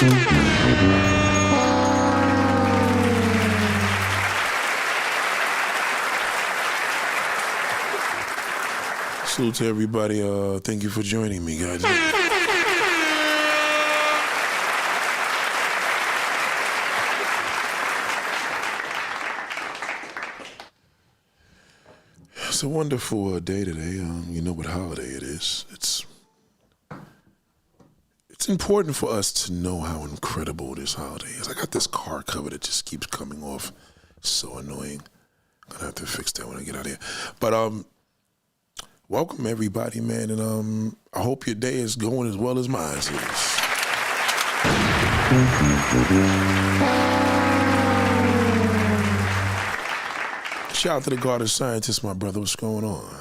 Salute to everybody. Thank you for joining me, guys. It's a wonderful day today. You know what holiday it is. It's important for us to know how incredible this holiday is. I got this car cover that just keeps coming off. It's so annoying. I'm gonna have to fix that when I get out of here. But welcome everybody, man, and I hope your day is going as well as mine is. Shout out to the Garden Scientist, my brother. What's going on?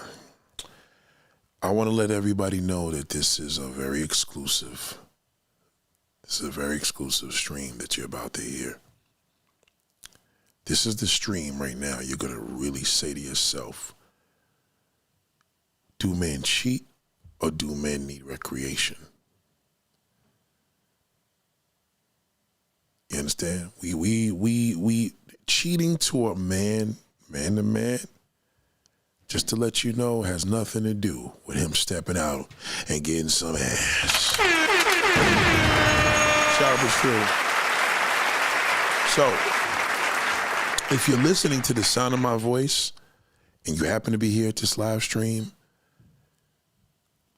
I want to let everybody know that this is a very exclusive. This is a very exclusive stream that you're about to hear. This is the stream right now. You're gonna really say to yourself, do men cheat or do men need recreation? You understand? We cheating to a man to man, just to let you know, has nothing to do with him stepping out and getting some ass. Shout out to Phil. So, if you're listening to the sound of my voice and you happen to be here at this live stream,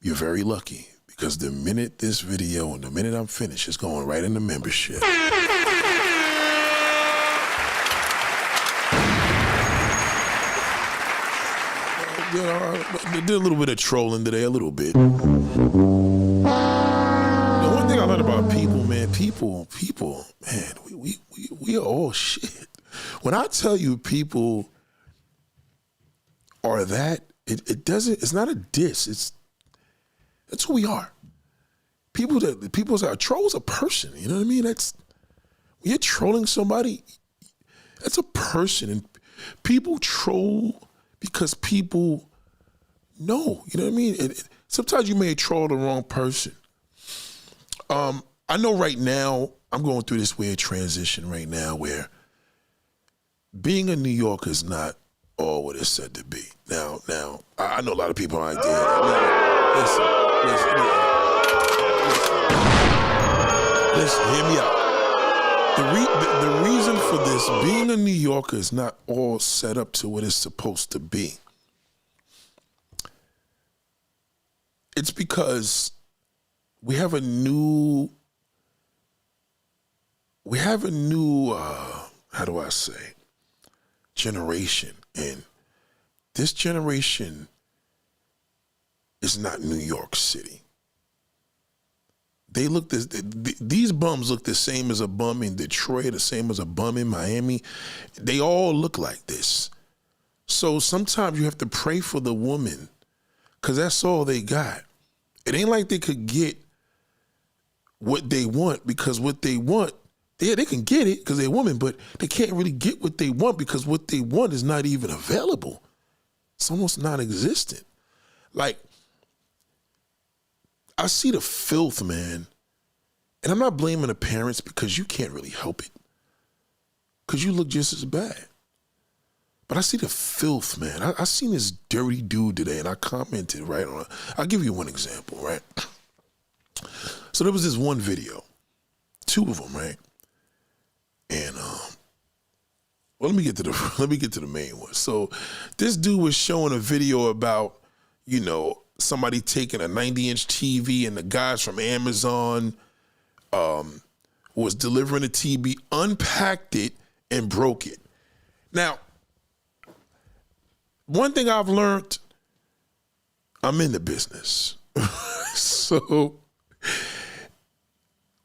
you're very lucky, because the minute this video and the minute I'm finished, it's going right in the membership. You know, I did a little bit of trolling today, a little bit. The one thing I learned about people, man, man, we are all shit. When I tell you people are that, it's not a diss, that's who we are. A troll's a person, you know what I mean? When you're trolling somebody, that's a person, and people troll because people know, you know what I mean? Sometimes you may troll the wrong person. I know right now, I'm going through this weird transition right now where being a New Yorker is not all what it's said to be. Now, I know a lot of people aren't there. Listen, hear me out. The reason for this, being a New Yorker is not all set up to what it's supposed to be. It's because we have a new, how do I say, generation. And this generation is not New York City. These bums look the same as a bum in Detroit, the same as a bum in Miami. They all look like this. So sometimes you have to pray for the woman, because that's all they got. It ain't like they could get what they want, because what they want, they can get it because they're a woman, but they can't really get what they want because what they want is not even available. It's almost non-existent. Like, I see the filth, man, and I'm not blaming the parents, because you can't really help it, because you look just as bad. But I see the filth, man. I seen this dirty dude today, and I commented right on it. I'll give you one example, right? So there was this one video, 2 of them, right? And well, let me get to the main one. So this dude was showing a video about, you know, somebody taking a 90-inch TV, and the guys from Amazon was delivering a TV, unpacked it, and broke it. Now, one thing I've learned, I'm in the business. So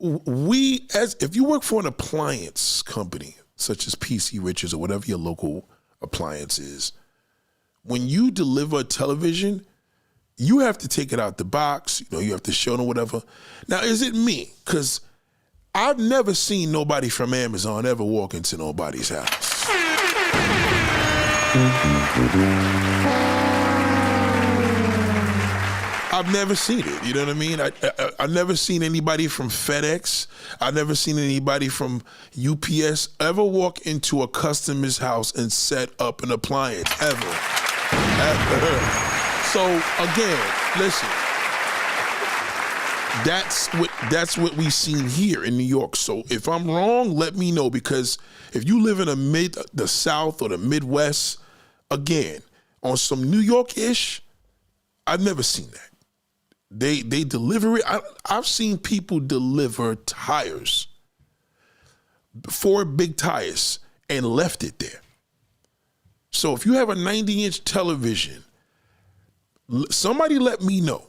if you work for an appliance company, such as PC Richards or whatever your local appliance is, when you deliver a television, you have to take it out the box, you know, you have to show them whatever. Now, is it me? Because I've never seen nobody from Amazon ever walk into nobody's house. I've never seen it, you know what I mean? I never seen anybody from FedEx. I never seen anybody from UPS ever walk into a customer's house and set up an appliance ever. So again, listen. That's what we seen here in New York. So if I'm wrong, let me know, because if you live in the South or the Midwest, again, on some New York-ish, I've never seen that. They deliver it. I've seen people deliver tires, 4 big tires, and left it there. So if you have a 90-inch television, somebody let me know.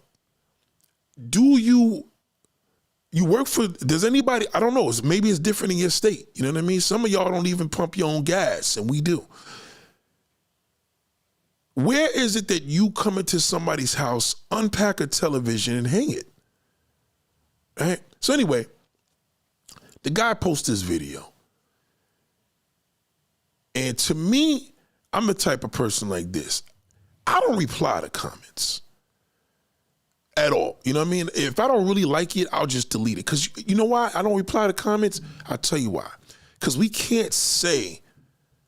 Do you work for, does anybody, I don't know, maybe it's different in your state. You know what I mean? Some of y'all don't even pump your own gas, and we do. Where is it that you come into somebody's house, unpack a television, and hang it? Right? So anyway, the guy posted this video. And to me, I'm the type of person like this. I don't reply to comments at all. You know what I mean? If I don't really like it, I'll just delete it. Because you know why I don't reply to comments? I'll tell you why. Because we can't say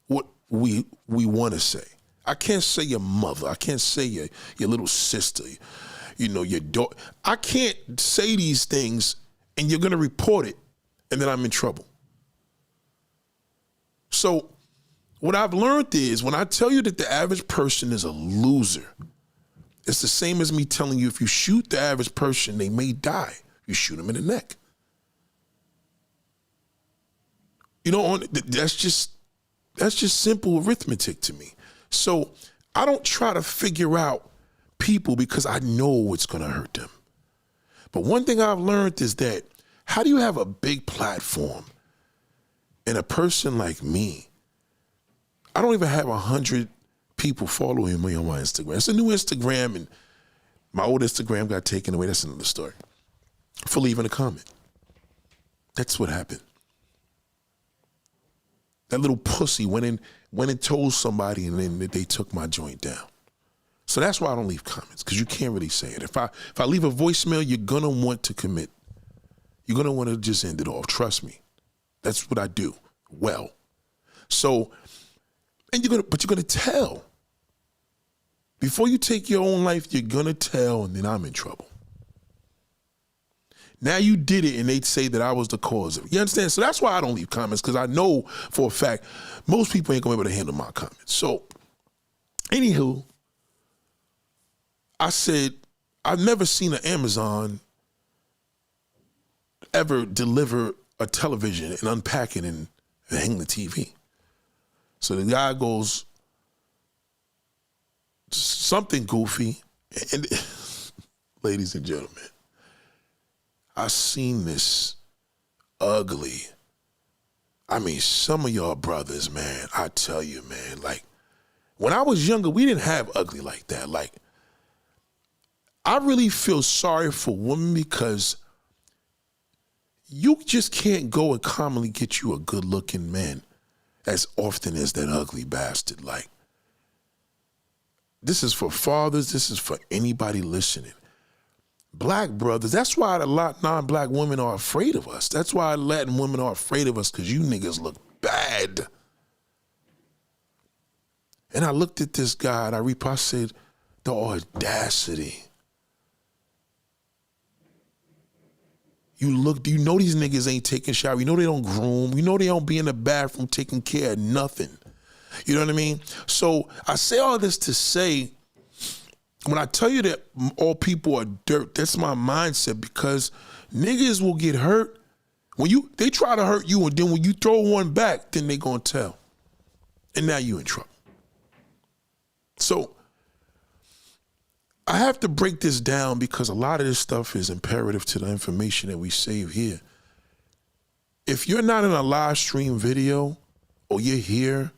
what we want to say. I can't say your mother. I can't say your little sister, you know, your daughter. I can't say these things, and you're going to report it, and then I'm in trouble. So what I've learned is, when I tell you that the average person is a loser, it's the same as me telling you, if you shoot the average person, they may die. You shoot them in the neck. You know, that's just simple arithmetic to me. So I don't try to figure out people because I know it's going to hurt them. But one thing I've learned is that, how do you have a big platform and a person like me? I don't even have 100 people following me on my Instagram. It's a new Instagram, and my old Instagram got taken away. That's another story. For leaving a comment. That's what happened. That little pussy went and told somebody, and then they took my joint down. So that's why I don't leave comments, because you can't really say it. If I leave a voicemail, you're gonna want to commit. You're gonna want to just end it off. Trust me. That's what I do well. So, and you're gonna tell. Before you take your own life, you're gonna tell, and then I'm in trouble. Now you did it, and they'd say that I was the cause of it. You understand? So that's why I don't leave comments, because I know for a fact most people ain't gonna be able to handle my comments. So, anywho, I said, I've never seen an Amazon ever deliver a television and unpack it and hang the TV. So the guy goes, something goofy, and ladies and gentlemen, I seen this ugly. I mean, some of y'all brothers, man, I tell you, man, like, when I was younger, we didn't have ugly like that. Like, I really feel sorry for women, because you just can't go and commonly get you a good-looking man as often as that ugly bastard. Like, this is for fathers. This is for anybody listening. Black brothers, that's why a lot non-black women are afraid of us. That's why Latin women are afraid of us, because you niggas look bad. And I looked at this guy, and I said, the audacity. You know these niggas ain't taking shower. You know they don't groom. You know they don't be in the bathroom taking care of nothing. You know what I mean? So I say all this to say, when I tell you that all people are dirt, that's my mindset, because niggas will get hurt. They try to hurt you, and then when you throw one back, then they gonna tell. And now you in trouble. So I have to break this down, because a lot of this stuff is imperative to the information that we save here. If you're not in a live stream video, or you're here,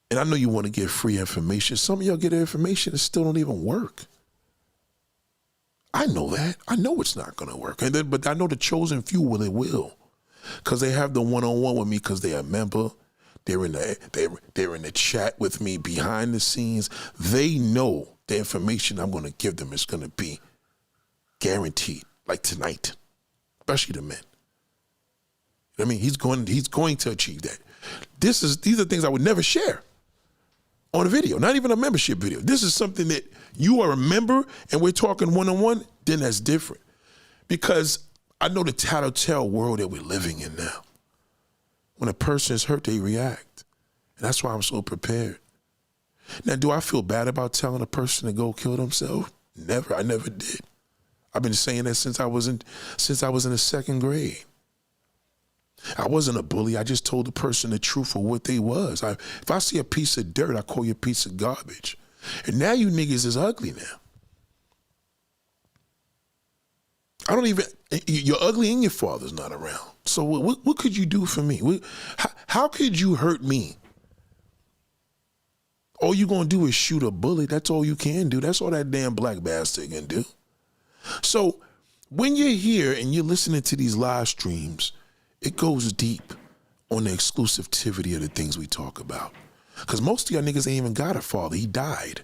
and I know you want to get free information, some of y'all get information that still don't even work. I know that. I know it's not going to work. But I know the chosen few it will. Because they have the one-on-one with me, because they're a member. They're in the chat with me behind the scenes. They know the information I'm going to give them is going to be Guaranteed. Like tonight. Especially the men. I mean, he's going to achieve that. These are things I would never share on a video, not even a membership video. This is something that you are a member and we're talking one-on-one, then that's different. Because I know the tattletale world that we're living in now. When a person is hurt, they react. And that's why I'm so prepared. Now, do I feel bad about telling a person to go kill themselves? Never. I never did. I've been saying that since I was in the second grade. I wasn't a bully. I just told the person the truth of what they was. If I see a piece of dirt, I call you a piece of garbage. And now you niggas is ugly now. You're ugly and your father's not around. So what could you do for me? How could you hurt me? All you gonna do is shoot a bullet. That's all you can do. That's all that damn black bastard can do. So when you're here and you're listening to these live streams, it goes deep on the exclusivity of the things we talk about. Because most of y'all niggas ain't even got a father. He died.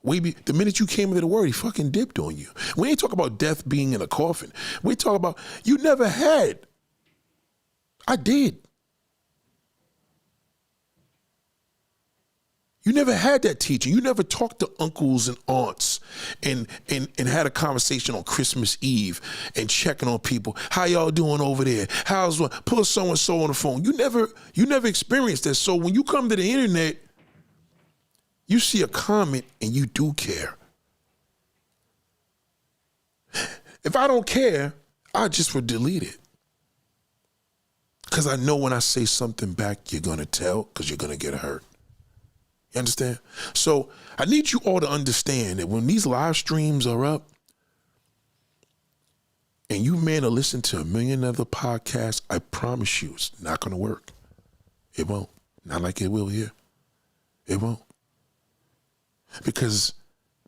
The minute you came into the world, he fucking dipped on you. We ain't talk about death being in a coffin. We talk about you never had. I did. You never had that teaching. You never talked to uncles and aunts and had a conversation on Christmas Eve and checking on people. How y'all doing over there? How's one? Pull so-and-so on the phone. You never experienced that. So when you come to the internet, you see a comment and you do care. If I don't care, I just would delete it. Because I know when I say something back, you're going to tell because you're going to get hurt. You understand? So I need you all to understand that when these live streams are up and you men are listening to a million other podcasts, I promise you it's not going to work. It won't. Not like it will here. It won't. Because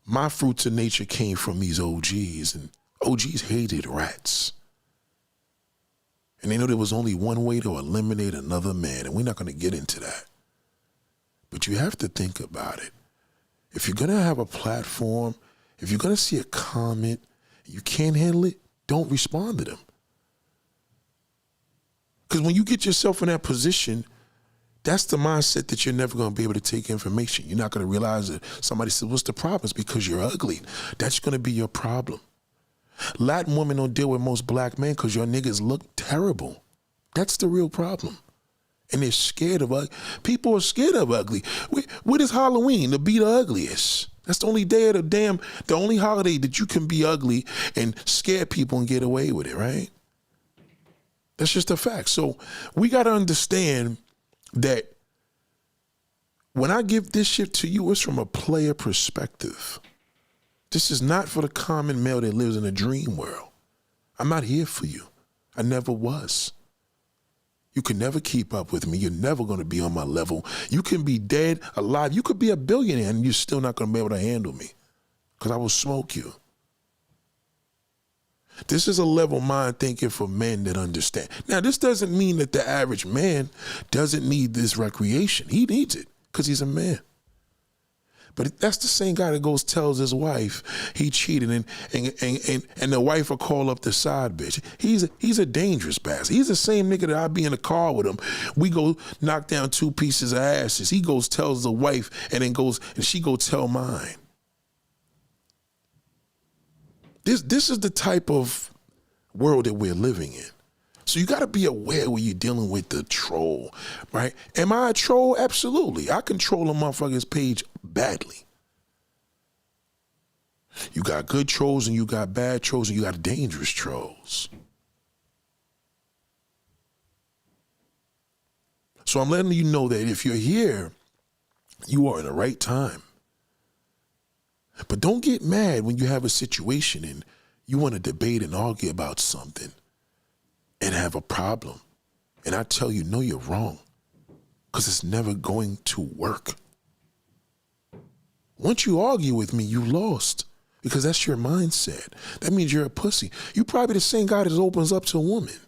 my fruits of nature came from these OGs, and OGs hated rats. And they know there was only one way to eliminate another man, and we're not going to get into that. But you have to think about it. If you're going to have a platform, if you're going to see a comment, you can't handle it, don't respond to them. Because when you get yourself in that position, that's the mindset that you're never going to be able to take information. You're not going to realize that somebody said, what's the problem? It's because you're ugly. That's going to be your problem. Latin women don't deal with most black men because your niggas look terrible. That's the real problem. And they're scared of ugly. People are scared of ugly. What is Halloween? To be the ugliest. That's the only day of the only holiday that you can be ugly and scare people and get away with it, right? That's just a fact. So we got to understand that when I give this shit to you, it's from a player perspective. This is not for the common male that lives in a dream world. I'm not here for you. I never was. You can never keep up with me. You're never going to be on my level. You can be dead, alive. You could be a billionaire and you're still not going to be able to handle me because I will smoke you. This is a level mind thinking for men that understand. Now, this doesn't mean that the average man doesn't need this recreation. He needs it because he's a man. But that's the same guy that goes tells his wife he cheated and the wife will call up the side bitch. He's a dangerous bastard. He's the same nigga that I be in the car with him. We go knock down 2 pieces of asses. He goes tells the wife and then goes and she go tell mine. This is the type of world that we're living in. So you got to be aware when you're dealing with the troll, right? Am I a troll? Absolutely. I control a motherfucker's page badly. You got good trolls and you got bad trolls and you got dangerous trolls. So I'm letting you know that if you're here, you are in the right time. But don't get mad when you have a situation and you want to debate and argue about something and have a problem. And I tell you, no, you're wrong. Because it's never going to work. Once you argue with me, you lost. Because that's your mindset. That means you're a pussy. You probably the same guy that opens up to a woman.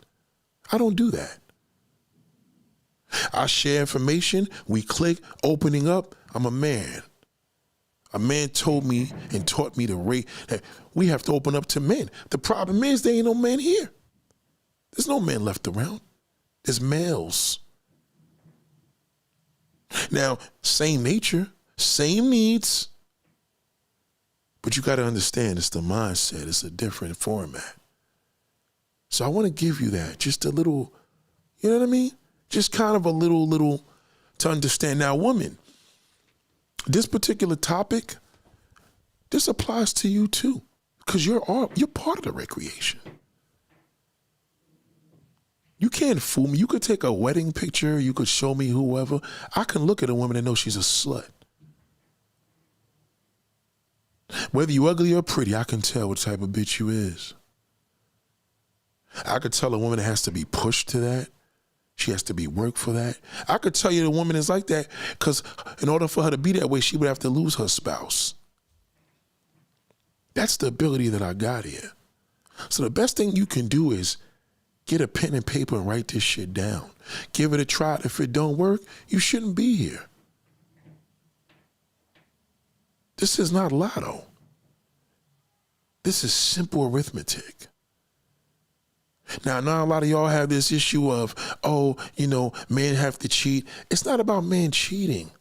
I don't do that. I share information. We click, opening up. I'm a man. A man told me and taught me that we have to open up to men. The problem is there ain't no men here. There's no men left around. There's males. Now, same nature, same needs, but you got to understand it's the mindset. It's a different format. So I want to give you that, just a little, you know what I mean? Just kind of a little to understand. Now, woman, this particular topic, this applies to you too, because you're part of the recreation. You can't fool me. You could take a wedding picture. You could show me whoever. I can look at a woman and know she's a slut. Whether you ugly or pretty, I can tell what type of bitch you is. I could tell a woman has to be pushed to that. She has to be worked for that. I could tell you the woman is like that because in order for her to be that way, she would have to lose her spouse. That's the ability that I got here. So the best thing you can do is get a pen and paper and write this shit down. Give it a try. If it don't work, you shouldn't be here. This is not lotto. This is simple arithmetic. Now, a lot of y'all have this issue of, men have to cheat. It's not about men cheating.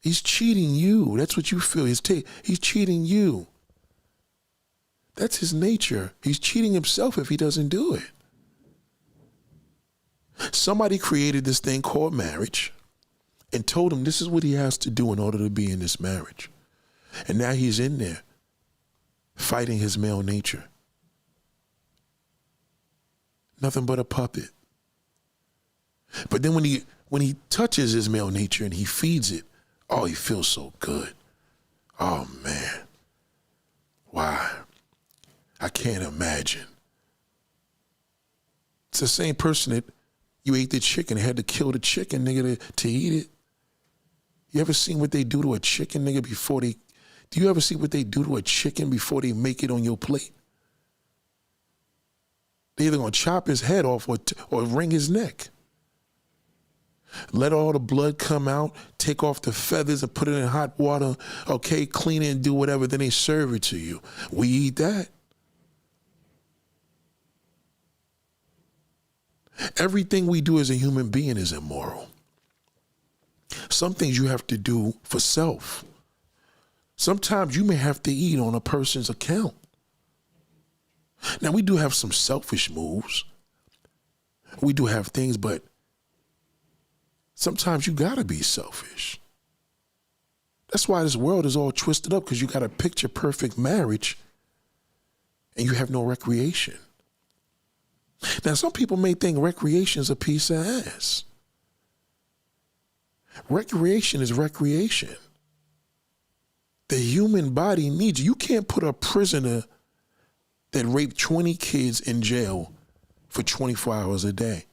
He's cheating you. That's what you feel. He's cheating you. That's his nature. He's cheating himself if he doesn't do it. Somebody created this thing called marriage and told him this is what he has to do in order to be in this marriage. And now he's in there fighting his male nature. Nothing but a puppet. But then when he touches his male nature and he feeds it, oh, he feels so good. Oh, man. Why? I can't imagine. It's the same person that you ate the chicken, had to kill the chicken, nigga, to eat it. You ever seen what they do to a chicken, nigga, do you ever see what they do to a chicken before they make it on your plate? They're either gonna chop his head off or wring his neck. Let all the blood come out, take off the feathers and put it in hot water, okay, clean it and do whatever, then they serve it to you. We eat that. Everything we do as a human being is immoral. Some things you have to do for self. Sometimes you may have to eat on a person's account. Now, we do have some selfish moves. We do have things, but sometimes you gotta be selfish. That's why this world is all twisted up, because you got a picture perfect marriage and you have no recreation. Now, some people may think recreation is a piece of ass. Recreation is recreation. The human body needs you. You can't put a prisoner that raped 20 kids in jail for 24 hours a day.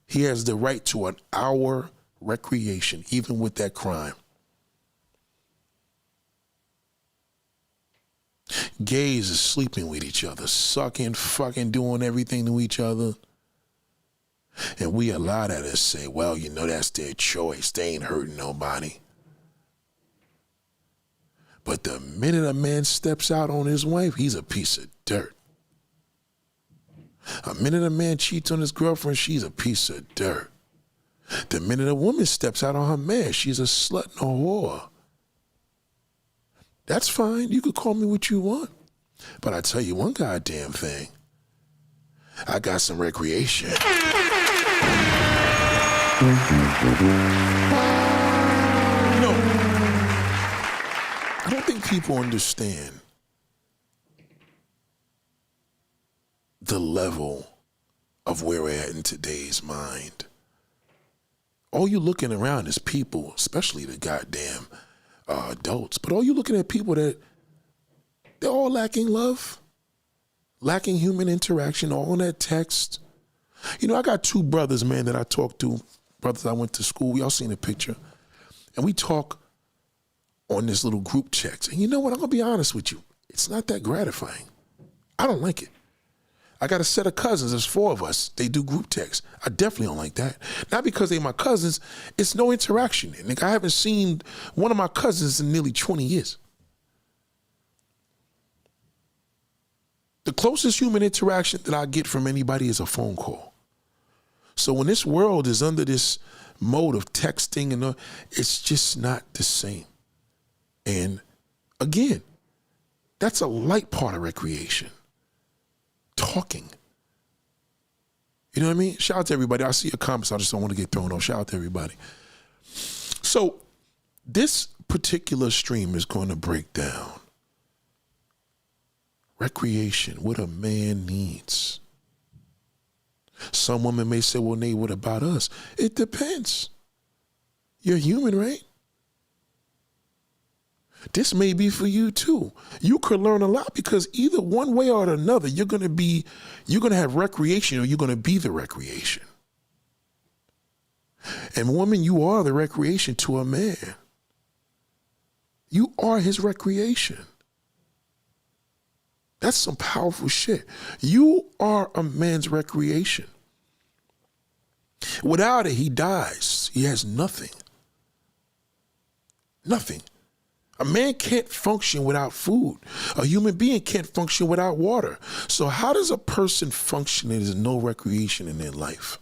He has the right to an hour recreation, even with that crime. Gays are sleeping with each other, sucking, fucking, doing everything to each other. And we allow that to say, well, that's their choice. They ain't hurting nobody. But the minute a man steps out on his wife, he's a piece of dirt. A minute a man cheats on his girlfriend, she's a piece of dirt. The minute a woman steps out on her man, she's a slut and a whore. That's fine. You could call me what you want. But I tell you one goddamn thing. I got some recreation. I don't think people understand the level of where we're at in today's mind. All you're looking around is people, especially the goddamn adults, but all you're looking at people that they're all lacking love, lacking human interaction, all on that text. I got two brothers, man, that I talk to, brothers I went to school. We all seen a picture. And we talk on this little group text. And you know what? I'm going to be honest with you. It's not that gratifying. I don't like it. I got a set of cousins. There's 4 of us. They do group text. I definitely don't like that. Not because they my cousins. It's no interaction. Nigga, I haven't seen one of my cousins in nearly 20 years. The closest human interaction that I get from anybody is a phone call. So when this world is under this mode of texting and it's just not the same. And again, that's a light part of recreation. Talking. You know what I mean? Shout out to everybody. I see your comments. I just don't want to get thrown off. Shout out to everybody. So this particular stream is going to break down recreation, what a man needs. Some women may say, well, Nate, what about us? It depends. You're human, right? This may be for you too. You could learn a lot because either one way or another, you're going to have recreation or you're going to be the recreation. And woman, you are the recreation to a man. You are his recreation. That's some powerful shit. You are a man's recreation. Without it, he dies. He has nothing. Nothing. A man can't function without food. A human being can't function without water. So how does a person function if there's no recreation in their life?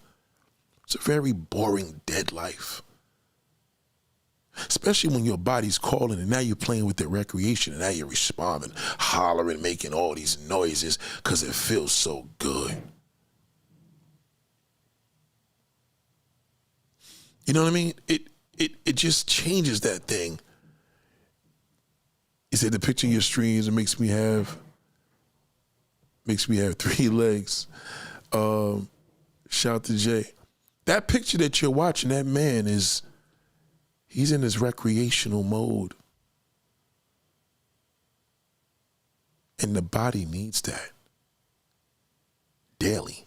It's a very boring, dead life. Especially when your body's calling and now you're playing with the recreation and now you're responding, hollering, making all these noises because it feels so good. You know what I mean? It just changes that thing. You said the picture in your streams, it makes me have 3 legs. Shout out to Jay. That picture that you're watching, that man he's in his recreational mode. And the body needs that daily.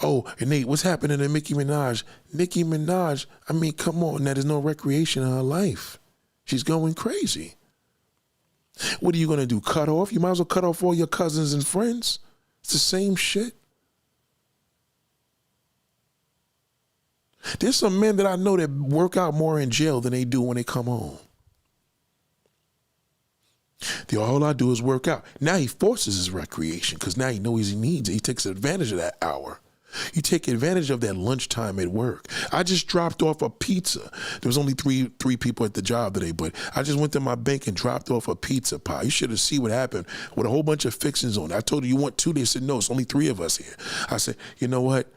Oh, and Nate, what's happening to Nicki Minaj? Nicki Minaj, I mean, come on, now there's no recreation in her life. She's going crazy. What are you going to do, cut off? You might as well cut off all your cousins and friends. It's the same shit. There's some men that I know that work out more in jail than they do when they come home. All I do is work out. Now he forces his recreation because now he knows he needs it. He takes advantage of that hour. You take advantage of that lunchtime at work. I just dropped off a pizza. There was only three people at the job today, but I just went to my bank and dropped off a pizza pie. You should have seen what happened with a whole bunch of fixings on it. I told you want 2. They said, no, it's only 3 of us here. I said, you know what?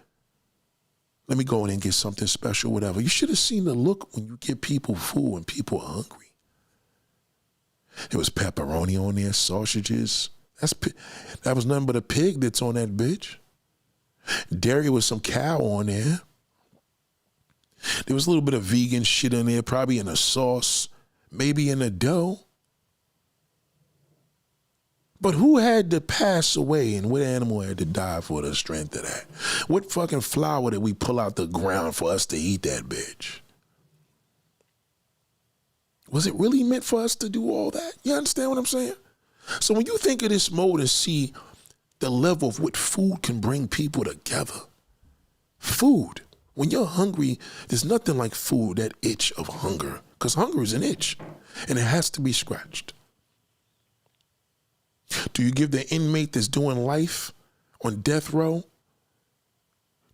Let me go in and get something special, whatever. You should have seen the look when you get people food and people are hungry. There was pepperoni on there, sausages. That was nothing but a pig that's on that bitch. Dairy with some cow on there. There was a little bit of vegan shit in there, probably in a sauce, maybe in a dough. But who had to pass away and what animal had to die for the strength of that? What fucking flower did we pull out the ground for us to eat that bitch? Was it really meant for us to do all that? You understand what I'm saying? So when you think of this mode and see the level of what food can bring people together, food, when you're hungry, there's nothing like food, that itch of hunger, because hunger is an itch and it has to be scratched. Do you give the inmate that's doing life on death row?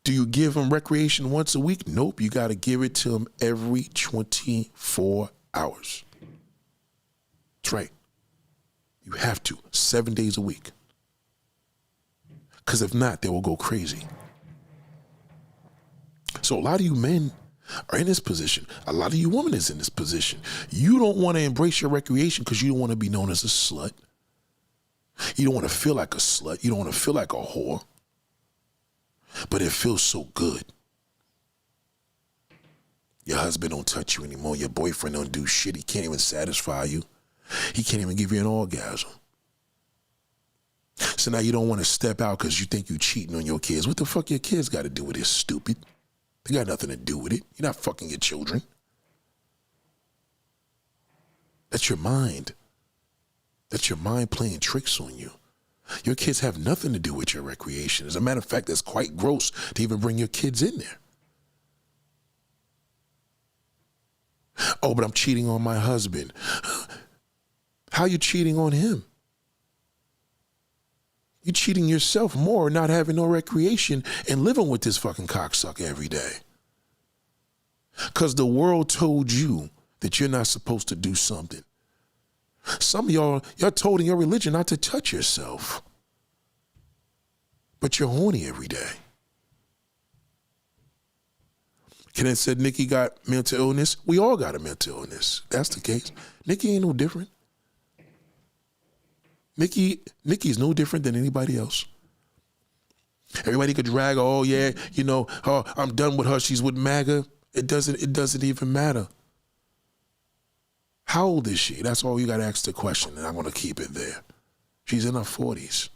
Do you give him recreation once a week? Nope, you got to give it to him every 24 hours. That's right. You have to, 7 days a week. Because if not, they will go crazy. So a lot of you men are in this position. A lot of you women is in this position. You don't want to embrace your recreation because you don't want to be known as a slut. You don't want to feel like a slut. You don't want to feel like a whore. But it feels so good. Your husband don't touch you anymore. Your boyfriend don't do shit. He can't even satisfy you. He can't even give you an orgasm. So now you don't want to step out because you think you're cheating on your kids. What the fuck your kids got to do with this, stupid? They got nothing to do with it. You're not fucking your children. That's your mind. That's your mind playing tricks on you. Your kids have nothing to do with your recreation. As a matter of fact, it's quite gross to even bring your kids in there. Oh, but I'm cheating on my husband. How you cheating on him? You're cheating yourself more not having no recreation and living with this fucking cocksucker every day. Because the world told you that you're not supposed to do something. Some of y'all told in your religion not to touch yourself. But you're horny every day. Kenneth said Nikki got mental illness. We all got a mental illness. That's the case. Nikki ain't no different. Nikki's no different than anybody else. Everybody could drag her, oh yeah, I'm done with her, she's with MAGA. It doesn't even matter. How old is she? That's all you gotta ask the question, and I'm gonna keep it there. She's in her 40s.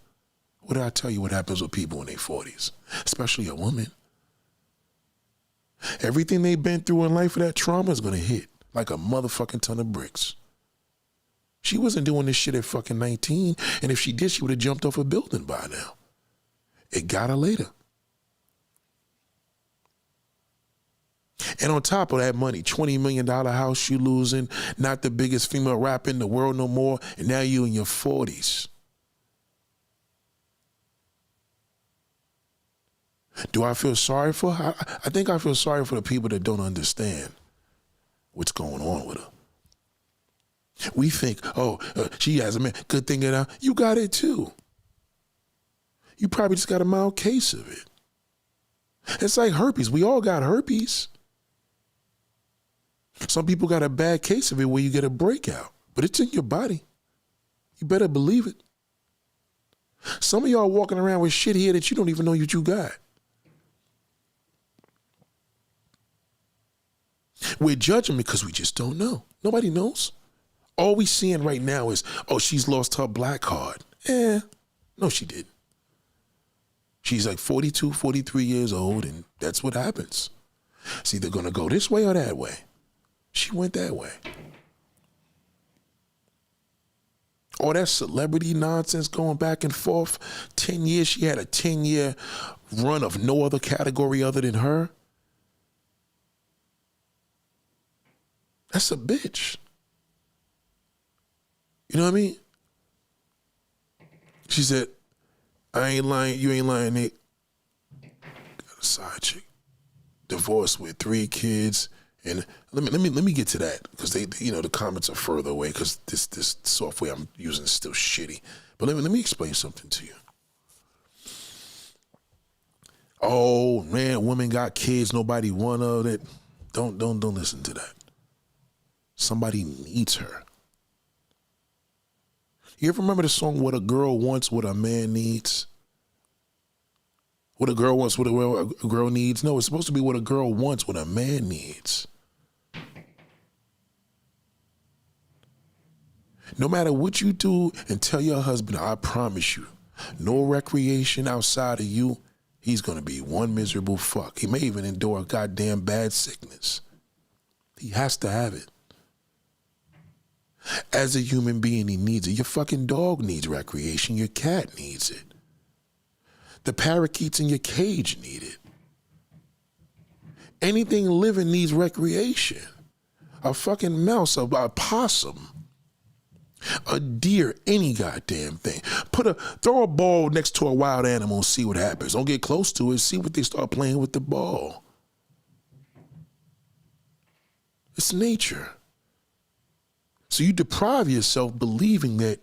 What did I tell you what happens with people in their 40s? Especially a woman. Everything they've been through in life, that trauma is gonna hit like a motherfucking ton of bricks. She wasn't doing this shit at fucking 19, and if she did, she would have jumped off a building by now. It got her later. And on top of that money, $20 million house you losing, not the biggest female rapper in the world no more, and now you in your 40s. Do I feel sorry for her? I think I feel sorry for the people that don't understand what's going on with her. We think, she has a man. Good thing that you got it too. You probably just got a mild case of it. It's like herpes. We all got herpes. Some people got a bad case of it where you get a breakout, but it's in your body. You better believe it. Some of y'all walking around with shit here that you don't even know what you got. We're judging because we just don't know. Nobody knows. All we seeing right now is, she's lost her black card. No, she didn't. She's like 42, 43 years old, and that's what happens. It's either going to go this way or that way. She went that way. All that celebrity nonsense going back and forth. 10 years, she had a 10-year run of no other category other than her. That's a bitch. You know what I mean? She said, I ain't lying, you ain't lying, Nick. Got a side chick. Divorced with 3 kids. And let me get to that, because they the comments are further away because this software I'm using is still shitty. But let me explain something to you. Oh man, women got kids, nobody want of it. Don't listen to that. Somebody needs her. You ever remember the song "What a Girl Wants, What a Man Needs"? What a girl wants, what a girl needs. No, it's supposed to be what a girl wants, what a man needs. No matter what you do and tell your husband, I promise you, no recreation outside of you, he's going to be one miserable fuck. He may even endure a goddamn bad sickness. He has to have it. As a human being, he needs it. Your fucking dog needs recreation. Your cat needs it. The parakeets in your cage need it. Anything living needs recreation. A fucking mouse, a possum, a deer, any goddamn thing. Throw a ball next to a wild animal and see what happens. Don't get close to it. See what they start playing with the ball. It's nature. So you deprive yourself believing that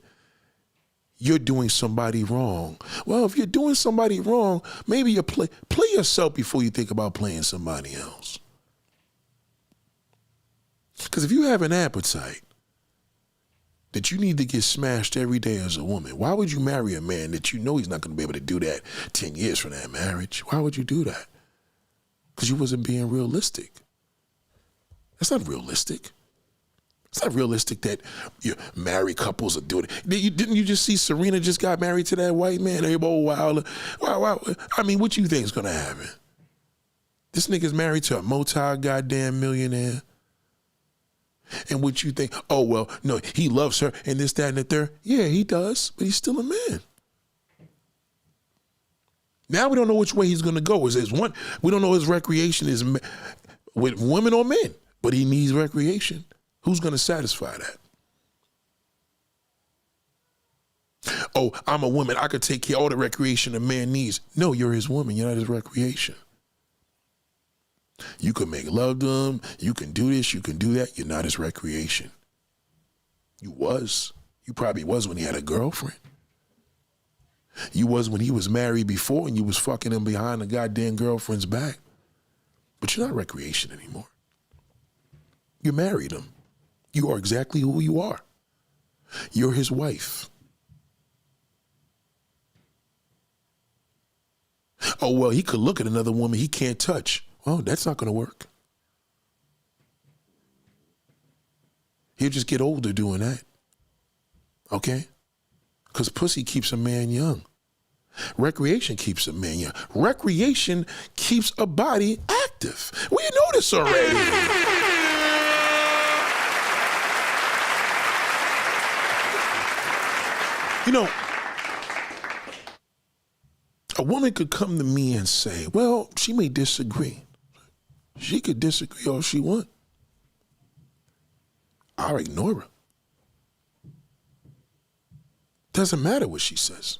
you're doing somebody wrong. Well, if you're doing somebody wrong, maybe you play yourself before you think about playing somebody else. Because if you have an appetite that you need to get smashed every day as a woman, why would you marry a man that you know he's not going to be able to do that 10 years from that marriage? Why would you do that? Because you wasn't being realistic. That's not realistic. It's not realistic that married couples are doing it. Didn't you just see Serena just got married to that white man? Wow. I mean, what you think is going to happen? This nigga's married to a multi-goddamn millionaire. And what you think, oh, well, no, he loves her and this, that, and the third. Yeah, he does, but he's still a man. Now we don't know which way he's going to go. Is one? We don't know his recreation is with women or men, but he needs recreation. Who's going to satisfy that? Oh, I'm a woman. I could take care of all the recreation a man needs. No, you're his woman. You're not his recreation. You can make love to him. You can do this. You can do that. You're not his recreation. You was. You probably was when he had a girlfriend. You was when he was married before and you was fucking him behind the goddamn girlfriend's back. But you're not recreation anymore. You married him. You are exactly who you are. You're his wife. Oh, well, he could look at another woman he can't touch. Well, that's not going to work. He'll just get older doing that. Okay? Because pussy keeps a man young. Recreation keeps a man young. Recreation keeps a body active. We know this already. You know, a woman could come to me and say, well, she may disagree. She could disagree all she wants. I'll ignore her. Doesn't matter what she says.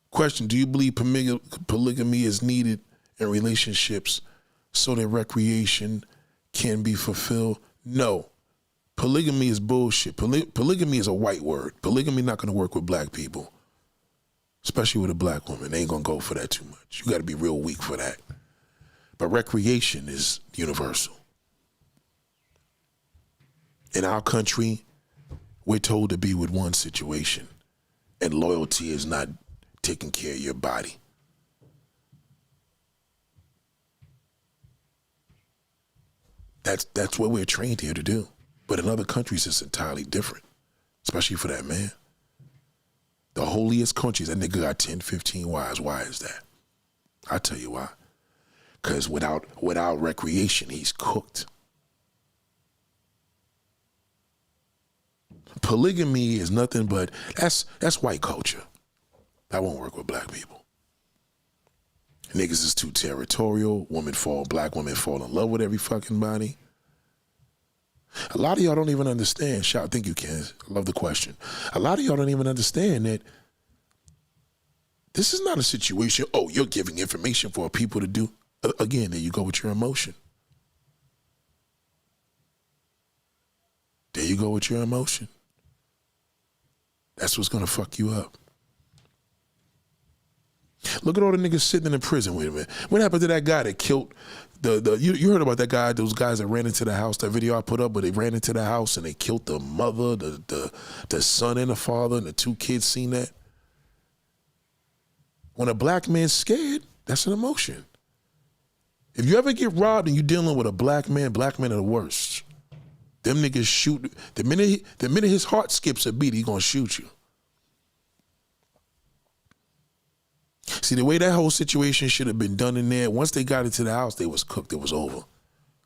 Question, do you believe polygamy is needed in relationships so that recreation can be fulfilled? No. Polygamy is bullshit. Polygamy is a white word. Polygamy not going to work with black people, especially with a black woman. They ain't going to go for that too much. You got to be real weak for that. But recreation is universal. In our country, we're told to be with one situation, and loyalty is not taking care of your body. That's what we're trained here to do. But in other countries, it's entirely different, especially for that man. The holiest countries, that nigga got 10, 15 wives. Why is that? I'll tell you why. Because without recreation, he's cooked. Polygamy is nothing but, that's white culture. That won't work with black people. Niggas is too territorial. Black women fall in love with every fucking body. A lot of y'all don't even understand. I think you can. I love the question. A lot of y'all don't even understand that this is not a situation, oh, you're giving information for people to do. Again, there you go with your emotion. There you go with your emotion. That's what's going to fuck you up. Look at all the niggas sitting in prison. Wait a minute. What happened to that guy that killed you heard about that guy, those guys that ran into the house, that video I put up where they ran into the house and they killed the mother, the son and the father and the two kids. Seen that? When a black man's scared, that's an emotion. If you ever get robbed and you're dealing with a black man are the worst. Them niggas shoot. The minute his heart skips a beat, he gonna shoot you. See, the way that whole situation should have been done in there, once they got into the house, they was cooked. It was over.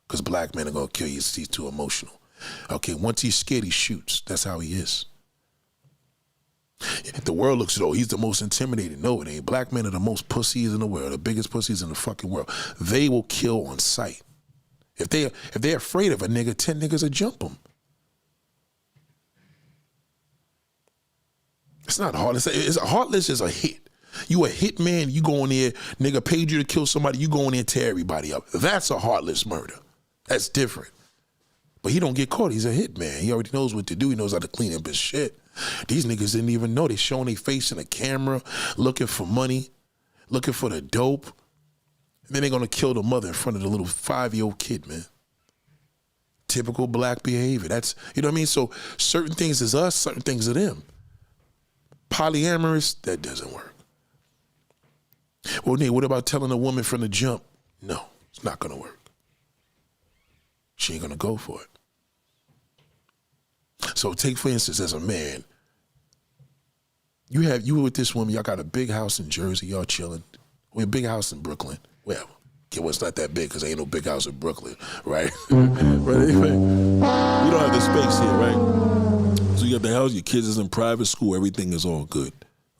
Because black men are going to kill you. He's too emotional. Okay, once he's scared, he shoots. That's how he is. The world looks at, oh, he's the most intimidating. No, it ain't. Black men are the most pussies in the world, the biggest pussies in the fucking world. They will kill on sight. If they're afraid of a nigga, 10 niggas will jump them. It's not heartless. Heartless is a hit. You a hit man, you go in there, nigga paid you to kill somebody, you go in there and tear everybody up. That's a heartless murder. That's different. But he don't get caught. He's a hit man. He already knows what to do. He knows how to clean up his shit. These niggas didn't even know. They showing their face in a camera, looking for money, looking for the dope. And then they're going to kill the mother in front of the little 5-year-old kid, man. Typical black behavior. That's, you know what I mean? So certain things is us, certain things are them. Polyamorous, that doesn't work. Well, Nate, what about telling a woman from the jump? No, it's not going to work. She ain't going to go for it. So take, for instance, as a man, you with this woman, y'all got a big house in Jersey, y'all chilling. We have a big house in Brooklyn. Well, it's not that big because ain't no big house in Brooklyn, right? Right? We don't have the space here, right? So you got the house, your kids is in private school, everything is all good.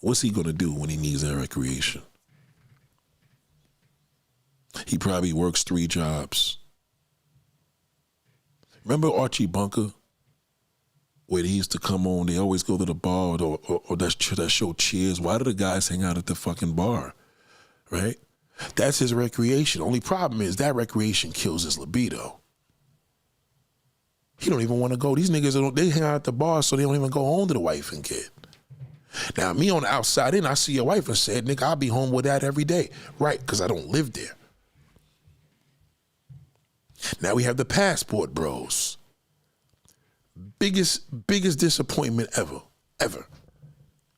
What's he gonna do when he needs that recreation? He probably works 3 jobs. Remember Archie Bunker? Where they used to come on, they always go to the bar or that show Cheers. Why do the guys hang out at the fucking bar, right? That's his recreation. Only problem is that recreation kills his libido. He don't even want to go. These niggas, they hang out at the bar so they don't even go home to the wife and kid. Now, me on the outside in, I see your wife and said, nigga, I'll be home with that every day. Right, because I don't live there. Now we have the passport bros. Biggest disappointment ever.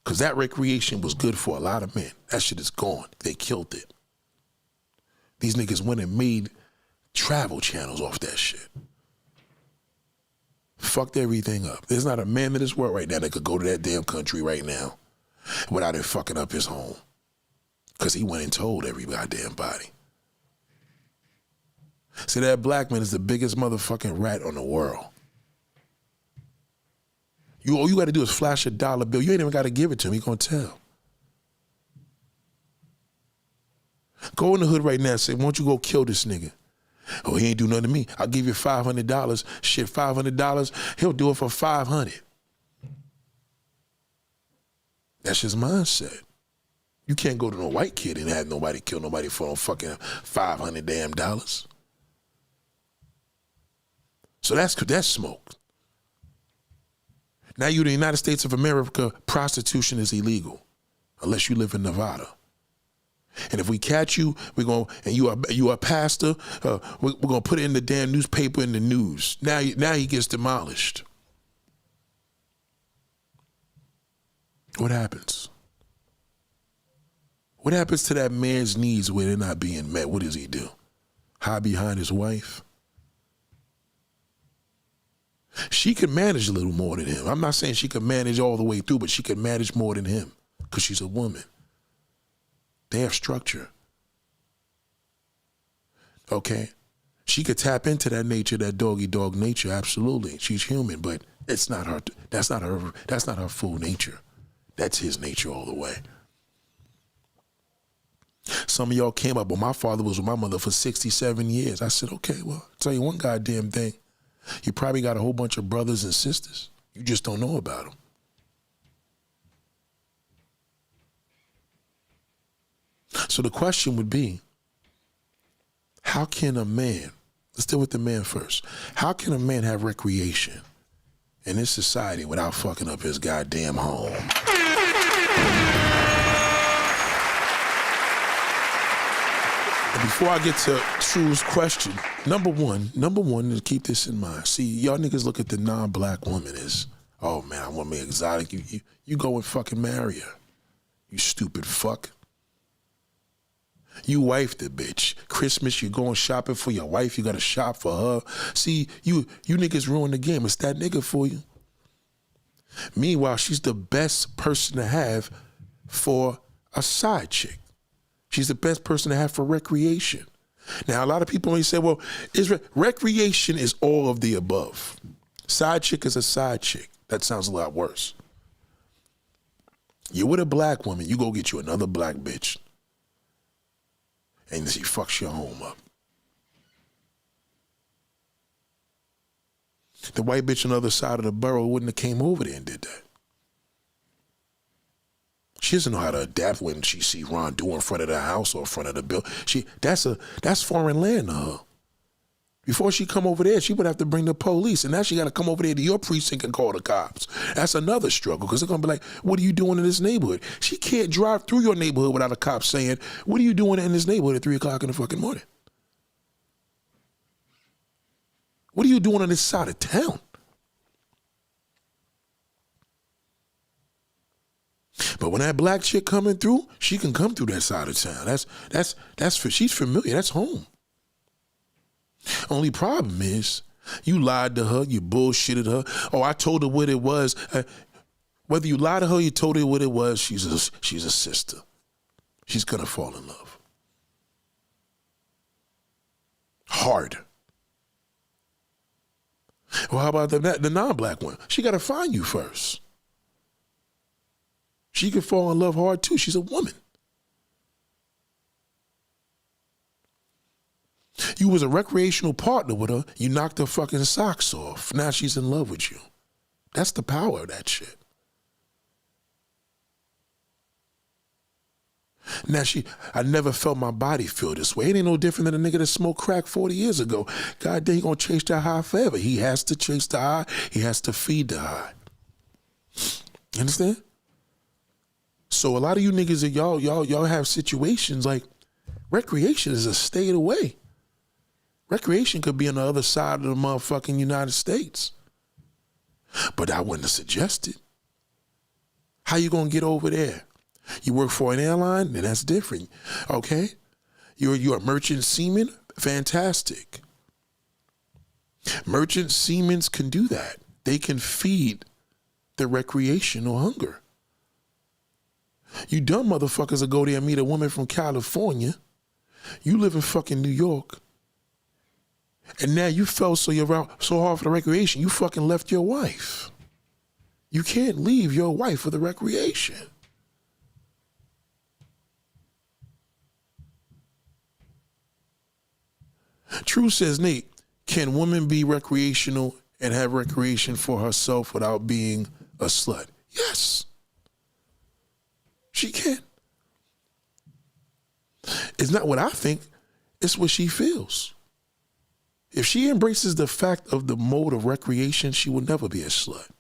Because that recreation was good for a lot of men. That shit is gone. They killed it. These niggas went and made travel channels off that shit. Fucked everything up. There's not a man in this world right now that could go to that damn country right now without it fucking up his home. Because he went and told every goddamn body. See, that black man is the biggest motherfucking rat on the world. All you got to do is flash a dollar bill. You ain't even got to give it to him. He gonna tell. Go in the hood right now and say, why don't you go kill this nigga? Oh, he ain't do nothing to me. I'll give you $500. Shit, $500. He'll do it for $500. That's his mindset. You can't go to no white kid and have nobody kill nobody for no fucking $500 damn dollars. So that's smoke. Now you're the United States of America, prostitution is illegal unless you live in Nevada. And if we catch you, we're going and you are a pastor, we're gonna put it in the damn newspaper in the news. Now he gets demolished. What happens? What happens to that man's needs where they're not being met? What does he do? Hide behind his wife? She can manage a little more than him. I'm not saying she can manage all the way through, but she can manage more than him because she's a woman. They have structure. Okay? She could tap into that nature, that doggy dog nature, absolutely. She's human, but it's not her. That's not her full nature. That's his nature all the way. Some of y'all came up, but my father was with my mother for 67 years. I said, okay, well, I'll tell you one goddamn thing. You probably got a whole bunch of brothers and sisters. You just don't know about them. So the question would be, how can a man, let's deal with the man first. How can a man have recreation in this society without fucking up his goddamn home? And before I get to True's question, number one, to keep this in mind. See, y'all niggas look at the non-black woman as, oh man, I want me exotic. You go and fucking marry her. You stupid fuck. You wife the bitch. Christmas, you going shopping for your wife, you gotta shop for her. See, you niggas ruin the game. It's that nigga for you. Meanwhile, she's the best person to have for a side chick. She's the best person to have for recreation. Now, a lot of people may say, well, recreation is all of the above. Side chick is a side chick. That sounds a lot worse. You're with a black woman, you go get you another black bitch. And she fucks your home up. The white bitch on the other side of the borough wouldn't have came over there and did that. She doesn't know how to adapt when she see Ron Do in front of the house or in front of the building. That's foreign land to her. Before she come over there, she would have to bring the police. And now she got to come over there to your precinct and call the cops. That's another struggle because they're going to be like, what are you doing in this neighborhood? She can't drive through your neighborhood without a cop saying, what are you doing in this neighborhood at 3 o'clock in the fucking morning? What are you doing on this side of town? But when that black chick coming through, she can come through that side of town. She's familiar. That's home. Only problem is, you lied to her, you bullshitted her. Oh, I told her what it was. Whether you lied to her or you told her what it was, she's a sister. She's gonna fall in love. Hard. Well, how about the non-black one? She gotta find you first. She could fall in love hard too. She's a woman. You was a recreational partner with her. You knocked her fucking socks off. Now she's in love with you. That's the power of that shit. Now I never felt my body feel this way. It ain't no different than a nigga that smoked crack 40 years ago. God damn, he gonna chase that high forever. He has to chase the high. He has to feed the high. You understand? So a lot of you niggas, y'all have situations like recreation is a state away. Recreation could be on the other side of the motherfucking United States. But I wouldn't have suggested. How you gonna get over there? You work for an airline? Then that's different. Okay? You're a merchant seaman? Fantastic. Merchant seamen can do that. They can feed the recreational hunger. You dumb motherfuckers will go there and meet a woman from California. You live in fucking New York. And now you fell so hard for the recreation, you fucking left your wife. You can't leave your wife for the recreation. True says, Nate, can women be recreational and have recreation for herself without being a slut? Yes. She can. It's not what I think, it's what she feels. If she embraces the fact of the mode of recreation, she will never be a slut.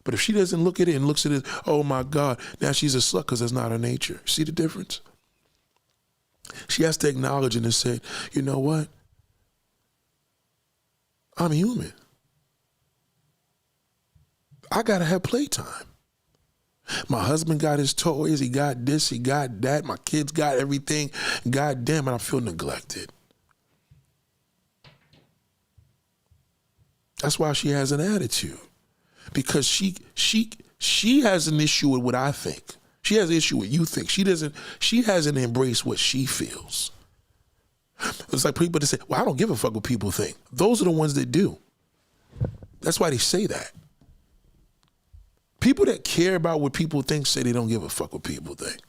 But if she doesn't look at it and looks at it, oh my God, now she's a slut because that's not her nature. See the difference? She has to acknowledge it and say, you know what? I'm human. I gotta have playtime. My husband got his toys, he got this, he got that, my kids got everything. God damn it, I feel neglected. That's why she has an attitude. Because she has an issue with what I think. She has an issue with you think. She hasn't embraced what she feels. It's like people that say, well, I don't give a fuck what people think. Those are the ones that do. That's why they say that. People that care about what people think say they don't give a fuck what people think.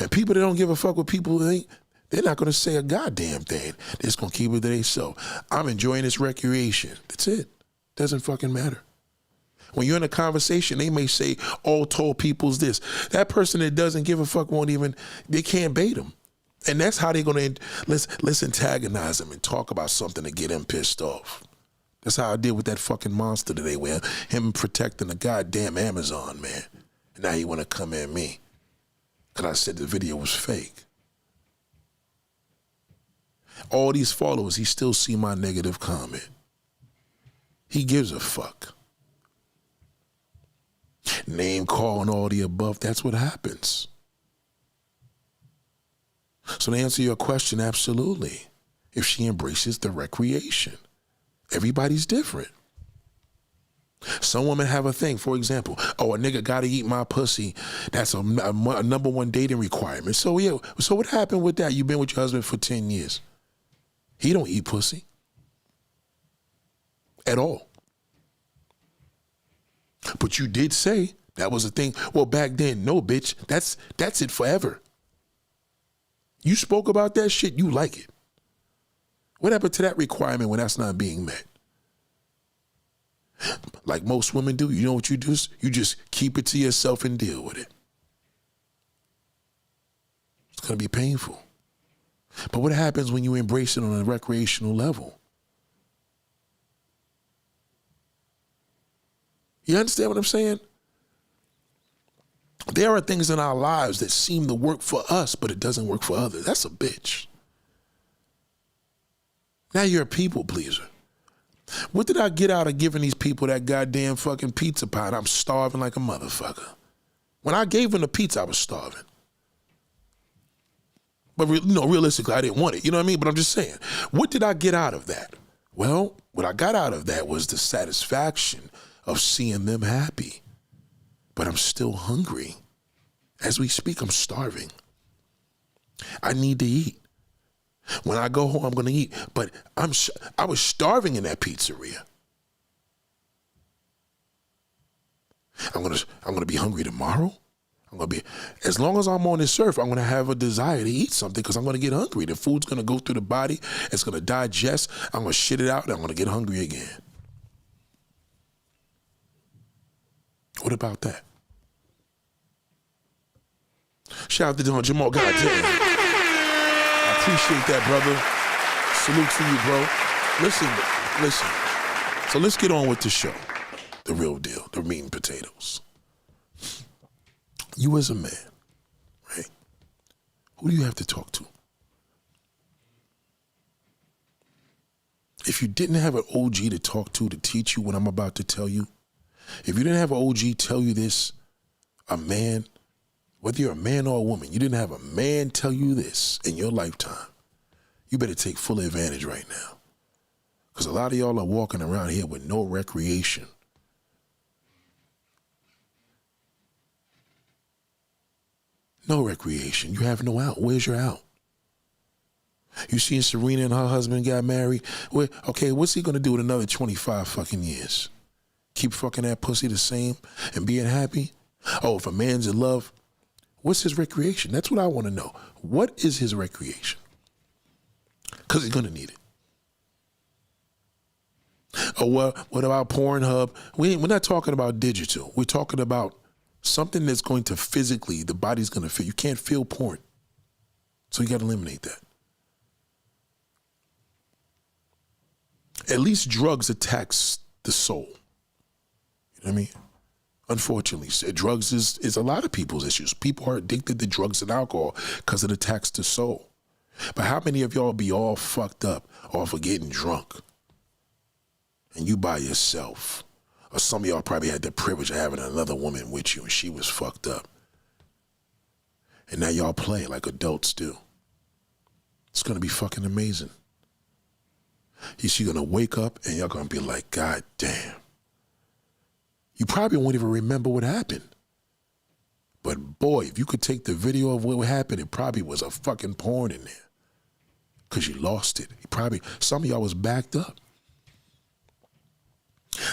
And people that don't give a fuck what people think, they're not going to say a goddamn thing. They're just going to keep it to themselves. I'm enjoying this recreation. That's it. Doesn't fucking matter. When you're in a conversation, they may say, all tall people's this. That person that doesn't give a fuck won't even, they can't bait them. And that's how they're going to, let's antagonize them and talk about something to get them pissed off. That's how I did with that fucking monster today, where him protecting the goddamn Amazon, man. And now he want to come at me because I said the video was fake. All these followers, he still see my negative comment. He gives a fuck. Name call and all the above, that's what happens. So to answer your question, absolutely. If she embraces the recreation. Everybody's different. Some women have a thing, for example, oh, a nigga gotta eat my pussy. That's a number one dating requirement. So yeah, so what happened with that? You've been with your husband for 10 years. He don't eat pussy. At all. But you did say that was a thing. Well, back then, no, bitch, that's it forever. You spoke about that shit, you like it. What happened to that requirement when that's not being met? Like most women do, you know what you do? You just keep it to yourself and deal with it. It's gonna be painful. But what happens when you embrace it on a recreational level? You understand what I'm saying? There are things in our lives that seem to work for us, but it doesn't work for others. That's a bitch. Now you're a people pleaser. What did I get out of giving these people that goddamn fucking pizza pie? I'm starving like a motherfucker. When I gave them the pizza, I was starving. But realistically, I didn't want it. You know what I mean? But I'm just saying, what did I get out of that? Well, what I got out of that was the satisfaction of seeing them happy. But I'm still hungry. As we speak, I'm starving. I need to eat. When I go home, I'm going to eat. But I was starving in that pizzeria. I'm gonna be hungry tomorrow. As long as I'm on this earth, I'm gonna have a desire to eat something because I'm gonna get hungry. The food's gonna go through the body, it's gonna digest, I'm gonna shit it out, and I'm gonna get hungry again. What about that? Shout out to Don Jamal. God damn. I appreciate that, brother. Salute to you, bro. Listen. So let's get on with the show. The real deal, the meat and potatoes. You as a man, right? Who do you have to talk to? If you didn't have an OG to talk to teach you what I'm about to tell you, if you didn't have an OG tell you this, a man, whether you're a man or a woman, you didn't have a man tell you this in your lifetime, you better take full advantage right now. Because a lot of y'all are walking around here with no recreation. No recreation. You have no out. Where's your out? You seen Serena and her husband got married? Okay, what's he gonna do with another 25 fucking years? Keep fucking that pussy the same and being happy? Oh, if a man's in love, what's his recreation? That's what I want to know. What is his recreation? Because he's gonna need it. Oh, well, what about Pornhub? We're not talking about digital. We're talking about something that's going to physically, the body's going to feel. You can't feel porn. So you got to eliminate that. At least drugs attacks the soul. You know what I mean? Unfortunately, drugs is a lot of people's issues. People are addicted to drugs and alcohol because it attacks the soul. But how many of y'all be all fucked up off of getting drunk? And you by yourself. Or some of y'all probably had the privilege of having another woman with you and she was fucked up. And now y'all play like adults do. It's gonna be fucking amazing. You're gonna wake up and y'all gonna be like, God damn. You probably won't even remember what happened. But boy, if you could take the video of what happened, it probably was a fucking porn in there. Cause you lost it. Some of y'all was backed up.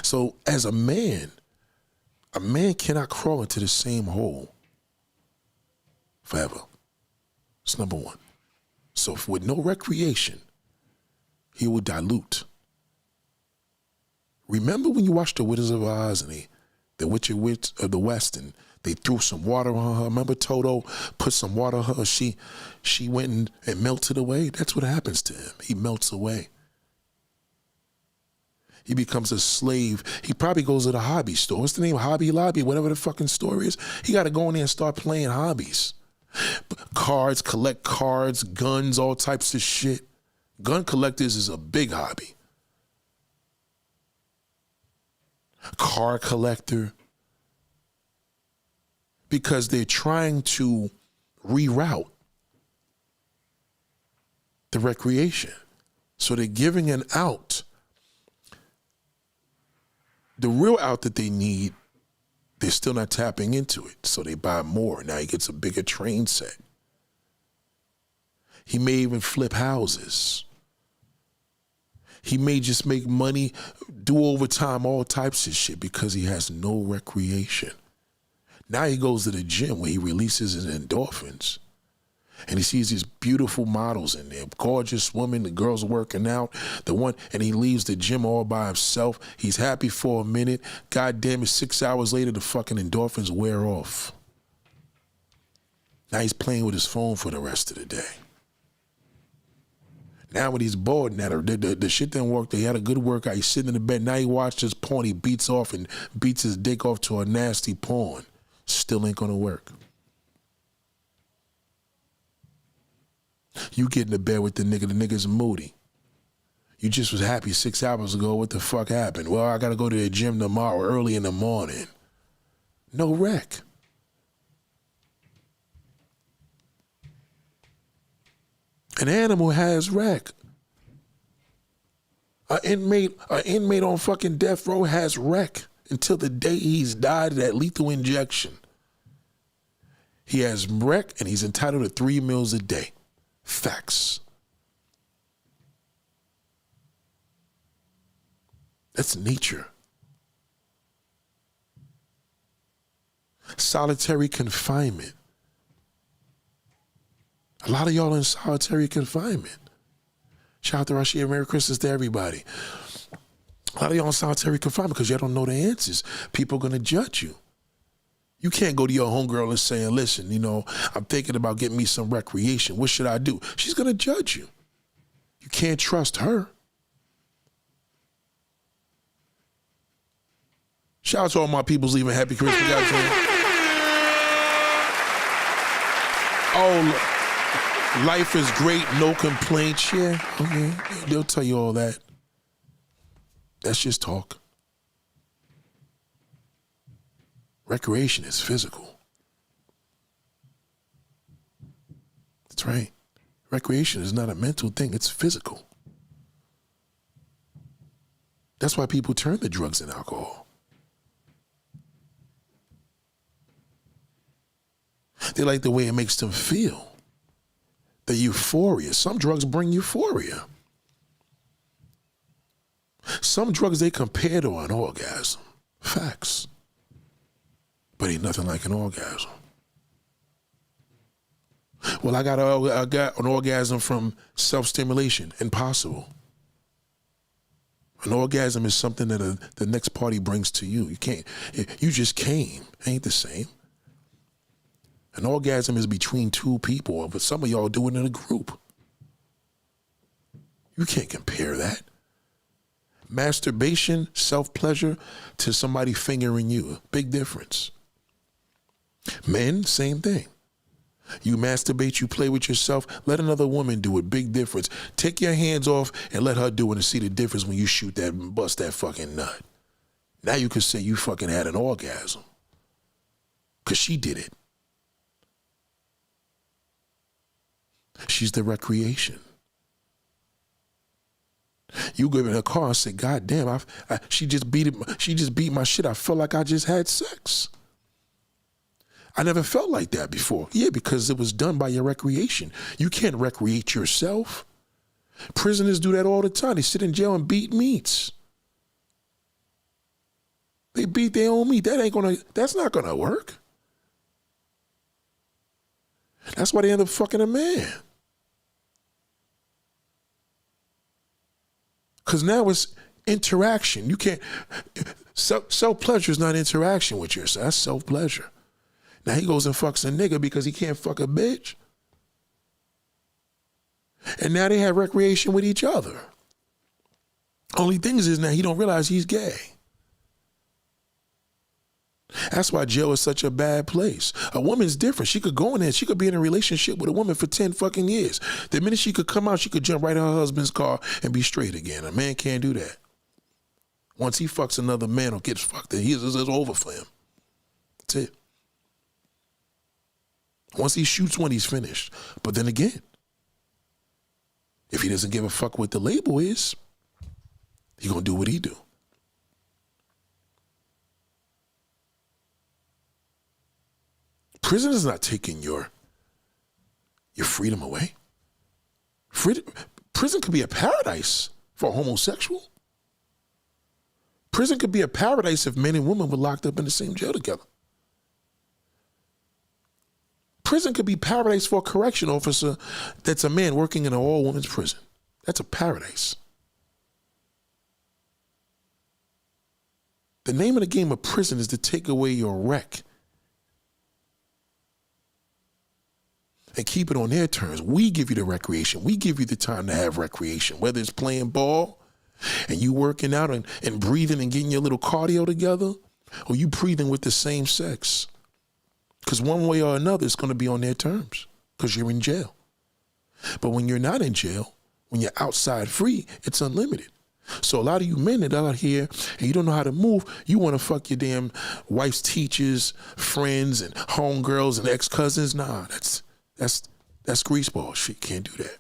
So as a man cannot crawl into the same hole forever. It's number one. So with no recreation, he will dilute. Remember when you watched The Wizard of Oz and the Wicked Witch of the West and they threw some water on her? Remember Toto put some water on her? She went and melted away? That's what happens to him. He melts away. He becomes a slave. He probably goes to the hobby store. What's the name? Hobby Lobby, whatever the fucking store is. He got to go in there and start playing hobbies. Cards, collect cards, guns, all types of shit. Gun collectors is a big hobby. Car collector. Because they're trying to reroute the recreation. So they're giving an out. The real out that they need, they're still not tapping into it. So they buy more. Now he gets a bigger train set. He may even flip houses. He may just make money, do overtime, all types of shit because he has no recreation. Now he goes to the gym where he releases his endorphins. And he sees these beautiful models in there, gorgeous women, the girls working out, and he leaves the gym all by himself. He's happy for a minute. God damn it, 6 hours later, the fucking endorphins wear off. Now he's playing with his phone for the rest of the day. Now when he's bored, now the shit didn't work. He had a good workout. He's sitting in the bed. Now he watches porn. He beats off and beats his dick off to a nasty porn. Still ain't gonna work. You get in the bed with the nigga's moody. You just was happy 6 hours ago. What the fuck happened? Well, I gotta go to the gym tomorrow early in the morning. No rec. An animal has rec. An inmate on fucking death row has rec until the day he's died of that lethal injection. He has rec and he's entitled to 3 meals a day. Facts. That's nature. solitary confinement. A lot of y'all in solitary confinement. Shout out to Rashida. Merry Christmas to everybody. A lot of y'all in solitary confinement because y'all don't know the answers. People are going to judge you. You can't go to your homegirl and say, listen, you know, I'm thinking about getting me some recreation. What should I do? She's going to judge you. You can't trust her. Shout out to all my peoples leaving Happy Christmas. Oh, life is great, no complaints. Yeah, okay. They'll tell you all that. That's just talk. Recreation is physical. That's right. Recreation is not a mental thing, it's physical. That's why people turn to drugs and alcohol. They like the way it makes them feel. The euphoria. Some drugs bring euphoria. Some drugs, they compare to an orgasm. Facts. But ain't nothing like an orgasm. Well, I got an orgasm from self-stimulation. Impossible. An orgasm is something that the next party brings to you. You just came. Ain't the same. An orgasm is between two people, but some of y'all do it in a group. You can't compare that. Masturbation, self-pleasure, to somebody fingering you. Big difference. Men, same thing. You masturbate, you play with yourself, let another woman do it. Big difference. Take your hands off and let her do it and see the difference when you shoot that and bust that fucking nut. Now you can say you fucking had an orgasm. Because she did it. She's the recreation. You go in her car and say, God damn, she just beat my shit. I felt like I just had sex. I never felt like that before. Yeah, because it was done by your recreation. You can't recreate yourself. Prisoners do that all the time. They sit in jail and beat meats. They beat their own meat. That's not gonna work. That's why they end up fucking a man. Because now it's interaction. You can't, self-pleasure is not interaction with yourself. That's self-pleasure. Now he goes and fucks a nigga because he can't fuck a bitch. And now they have recreation with each other. Only thing is now he don't realize he's gay. That's why jail is such a bad place. A woman's different. She could go in there. She could be in a relationship with a woman for 10 fucking years. The minute she could come out, she could jump right in her husband's car and be straight again. A man can't do that. Once he fucks another man or gets fucked, it's over for him. That's it. Once he shoots one, he's finished. But then again, if he doesn't give a fuck what the label is, he gonna do what he do. Prison is not taking your freedom away. Prison could be a paradise for a homosexual. Prison could be a paradise if men and women were locked up in the same jail together. Prison could be paradise for a correction officer that's a man working in an all-women's prison. That's a paradise. The name of the game of prison is to take away your wreck and keep it on their terms. We give you the recreation. We give you the time to have recreation, whether it's playing ball and you working out and breathing and getting your little cardio together, or you breathing with the same sex. Because one way or another, it's going to be on their terms because you're in jail. But when you're not in jail, when you're outside free, it's unlimited. So a lot of you men that are out here and you don't know how to move, you want to fuck your damn wife's teachers, friends, and homegirls and ex-cousins. Nah, that's greaseball shit. Can't do that.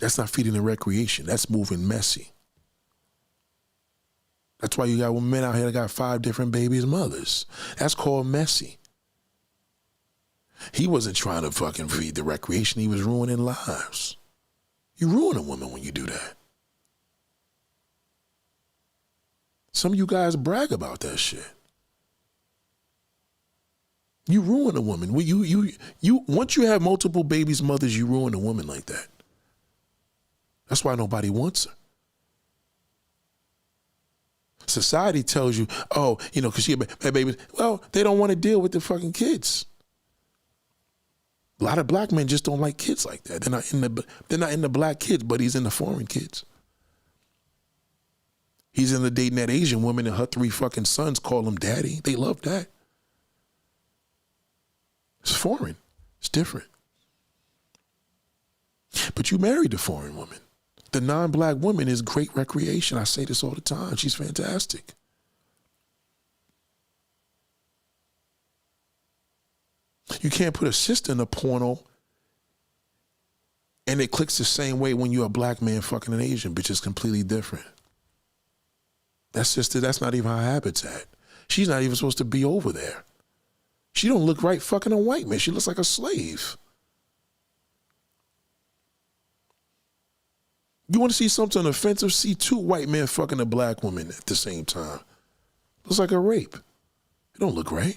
That's not feeding the recreation. That's moving messy. That's why you got men out here that got 5 different babies' mothers. That's called messy. He wasn't trying to fucking feed the recreation. He was ruining lives. You ruin a woman when you do that. Some of you guys brag about that shit. You ruin a woman. Once you have multiple babies' mothers, you ruin a woman like that. That's why nobody wants her. Society tells you, oh, because she had babies. Well, they don't want to deal with the fucking kids. A lot of black men just don't like kids like that. They're not in the black kids, but he's in the foreign kids. He's in the dating that Asian woman and her 3 fucking sons call him daddy. They love that. It's foreign. It's different. But you married a foreign woman. The non-black woman is great recreation. I say this all the time. She's fantastic. You can't put a sister in a porno and it clicks the same way when you're a black man fucking an Asian bitch. It's completely different. That sister, that's not even her habitat. She's not even supposed to be over there. She don't look right fucking a white man. She looks like a slave. You want to see something offensive? See 2 white men fucking a black woman at the same time. Looks like a rape. It don't look right.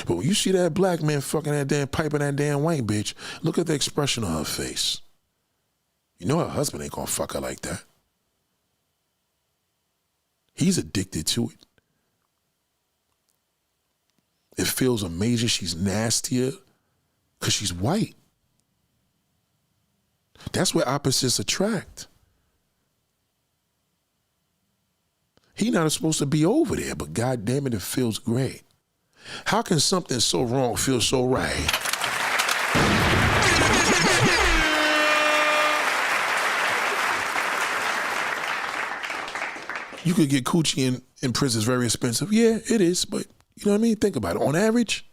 But when you see that black man fucking that damn piping that damn white bitch, look at the expression on her face. You know her husband ain't gonna fuck her like that. He's addicted to it. It feels amazing. She's nastier because she's white. That's where opposites attract. He's not supposed to be over there, but God damn it feels great. How can something so wrong feel so right? You could get coochie in prison. It's very expensive. Yeah, it is, but you know what I mean? Think about it. On average,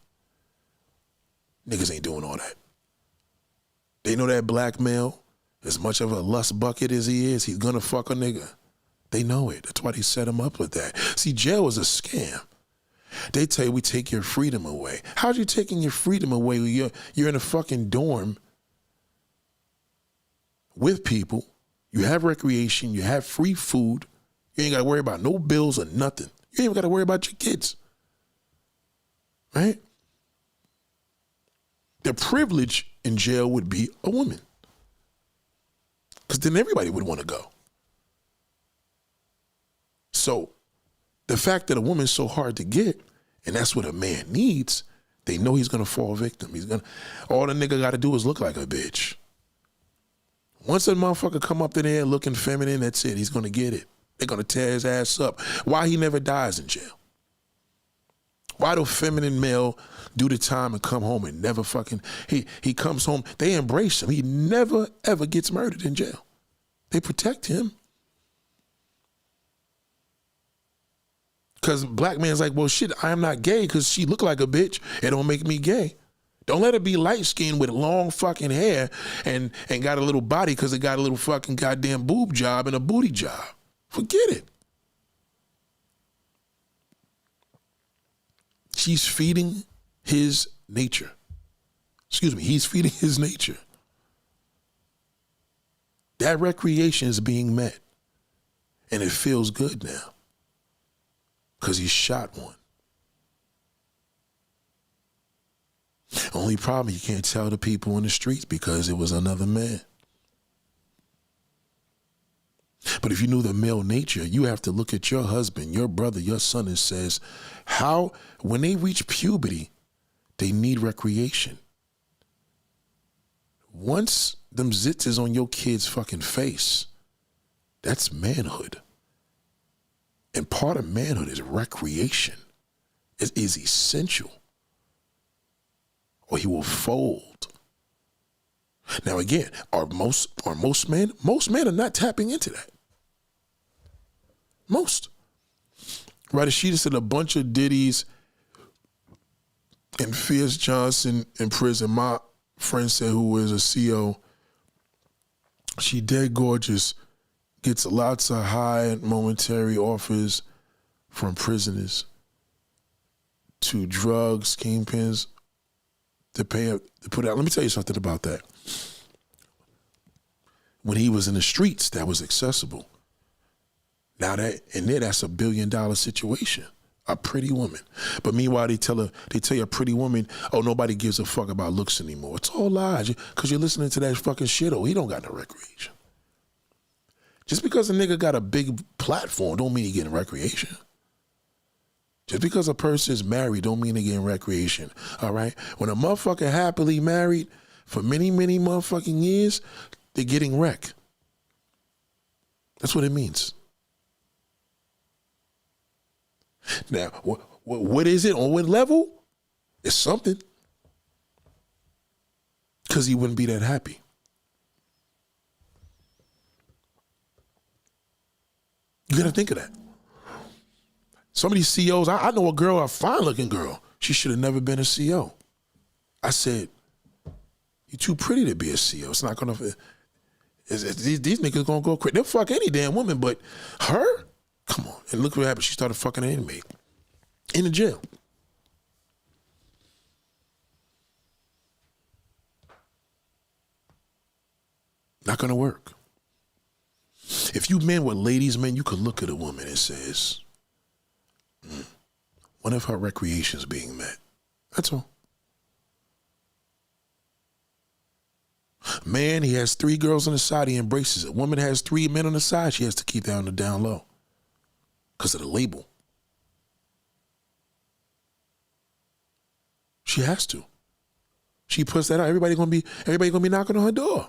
niggas ain't doing all that. They know that black male, as much of a lust bucket as he is, he's gonna fuck a nigga. They know it. That's why they set him up with that. See, jail is a scam. They tell you we take your freedom away. How's you taking your freedom away when you're in a fucking dorm with people, you have recreation, you have free food, you ain't gotta worry about no bills or nothing. You ain't even gotta worry about your kids. Right? The privilege in jail would be a woman. Because then everybody would want to go. So the fact that a woman's so hard to get, and that's what a man needs, they know he's gonna fall victim. All the nigga gotta do is look like a bitch. Once that motherfucker come up in there looking feminine, that's it. He's gonna get it. They're gonna tear his ass up. Why he never dies in jail? Why do feminine male do the time and come home and never fucking, he comes home, they embrace him. He never ever gets murdered in jail. They protect him. Because black man's like, well, shit, I'm not gay because she look like a bitch. It don't make me gay. Don't let her be light-skinned with long fucking hair and got a little body because it got a little fucking goddamn boob job and a booty job. Forget it. She's feeding his nature. Excuse me, he's feeding his nature. That recreation is being met. And it feels good now. Because he shot one. Only problem, you can't tell the people in the streets because it was another man. But if you knew the male nature, you have to look at your husband, your brother, your son, and says, when they reach puberty, they need recreation. Once them zits is on your kid's fucking face, that's manhood. And part of manhood is recreation. It is essential. Or he will fold. Now again, are most men? Most men are not tapping into that. Most. Right, she just said a bunch of ditties and Fierce Johnson in prison. My friend said, who is a CO, she dead gorgeous, gets lots of high and momentary offers from prisoners to drugs, kingpins, to pay up, to put out. Let me tell you something about that. When he was in the streets, that was accessible. Now that's $1 billion situation. A pretty woman. But meanwhile, they tell you a pretty woman, oh, nobody gives a fuck about looks anymore. It's all lies because you're listening to that fucking shit. Oh, he don't got no recreation. Just because a nigga got a big platform don't mean he getting recreation. Just because a person is married don't mean they getting recreation, all right? When a motherfucker happily married for many, many motherfucking years, they're getting wreck. That's what it means. Now, what is it? On what level? It's something. Because he wouldn't be that happy. You got to think of that. Some of these CEOs, I know a girl, a fine-looking girl. She should have never been a CEO. I said, you're too pretty to be a CEO. It's not going to... These niggas going to go crazy. They'll fuck any damn woman, but her? Come on. And look what happened. She started fucking an inmate in the jail. Not going to work. If you men were ladies, man, you could look at a woman and says, one of her recreations being met. That's all. Man, he has 3 girls on the side, he embraces it. Woman has 3 men on the side, she has to keep that on the down low because of the label. She has to. She puts that out. Everybody gonna be knocking on her door.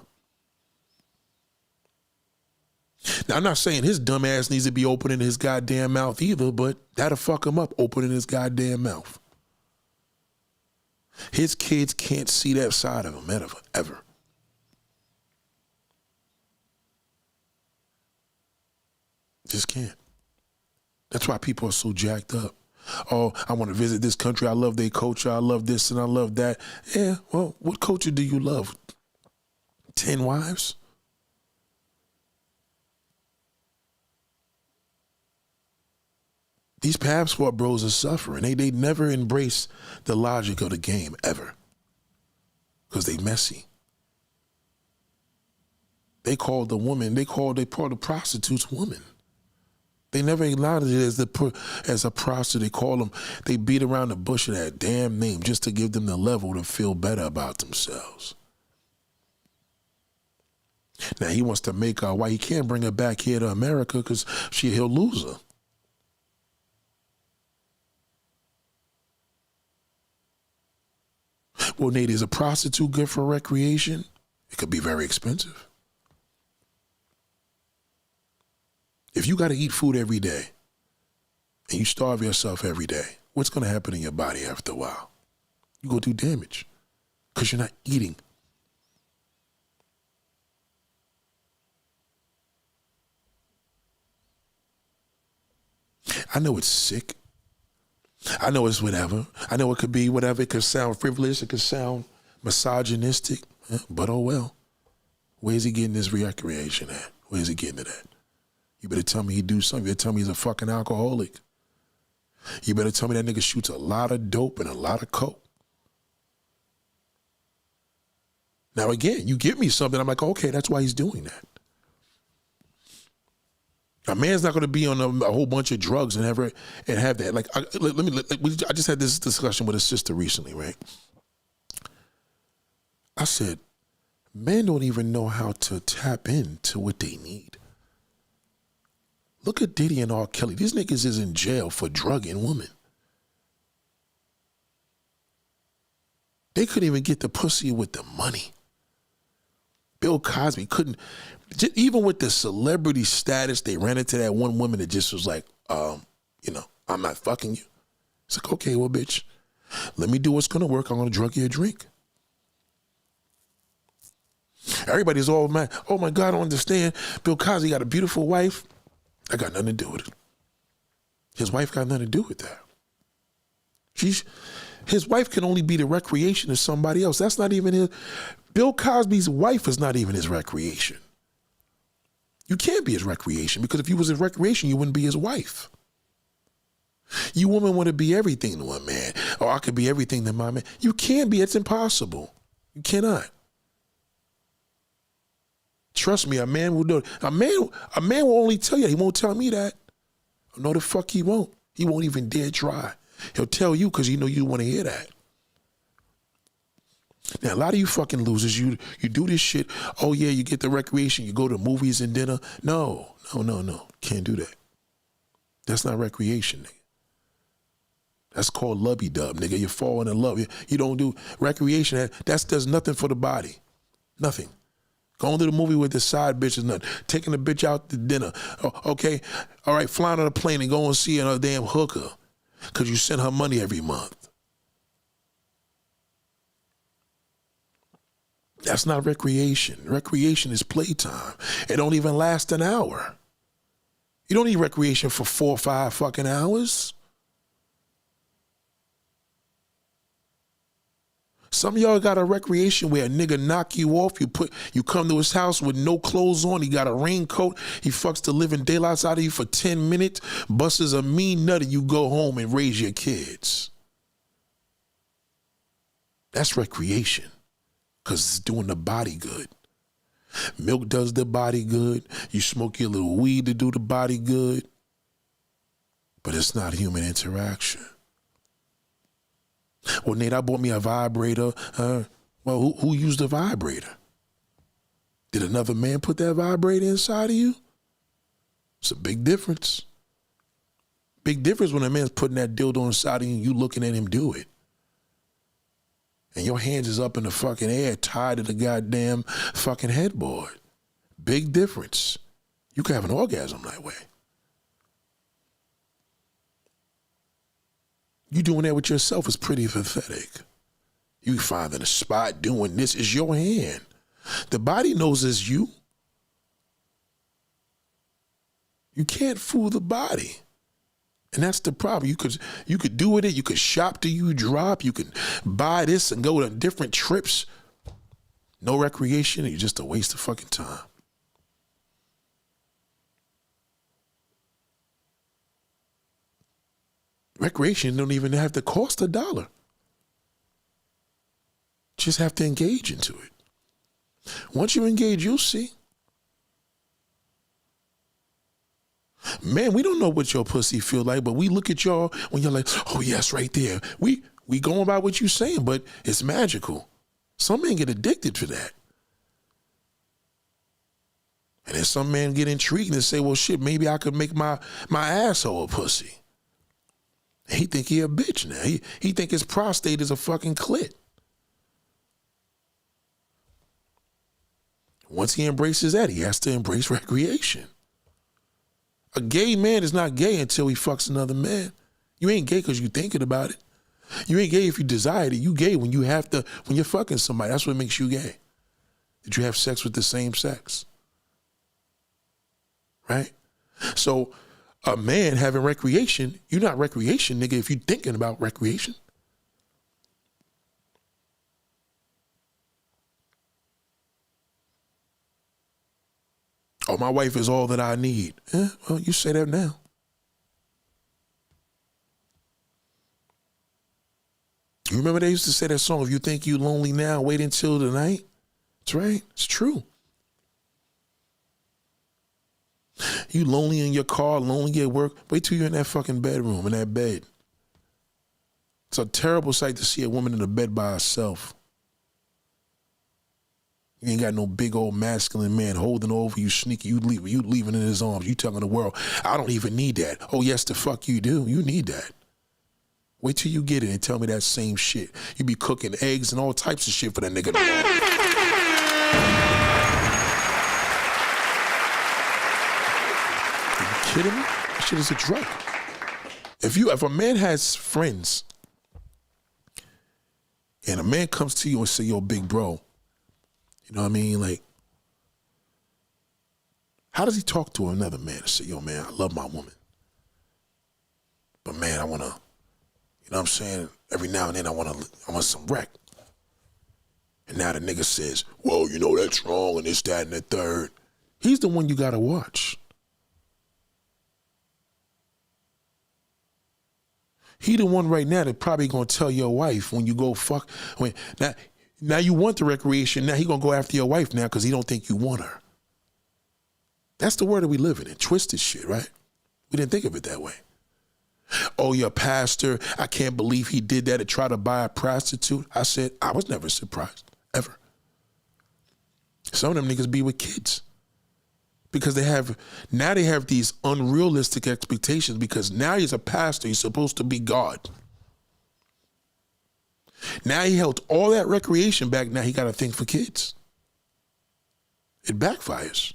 Now, I'm not saying his dumb ass needs to be opening his goddamn mouth either, but that'll fuck him up, opening his goddamn mouth. His kids can't see that side of him ever. Just can't. That's why people are so jacked up. Oh, I want to visit this country. I love their culture. I love this and I love that. Yeah, well, what culture do you love? 10 wives? These passport bros are suffering. They never embrace the logic of the game, ever. Because they messy. They call the prostitutes woman. They never acknowledge it as a prostitute. They call them, they beat around the bush of that damn name just to give them the level to feel better about themselves. Now he wants to make her wife. He can't bring her back here to America because he'll lose her. Well, Nate, is a prostitute good for recreation? It could be very expensive. If you got to eat food every day and you starve yourself every day, what's going to happen in your body after a while? You go do damage because you're not eating. I know it's sick. I know it's whatever. I know it could be whatever. It could sound frivolous. It could sound misogynistic. But oh well. Where's he getting this recreation at? Where's he getting it at? You better tell me he do something. You better tell me he's a fucking alcoholic. You better tell me that nigga shoots a lot of dope and a lot of coke. Now again, you give me something, I'm like, okay, that's why he's doing that. A man's not going to be on a whole bunch of drugs and have that. Like, I just had this discussion with a sister recently, right? I said, men don't even know how to tap into what they need. Look at Diddy and R. Kelly. These niggas is in jail for drugging women. They couldn't even get the pussy with the money. Bill Cosby couldn't, even with the celebrity status, they ran into that one woman that just was like, I'm not fucking you. It's like, okay, well, bitch, let me do what's going to work. I'm going to drug you a drink. Everybody's all mad. Oh, my God, I don't understand. Bill Cosby got a beautiful wife. I got nothing to do with it. His wife got nothing to do with that. His wife can only be the recreation of somebody else. That's not even his. Bill Cosby's wife is not even his recreation. You can't be his recreation because if you was his recreation, you wouldn't be his wife. You women want to be everything to a man. Or I could be everything to my man. You can't be. It's impossible. You cannot. Trust me, a man will do it. A man will only tell you. He won't tell me that. No, the fuck he won't. He won't even dare try. He'll tell you because he know you want to hear that. Now, a lot of you fucking losers, you do this shit. Oh, yeah, you get the recreation. You go to movies and dinner. No. Can't do that. That's not recreation, nigga. That's called lovey-dub, nigga. You're falling in love. You don't do recreation. That does nothing for the body. Nothing. Going to the movie with the side bitch is nothing. Taking the bitch out to dinner. Oh, okay. All right, flying on a plane and going to see another damn hooker because you send her money every month. That's not recreation. Recreation is playtime. It don't even last an hour. You don't need recreation for 4 or 5 fucking hours. Some of y'all got a recreation where a nigga knock you off. You come to his house with no clothes on. He got a raincoat. He fucks the living daylights out of you for 10 minutes. Busts a mean nut and you go home and raise your kids. That's recreation because it's doing the body good. Milk does the body good. You smoke your little weed to do the body good. But it's not human interaction. Well, Nate, I bought me a vibrator. Well, who used the vibrator? Did another man put that vibrator inside of you? It's a big difference. Big difference when a man's putting that dildo inside of you and you looking at him do it. And your hands is up in the fucking air tied to the goddamn fucking headboard. Big difference. You can have an orgasm that way. You doing that with yourself is pretty pathetic. You finding a spot doing this is your hand. The body knows it's you. You can't fool the body. And that's the problem. You could do with it. You could shop till you drop. You can buy this and go on different trips. No recreation. It's just a waste of fucking time. Recreation don't even have to cost $1. Just have to engage into it. Once you engage, you'll see. Man, we don't know what your pussy feel like, but we look at y'all when you're like, oh yes, right there. We going by what you're saying, but it's magical. Some men get addicted to that. And then some men get intrigued and say, well shit, maybe I could make my asshole a pussy. He think he a bitch now. He think his prostate is a fucking clit. Once he embraces that, he has to embrace recreation. A gay man is not gay until he fucks another man. You ain't gay because you thinking about it. You ain't gay if you desire it. You gay when you're fucking somebody. That's what makes you gay. Did you have sex with the same sex? Right? So a man having recreation, you're not recreation, nigga, if you're thinking about recreation. Oh, my wife is all that I need. Well, you say that now. You remember they used to say that song, if you think you lonely now, wait until the night? That's right. It's true. You lonely in your car, lonely at work, wait till you're in that fucking bedroom, in that bed. It's a terrible sight to see a woman in a bed by herself. You ain't got no big old masculine man holding over you, sneaky. You leaving in his arms. You telling the world, I don't even need that. Oh, yes, the fuck you do. You need that. Wait till you get it and tell me that same shit. You be cooking eggs and all types of shit for that nigga. Are you kidding me? That shit is a drug. If a man has friends and a man comes to you and say, yo, big bro, you know what I mean? Like, how does he talk to another man and say, yo, man, I love my woman. But man, I want to, you know what I'm saying? Every now and then I want some wreck. And now the nigga says, well, you know, that's wrong and this, that, and the third. He's the one you got to watch. He the one right now that probably going to tell your wife when you go fuck, now you want the recreation. Now he gonna go after your wife now because he don't think you want her. That's the world that we living in. Twisted shit, right? We didn't think of it that way. Oh, your pastor, I can't believe he did that to try to buy a prostitute. I said, I was never surprised, ever. Some of them niggas be with kids because they have these unrealistic expectations because now he's a pastor, he's supposed to be God. Now he held all that recreation back, now he got a thing for kids. It backfires.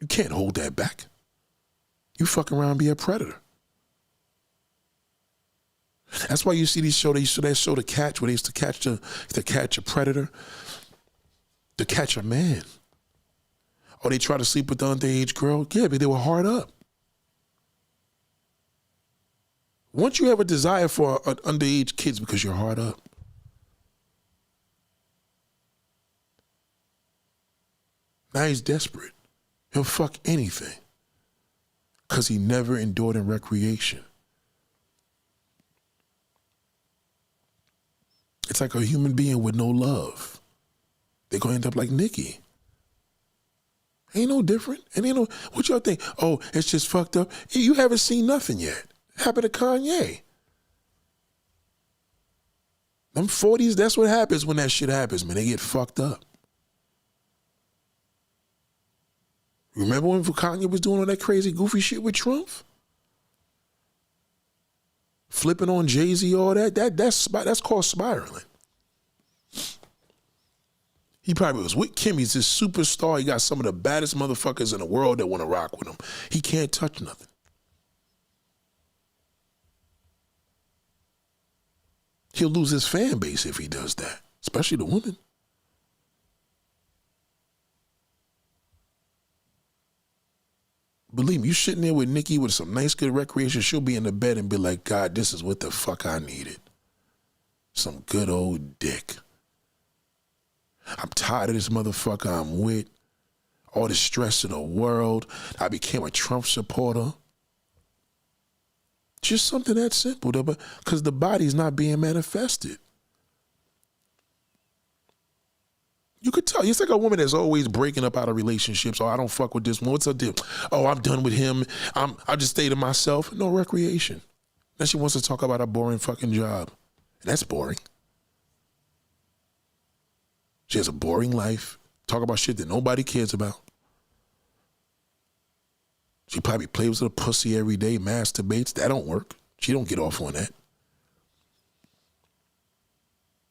You can't hold that back. You fuck around and be a predator. That's why you see these shows, that show The Catch, where they used to catch a predator, to catch a man. Or they try to sleep with the underage girl. Yeah, but they were hard up. Once you have a desire for underage kids because you're hard up, now he's desperate. He'll fuck anything because he never endured in recreation. It's like a human being with no love. They're going to end up like Nicki. Ain't no different. And ain't no, what y'all think? Oh, it's just fucked up. You haven't seen nothing yet. Happened to Kanye. Them 40s, that's what happens when that shit happens, man. They get fucked up. Remember when Kanye was doing all that crazy, goofy shit with Trump? Flipping on Jay-Z, all that. That's called spiraling. He probably was with Kim. He's this superstar. He got some of the baddest motherfuckers in the world that want to rock with him. He can't touch nothing. He'll lose his fan base if he does that, especially the women. Believe me, you sitting there with Nicki with some nice, good recreation, she'll be in the bed and be like, God, this is what the fuck I needed. Some good old dick. I'm tired of this motherfucker I'm with. All the stress in the world. I became a Trump supporter. Just something that simple, though, because the body's not being manifested. You could tell. It's like a woman that's always breaking up out of relationships. Oh, I don't fuck with this one. What's her deal? Oh, I'm done with him. I just stay to myself. No recreation. Then she wants to talk about a boring fucking job. And that's boring. She has a boring life. Talk about shit that nobody cares about. She probably plays with a pussy every day, masturbates. That don't work. She don't get off on that.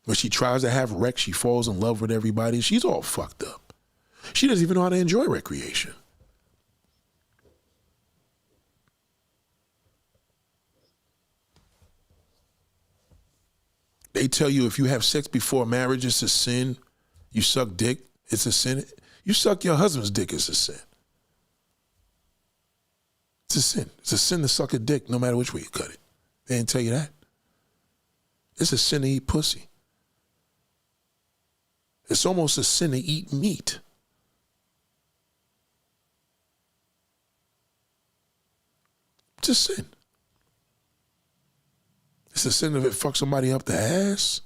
When she tries to have Rex, she falls in love with everybody. She's all fucked up. She doesn't even know how to enjoy recreation. They tell you if you have sex before marriage, it's a sin. You suck dick, it's a sin. You suck your husband's dick, it's a sin. It's a sin. It's a sin to suck a dick no matter which way you cut it. They didn't tell you that. It's a sin to eat pussy. It's almost a sin to eat meat. It's a sin. It's a sin if it fucks somebody up the ass.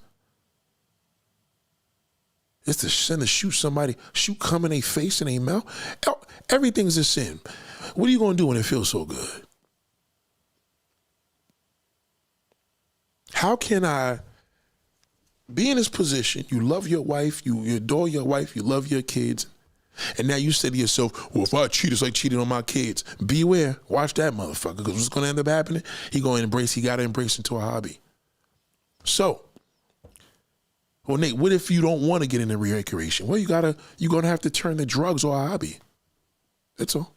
It's the sin to shoot somebody, cum in their face and their mouth. Everything's a sin. What are you going to do when it feels so good? How can I be in this position? You love your wife, you adore your wife, you love your kids, and now you say to yourself, well, if I cheat, it's like cheating on my kids. Beware. Watch that motherfucker, because what's going to end up happening? He got to embrace into a hobby. So, well, Nate, what if you don't want to get into recreation? Well, you're going to have to turn to drugs or a hobby. That's all.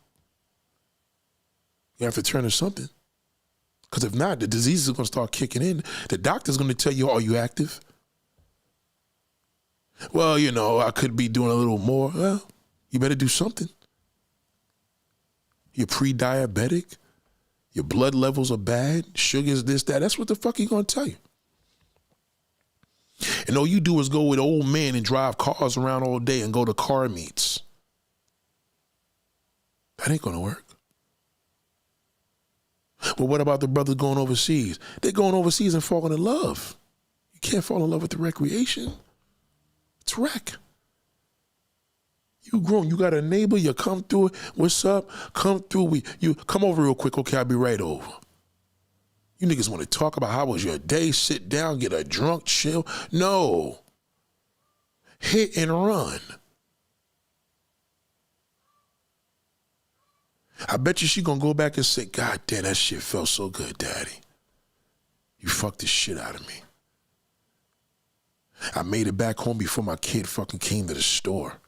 You have to turn to something. Because if not, the disease is going to start kicking in. The doctor's going to tell you, are you active? Well, I could be doing a little more. Well, you better do something. You're pre-diabetic. Your blood levels are bad. Sugar's this, that. That's what the fuck he's going to tell you. And all you do is go with old men and drive cars around all day and go to car meets. That ain't going to work. But what about the brothers going overseas? They're going overseas and falling in love. You can't fall in love with the recreation. It's wreck. You grown. You got a neighbor. You come through. What's up? Come through. You come over real quick. Okay, I'll be right over. You niggas want to talk about how was your day? Sit down, get a drunk, chill. No. Hit and run. I bet you she gonna go back and say, God damn, that shit felt so good, Daddy. You fucked the shit out of me. I made it back home before my kid fucking came to the store.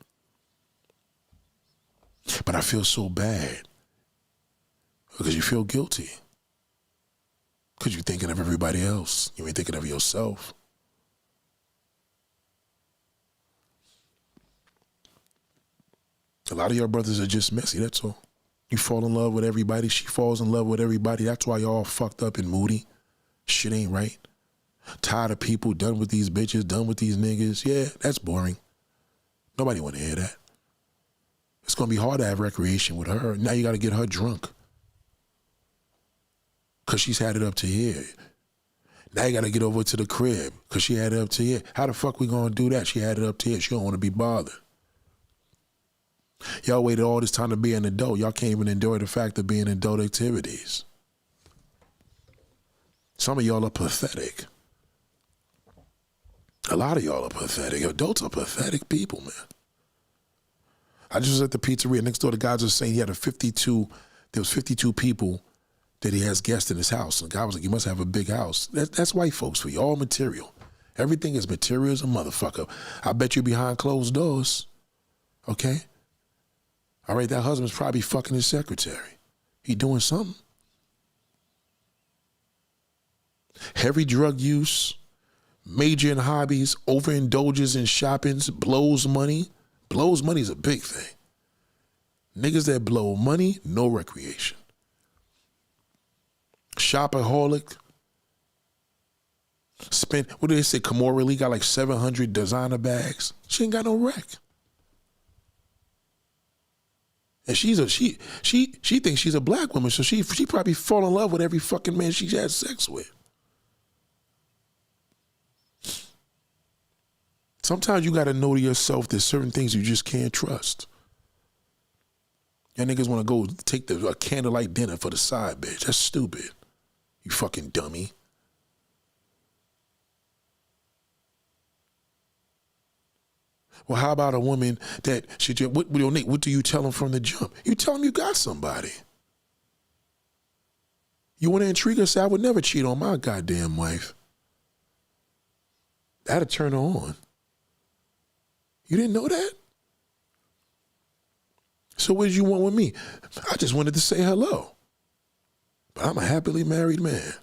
But I feel so bad. Because you feel guilty. Because you're thinking of everybody else. You ain't thinking of yourself. A lot of your brothers are just messy, that's all. You fall in love with everybody. She falls in love with everybody. That's why y'all fucked up and moody. Shit ain't right. Tired of people, done with these bitches, done with these niggas. Yeah, that's boring. Nobody want to hear that. It's going to be hard to have recreation with her. Now you got to get her drunk. Because she's had it up to here. Now you got to get over to the crib because she had it up to here. How the fuck we going to do that? She had it up to here. She don't want to be bothered. Y'all waited all this time to be an adult. Y'all can't even endure the fact of being adult activities. Some of y'all are pathetic. A lot of y'all are pathetic. Adults are pathetic people, man. I just was at the pizzeria next door. The guys were saying he had there was 52 people that he has guests in his house. And the guy was like, you must have a big house. That's white folks for you, all material. Everything is material as a motherfucker. I bet you behind closed doors, okay? All right, that husband's probably fucking his secretary. He doing something. Heavy drug use, major in hobbies, overindulges in shoppings, blows money. Blows money is a big thing. Niggas that blow money, no recreation. Shopaholic. Spent, what do they say, Kimora Lee got like 700 designer bags. She ain't got no rec. And she thinks she's a black woman, so she probably fall in love with every fucking man she had sex with. Sometimes you got to know to yourself there's certain things you just can't trust. Y'all niggas want to go take a candlelight dinner for the side bitch. That's stupid. You fucking dummy. Well, how about a woman that she just, what do you tell them from the jump? You tell them you got somebody. You want to intrigue her? Say, I would never cheat on my goddamn wife. That'll turn her on. You didn't know that? So what did you want with me? I just wanted to say hello. But I'm a happily married man.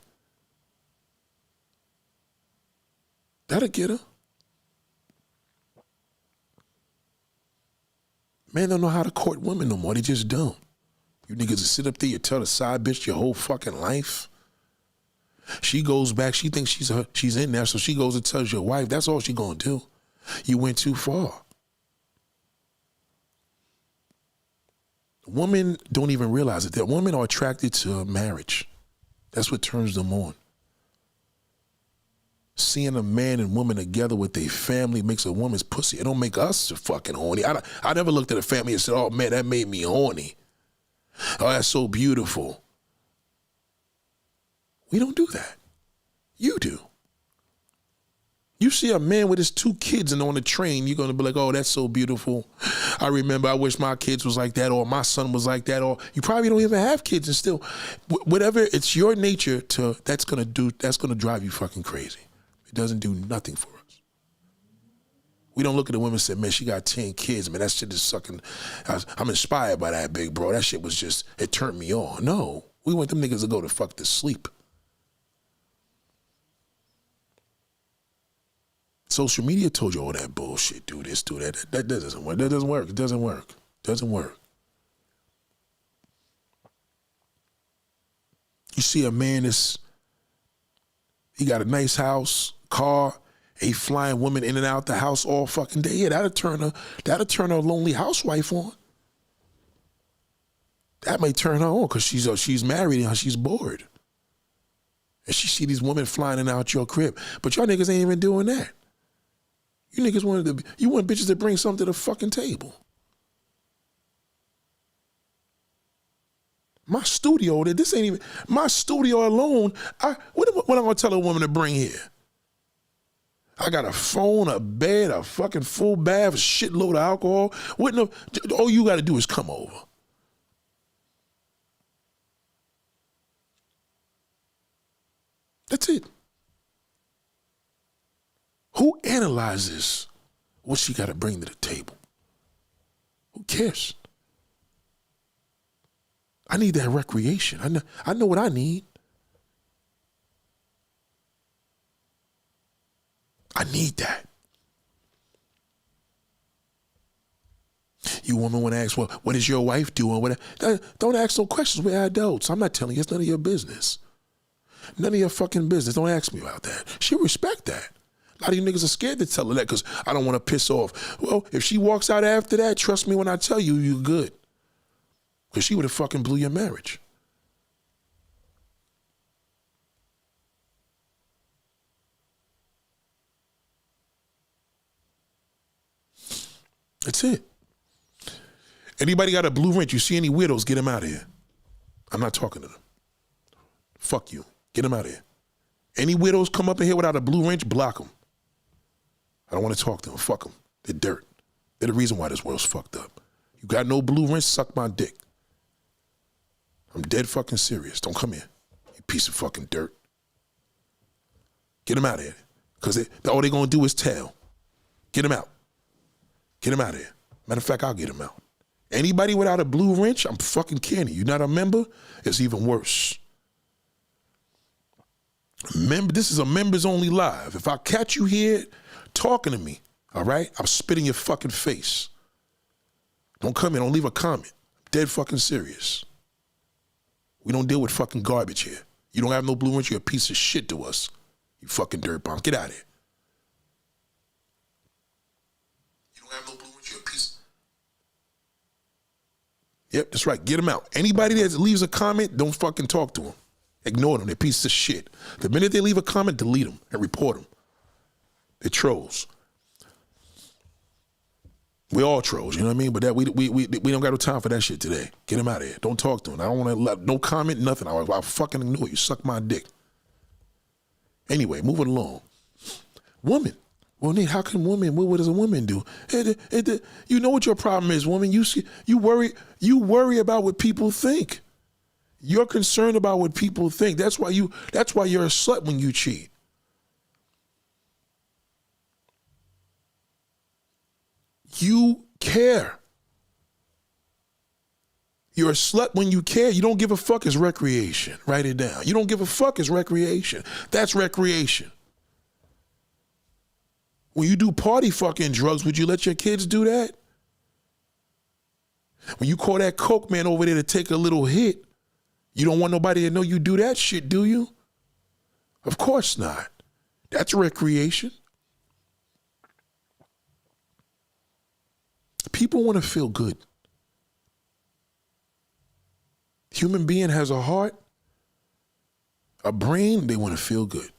That'll get her. Men don't know how to court women no more. They just don't. You niggas sit up there, you tell the side bitch your whole fucking life. She goes back, she thinks she's in there, so she goes and tells your wife. That's all she gonna do. You went too far. Women don't even realize it. That women are attracted to marriage. That's what turns them on. Seeing a man and woman together with their family makes a woman's pussy. It don't make us fucking horny. I never looked at a family and said, oh man, that made me horny. Oh, that's so beautiful. We don't do that. You do. You see a man with his 2 kids and on the train, you're going to be like, oh, that's so beautiful. I remember, I wish my kids was like that, or my son was like that, or you probably don't even have kids and still, whatever, it's your nature that's going to drive you fucking crazy. It doesn't do nothing for us. We don't look at the women and say, man, she got 10 kids, man, that shit is sucking. I'm inspired by that, big bro. That shit was just, it turned me on. No, we want them niggas to go to fuck to sleep. Social media told you all that bullshit. Do this, do that. That doesn't work. That doesn't work. It doesn't work. It doesn't work. You see a man he got a nice house, car, he flying women in and out the house all fucking day. Yeah, that'll turn a lonely housewife on. That may turn her on because she's married and she's bored. And she see these women flying in and out your crib. But y'all niggas ain't even doing that. You niggas want bitches to bring something to the fucking table. My studio, this ain't even, my studio alone, what am I gonna tell a woman to bring here? I got a phone, a bed, a fucking full bath, a shitload of alcohol. All you gotta do is come over. That's it. Who analyzes what she gotta bring to the table? Who cares? I need that recreation. I know what I need. I need that. You woman want to ask, well, what is your wife doing? Don't ask no questions. We're adults. I'm not telling you. It's none of your business. None of your fucking business. Don't ask me about that. She respect that. A lot of you niggas are scared to tell her that because I don't want to piss off. Well, if she walks out after that, trust me when I tell you, you're good. Because she would have fucking blew your marriage. That's it. Anybody got a blue wrench? You see any widows, get them out of here. I'm not talking to them. Fuck you. Get them out of here. Any widows come up in here without a blue wrench, block them. I don't want to talk to them. Fuck them. They're dirt. They're the reason why this world's fucked up. You got no blue wrench, suck my dick. I'm dead fucking serious. Don't come here, you piece of fucking dirt. Get them out of here. Because all they're going to do is tell. Get them out. Get them out of here. Matter of fact, I'll get them out. Anybody without a blue wrench, I'm fucking kidding you. You're not a member? It's even worse. This is a members only live. If I catch you here talking to me, all right, I'm spitting your fucking face. Don't come in, don't leave a comment. I'm dead fucking serious. We don't deal with fucking garbage here. You don't have no blue wrench, you're a piece of shit to us. You fucking dirt bomb. Get out of here. You don't have no blue wrench, you're a piece. Yep, that's right. Get them out. Anybody that leaves a comment, don't fucking talk to them. Ignore them. They're pieces of shit. The minute they leave a comment, delete them and report them. They're trolls. We all trolls, you know what I mean? But we don't got no time for that shit today. Get them out of here. Don't talk to them. I don't want to, no comment, nothing. I'll fucking ignore you. Suck my dick. Anyway, moving along. Woman. Well, Nate, how can women, what does a woman do? You know what your problem is, woman. You worry about what people think. You're concerned about what people think. That's why you're a slut when you cheat. You care. You're a slut when you care. You don't give a fuck is recreation. Write it down. You don't give a fuck is recreation. That's recreation. When you do party fucking drugs, would you let your kids do that? When you call that coke man over there to take a little hit, you don't want nobody to know you do that shit, do you? Of course not. That's recreation. People want to feel good. Human being has a heart, a brain, they want to feel good.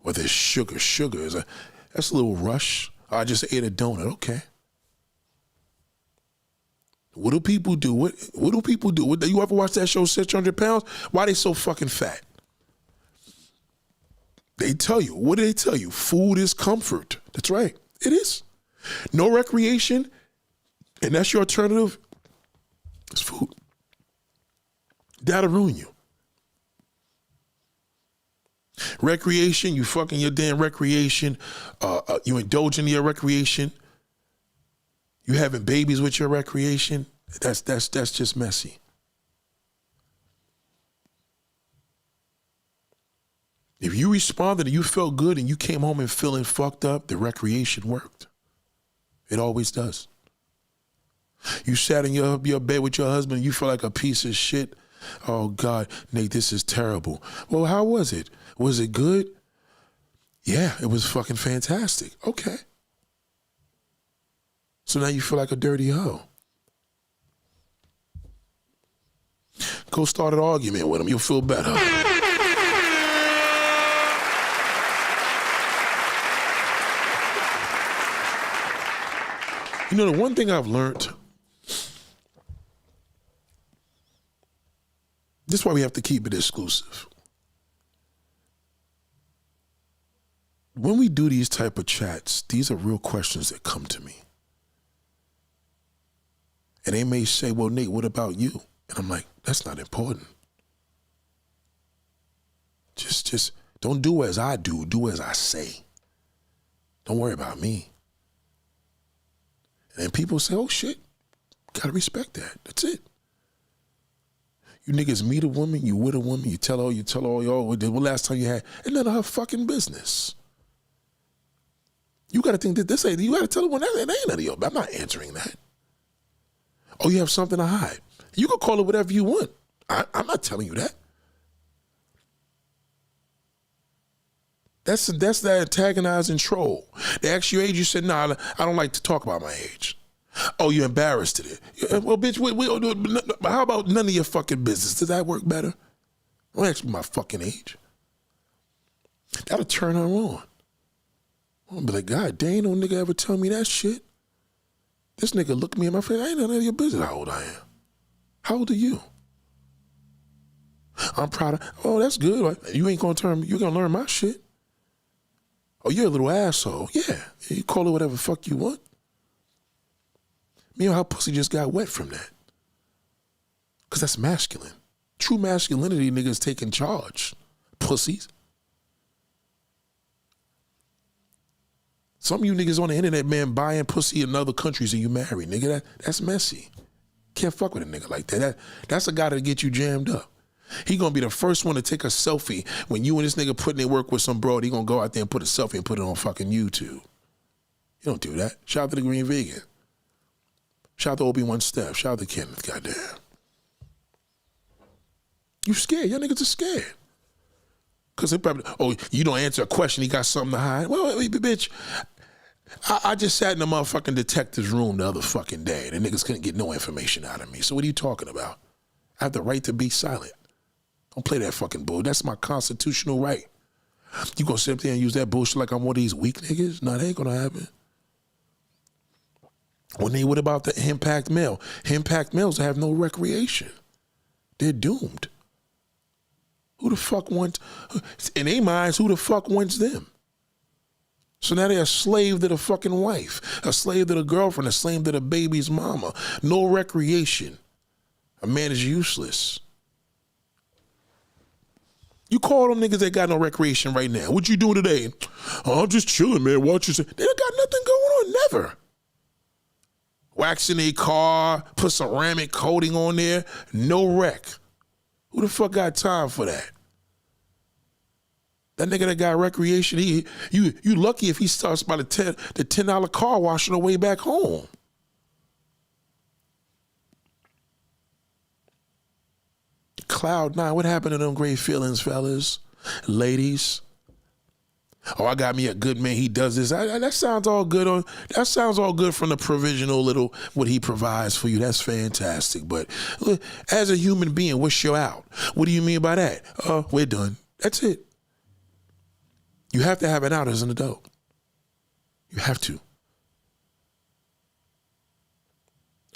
Whether it's sugar that's a little rush. I just ate a donut, okay. What do people do? What do people do? You ever watch that show, 600 Pounds? Why they so fucking fat? They tell you. What do they tell you? Food is comfort. That's right. It is. No recreation, and that's your alternative. It's food. That'll ruin you. Recreation, you fucking your damn recreation. You indulge in your recreation. You having babies with your recreation. That's just messy. If you responded and you felt good and you came home and feeling fucked up, the recreation worked. It always does. You sat in your bed with your husband and you feel like a piece of shit. Oh God, Nate, this is terrible. Well, how was it? Was it good? Yeah, it was fucking fantastic. Okay. So now you feel like a dirty hoe. Go start an argument with him. You'll feel better. You know, the one thing I've learned This is why we have to keep it exclusive. When we do these type of chats, these are real questions that come to me. And they may say, well, Nate, what about you? And I'm like, that's not important. Just don't do as I do as I say. Don't worry about me. And people say, oh shit, gotta respect that. That's it. You niggas meet a woman, you with a woman, you tell her, y'all, what last time you had, it's none of her fucking business. You gotta think that this ain't, you gotta tell her when that ain't none of your, I'm not answering that. Oh, you have something to hide. You can call it whatever you want. I'm not telling you that. That's the antagonizing troll. They ask your age, you said, nah, I don't like to talk about my age. Oh, you're embarrassed at it. Well, bitch, how about none of your fucking business? Does that work better? Don't ask me my fucking age. That'll turn her on. I'll be like, God dang, no nigga ever tell me that shit. This nigga looked me in my face, I ain't none of your business how old I am. How old are you? I'm proud of, oh, that's good. You ain't gonna learn my shit. Oh, you're a little asshole. Yeah, you call it whatever fuck you want. Meanwhile, pussy just got wet from that. Because that's masculine. True masculinity, niggas taking charge. Pussies. Some of you niggas on the internet, man, buying pussy in other countries and you married. Nigga, that's messy. Can't fuck with a nigga like that. That's a guy that'll get you jammed up. He gonna be the first one to take a selfie when you and this nigga putting in work with some broad. He gonna go out there and put a selfie and put it on fucking YouTube. You don't do that. Shout out to the Green Vegan. Shout out to Obi-Wan Steph. Shout out to Kenneth. Goddamn. You scared. Y'all niggas are scared. Because they probably, oh, you don't answer a question. He got something to hide. Well, bitch, I just sat in the motherfucking detective's room the other fucking day. The niggas couldn't get no information out of me. So what are you talking about? I have the right to be silent. Don't play that fucking bull. That's my constitutional right. You gonna sit up there and use that bullshit like I'm one of these weak niggas? No, that ain't gonna happen. What about the impact male? Impact males have no recreation. They're doomed. Who the fuck wants, in their minds, who the fuck wants them? So now they're a slave to the fucking wife, a slave to the girlfriend, a slave to the baby's mama. No recreation. A man is useless. You call them niggas that got no recreation right now. What you doing today? Oh, I'm just chilling, man. Watch you say. They don't got nothing going on, never. Waxing their car, put ceramic coating on there, no wreck. Who the fuck got time for that? That nigga that got recreation, you lucky if he starts by the $10 car wash on the way back home. Cloud nine, what happened to them great feelings, fellas? Ladies? Oh, I got me a good man, he does this. That sounds all good that sounds all good from the provisional little what he provides for you. That's fantastic. But as a human being, what's your out? What do you mean by that? We're done. That's it. You have to have an out as an adult. You have to.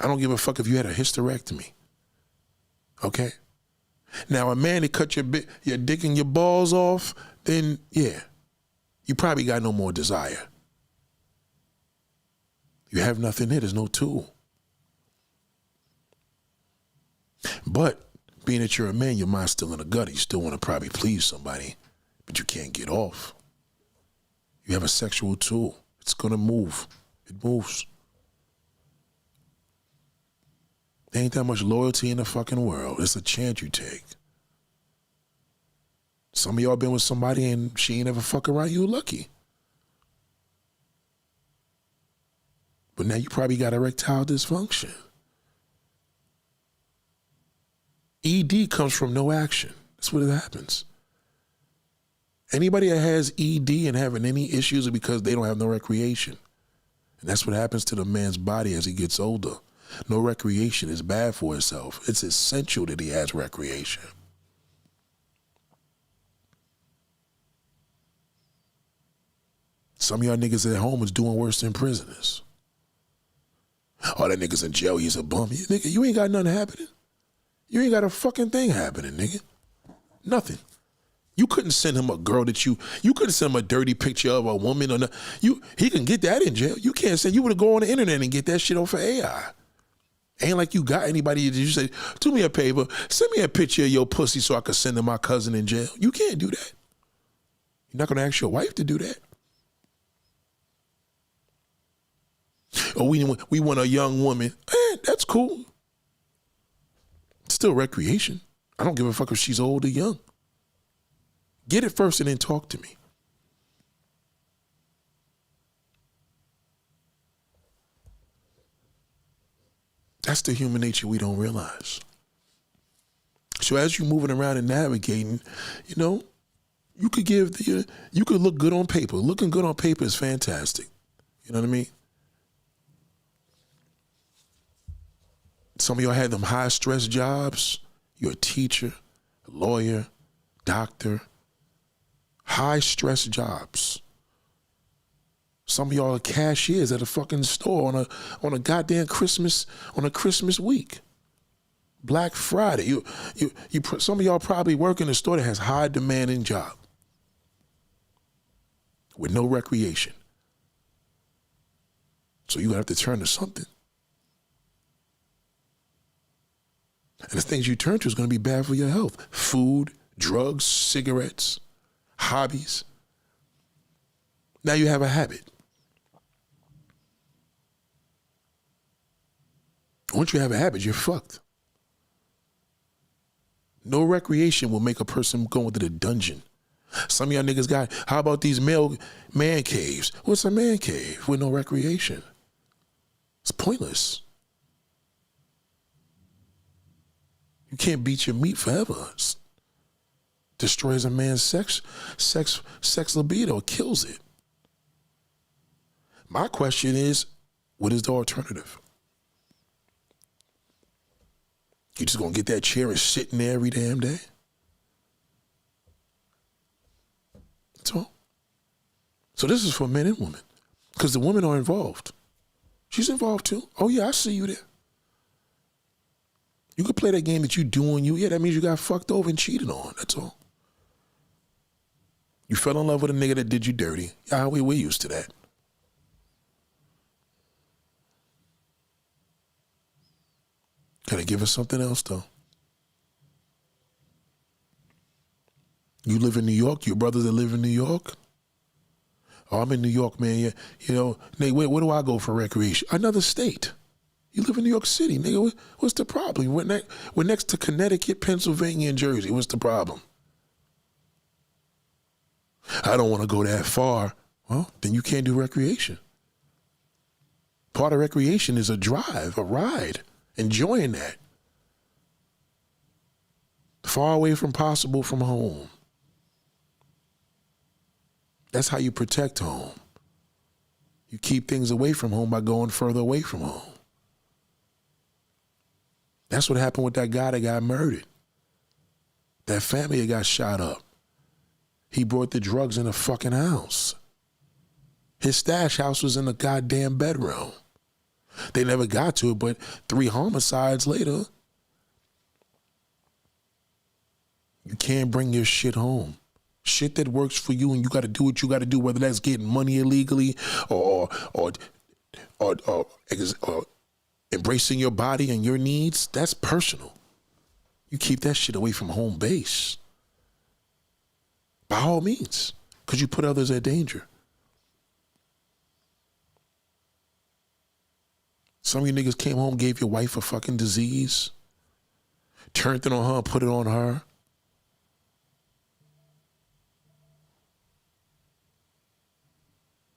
I don't give a fuck if you had a hysterectomy. Okay? Now, a man that cut your dick and your balls off, then, yeah, you probably got no more desire. You have nothing there. There's no tool. But being that you're a man, your mind's still in the gut. You still want to probably please somebody, but you can't get off. You have a sexual tool. It's going to move. It moves. There ain't that much loyalty in the fucking world. It's a chance you take. Some of y'all been with somebody and she ain't ever fucking right. You lucky. But now you probably got erectile dysfunction. ED comes from no action. That's what it happens. Anybody that has ED and having any issues is because they don't have no recreation. And that's what happens to the man's body as he gets older. No recreation is bad for himself. It's essential that he has recreation. Some of y'all niggas at home is doing worse than prisoners. Oh, that nigga's in jail, he's a bum. Nigga, you ain't got nothing happening. You ain't got a fucking thing happening, nigga. Nothing. You couldn't send him a girl that you couldn't send him a dirty picture of a woman or he can get that in jail. You can't send, you would go on the internet and get that shit off of AI. Ain't like you got anybody that you say, do me a favor, send me a picture of your pussy so I can send to my cousin in jail. You can't do that. You're not gonna ask your wife to do that. Or we want a young woman. That's cool. Still recreation. I don't give a fuck if she's old or young. Get it first and then talk to me. That's the human nature we don't realize. So as you're moving around and navigating, you know, you could you could look good on paper. Looking good on paper is fantastic. You know what I mean? Some of y'all had them high stress jobs. You're a teacher, a lawyer, doctor. High stress jobs. Some of y'all are cashiers at a fucking store on a goddamn Christmas, on a Christmas week. Black Friday. Some of y'all probably work in a store that has high demanding job with no recreation. So you have to turn to something. And the things you turn to is going to be bad for your health. Food, drugs, cigarettes, hobbies. Now you have a habit. Once you have a habit, you're fucked. No recreation will make a person go into the dungeon. Some of y'all niggas got, how about these man caves? What's a man cave with no recreation? It's pointless. You can't beat your meat forever. It destroys a man's sex libido, kills it. My question is, what is the alternative? You just gonna get that chair and sit in there every damn day? That's all. So this is for men and women, because the women are involved. She's involved too. Oh yeah, I see you there. You could play that game that you doing yeah, that means you got fucked over and cheated on. That's all. You fell in love with a nigga that did you dirty. Yeah, we're used to that. Can I give us something else, though? You live in New York? Your brothers that live in New York? Oh, I'm in New York, man. Yeah, you know, nigga, where do I go for recreation? Another state. You live in New York City, nigga. What's the problem? We're next to Connecticut, Pennsylvania, and Jersey. What's the problem? I don't want to go that far. Well, then you can't do recreation. Part of recreation is a drive, a ride. Enjoying that. Far away from possible from home. That's how you protect home. You keep things away from home by going further away from home. That's what happened with that guy that got murdered. That family that got shot up. He brought the drugs in the fucking house. His stash house was in the goddamn bedroom. They never got to it, but 3 homicides later, you can't bring your shit home. Shit that works for you, and you got to do what you got to do, whether that's getting money illegally or embracing your body and your needs. That's personal. You keep that shit away from home base. By all means, because you put others at danger. Some of you niggas came home, gave your wife a fucking disease, turned it on her, put it on her.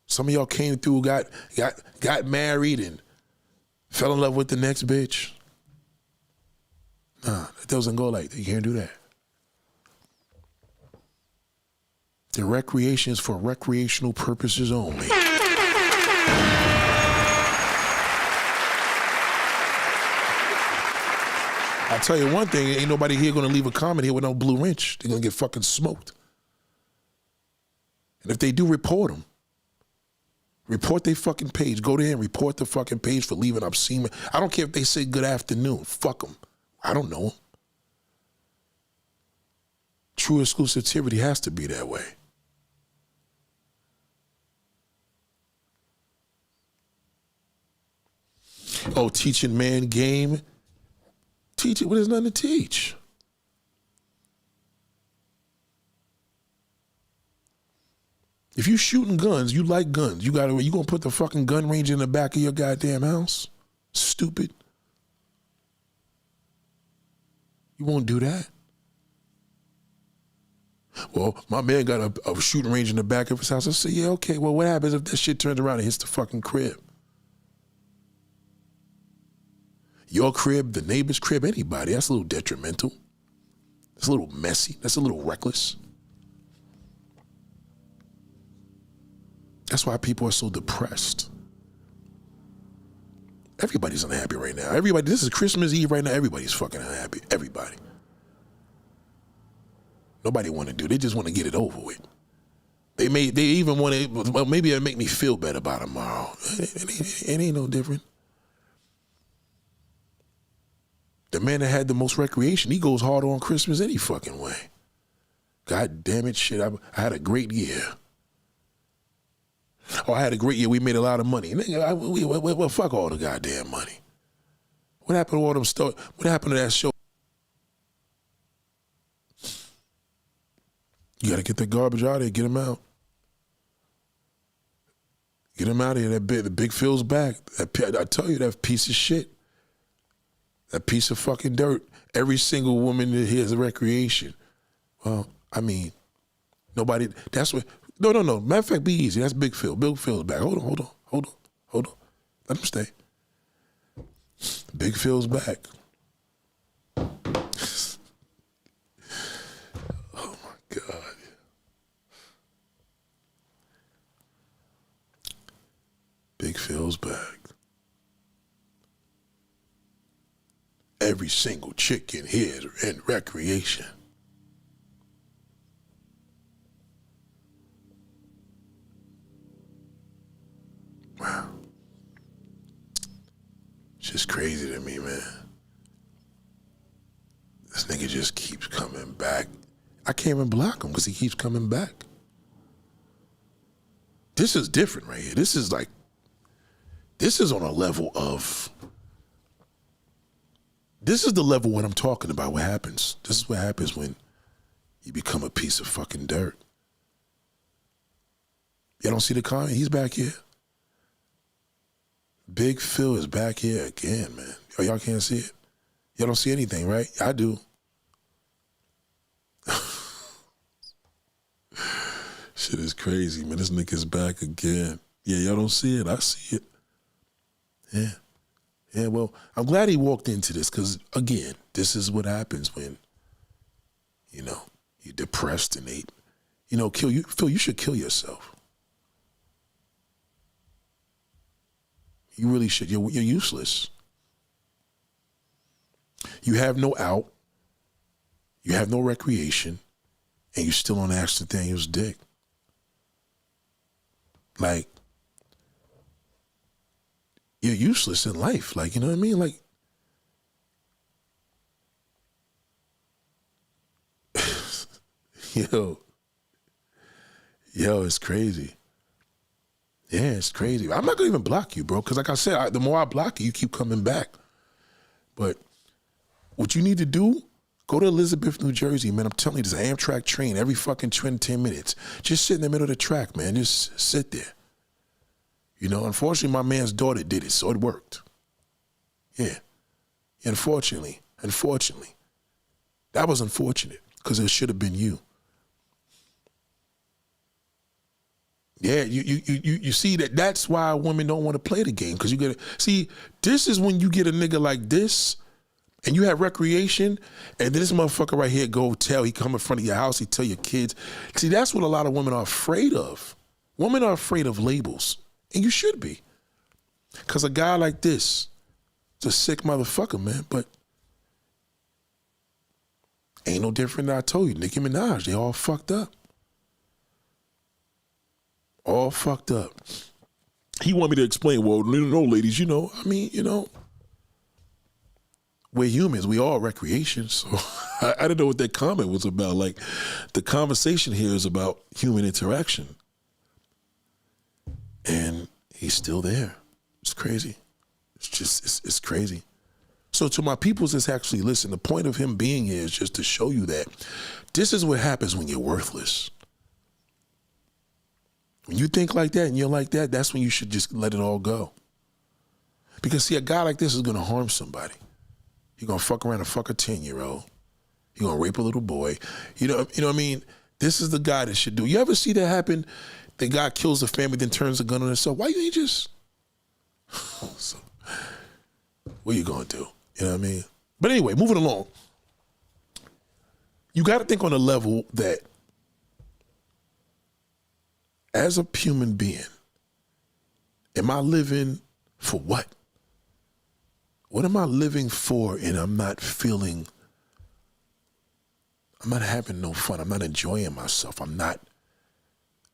Some of y'all came through, got married and fell in love with the next bitch. Nah, it doesn't go like that. You can't do that. The recreation is for recreational purposes only. I'll tell you one thing, ain't nobody here gonna leave a comment here with no blue wrench. They're gonna get fucking smoked. And if they do, report them. Report their fucking page. Go there and report the fucking page for leaving obscene. I don't care if they say good afternoon. Fuck them. I don't know them. True exclusivity has to be that way. Oh, teaching man game. Teach it when there's nothing to teach. If you shooting guns, you like guns. You gonna put the fucking gun range in the back of your goddamn house? Stupid. You won't do that. Well, my man got a shooting range in the back of his house. I said, yeah, okay. Well, what happens if that shit turns around and hits the fucking crib? Your crib, the neighbor's crib, anybody. That's a little detrimental. That's a little messy. That's a little reckless. That's why people are so depressed. Everybody's unhappy right now. Everybody, this is Christmas Eve right now. Everybody's fucking unhappy. Everybody. Nobody want to do. They just want to get it over with. They even want to, well, maybe it'll make me feel better about tomorrow. It ain't no different. The man that had the most recreation, he goes harder on Christmas any fucking way. God damn it, shit, I had a great year. Oh, I had a great year. We made a lot of money. Nigga, well, fuck all the goddamn money. What happened to all them stuff? What happened to that show? You got to get that garbage out of there. Get them out. Get them out of here. The big Phil's back. I tell you, that piece of shit. That piece of fucking dirt. Every single woman that has a recreation. Well, I mean, nobody, that's what, no. Matter of fact, be easy. That's Big Phil. Big Phil's back. Hold on. Let him stay. Big Phil's back. Oh my God. Big Phil's back. Every single chick in here is in recreation. Wow. It's just crazy to me, man. This nigga just keeps coming back. I can't even block him because he keeps coming back. This is different right here. This is on a level of, this is the level when I'm talking about what happens. This is what happens when you become a piece of fucking dirt. Y'all don't see the comment? He's back here. Big Phil is back here again, man. Oh, y'all can't see it? Y'all don't see anything, right? I do. Shit is crazy, man. This nigga's back again. Yeah, y'all don't see it. I see it. Yeah. Yeah, well, I'm glad he walked into this because, again, this is what happens when, you're depressed and kill you. Phil, you should kill yourself. You really should. You're useless. You have no out. You have no recreation. And you still on Ash Nathaniel's dick. Like, you're useless in life. Like, you know what I mean? Like, yo, it's crazy. Yeah, it's crazy. I'm not gonna even block you, bro, because like I said, the more I block you, you keep coming back. But what you need to do, go to Elizabeth, New Jersey, man. I'm telling you, there's an Amtrak train every fucking 10 minutes. Just sit in the middle of the track, man. Just sit there. Unfortunately, my man's daughter did it, so it worked. Yeah. Unfortunately. That was unfortunate, because it should have been you. Yeah, you see that's why women don't want to play the game, because you get see, this is when you get a nigga like this and you have recreation, and then this motherfucker right here he come in front of your house, he tell your kids. See, that's what a lot of women are afraid of. Women are afraid of labels, and you should be. Because a guy like this is a sick motherfucker, man, but ain't no different than I told you. Nicki Minaj, they all fucked up. All fucked up. He want me to explain, well, no, ladies, we're humans. We all recreation. So I didn't know what that comment was about. Like, the conversation here is about human interaction. And he's still there. It's crazy. It's crazy. So to my peoples that's actually listen, the point of him being here is just to show you that this is what happens when you're worthless. When you think like that and you're like that, that's when you should just let it all go. Because see, a guy like this is gonna harm somebody. He's gonna fuck around and fuck a 10-year-old. He's gonna rape a little boy. You know what I mean? This is the guy that should do. You ever see that happen? The guy kills the family, then turns the gun on himself. Why you ain't just... So, what you gonna do? You know what I mean? But anyway, moving along. You got to think on a level that as a human being, am I living for what? What am I living for and I'm not feeling, I'm not having no fun. I'm not enjoying myself. I'm not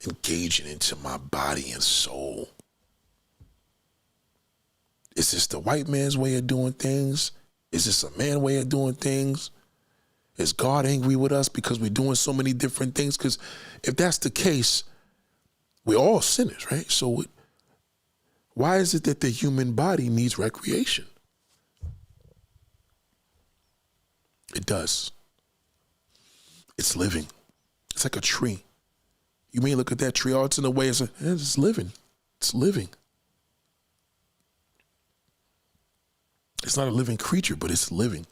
engaging into my body and soul. Is this the white man's way of doing things? Is this a man's way of doing things? Is God angry with us because we're doing so many different things? Because if that's the case, we're all sinners, right? So why is it that the human body needs recreation? It does. It's living. It's like a tree. You may look at that tree, oh, it's in a way, it's living. It's living. It's not a living creature, but it's living.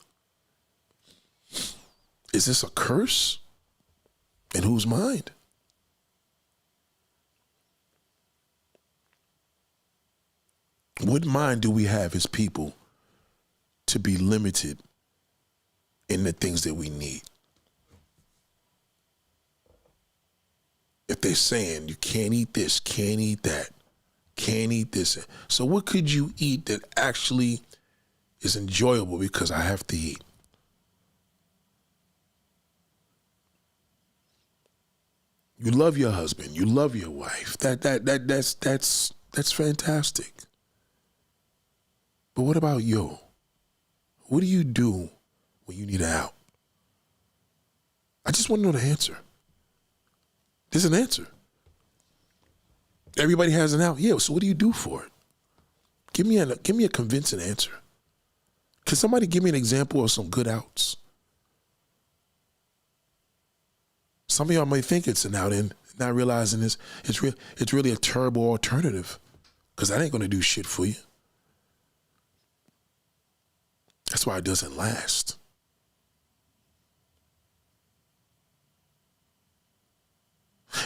Is this a curse? In whose mind? What mind do we have as people to be limited in the things that we need? If they're saying you can't eat this, can't eat that, can't eat this. So what could you eat that actually is enjoyable because I have to eat? You love your husband, you love your wife. That's fantastic. But what about you? What do you do when you need an out? I just want to know the answer. There's an answer. Everybody has an out. Yeah, so what do you do for it? Give me a convincing answer. Can somebody give me an example of some good outs? Some of y'all might think it's an out and not realizing this. It's really a terrible alternative because that ain't going to do shit for you. That's why it doesn't last.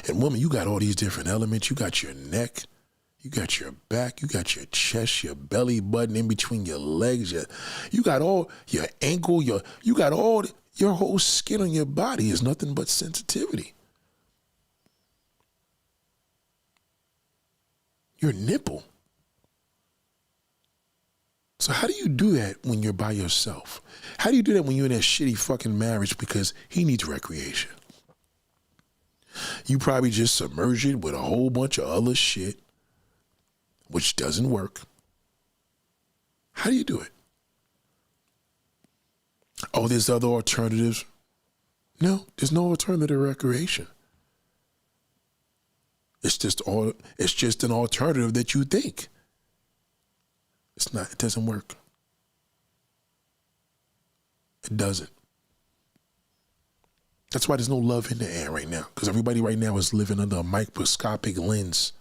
And woman, you got all these different elements. You got your neck, you got your back, you got your chest, your belly button in between your legs. You got all your ankle, you got all your whole skin on your body is nothing but sensitivity. Your nipple. So how do you do that when you're by yourself? How do you do that when you're in that shitty fucking marriage because he needs recreation? You probably just submerge it with a whole bunch of other shit, which doesn't work. How do you do it? Oh, there's other alternatives. No, there's no alternative recreation. It's just an alternative that you think. It's not, it doesn't work. It doesn't. That's why there's no love in the air right now. Because everybody right now is living under a microscopic lens.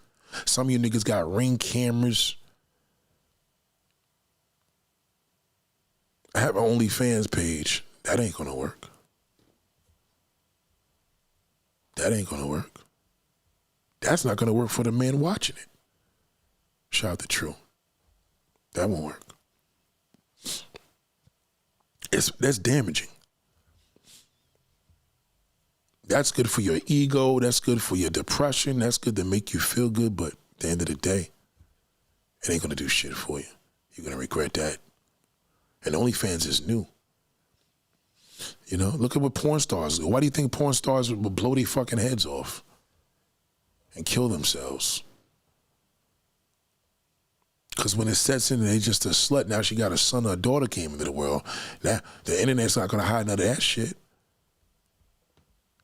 Some of you niggas got Ring cameras. I have an OnlyFans page. That ain't gonna work. That ain't gonna work. That's not gonna work for the man watching it. Shout out to True. That won't work. That's damaging. That's good for your ego. That's good for your depression. That's good to make you feel good. But at the end of the day, it ain't going to do shit for you. You're going to regret that. And OnlyFans is new. You know, look at what porn stars do. Why do you think porn stars will blow their fucking heads off and kill themselves? Because when it sets in, they just a slut. Now she got a son or a daughter came into the world. Now the internet's not going to hide none of that shit.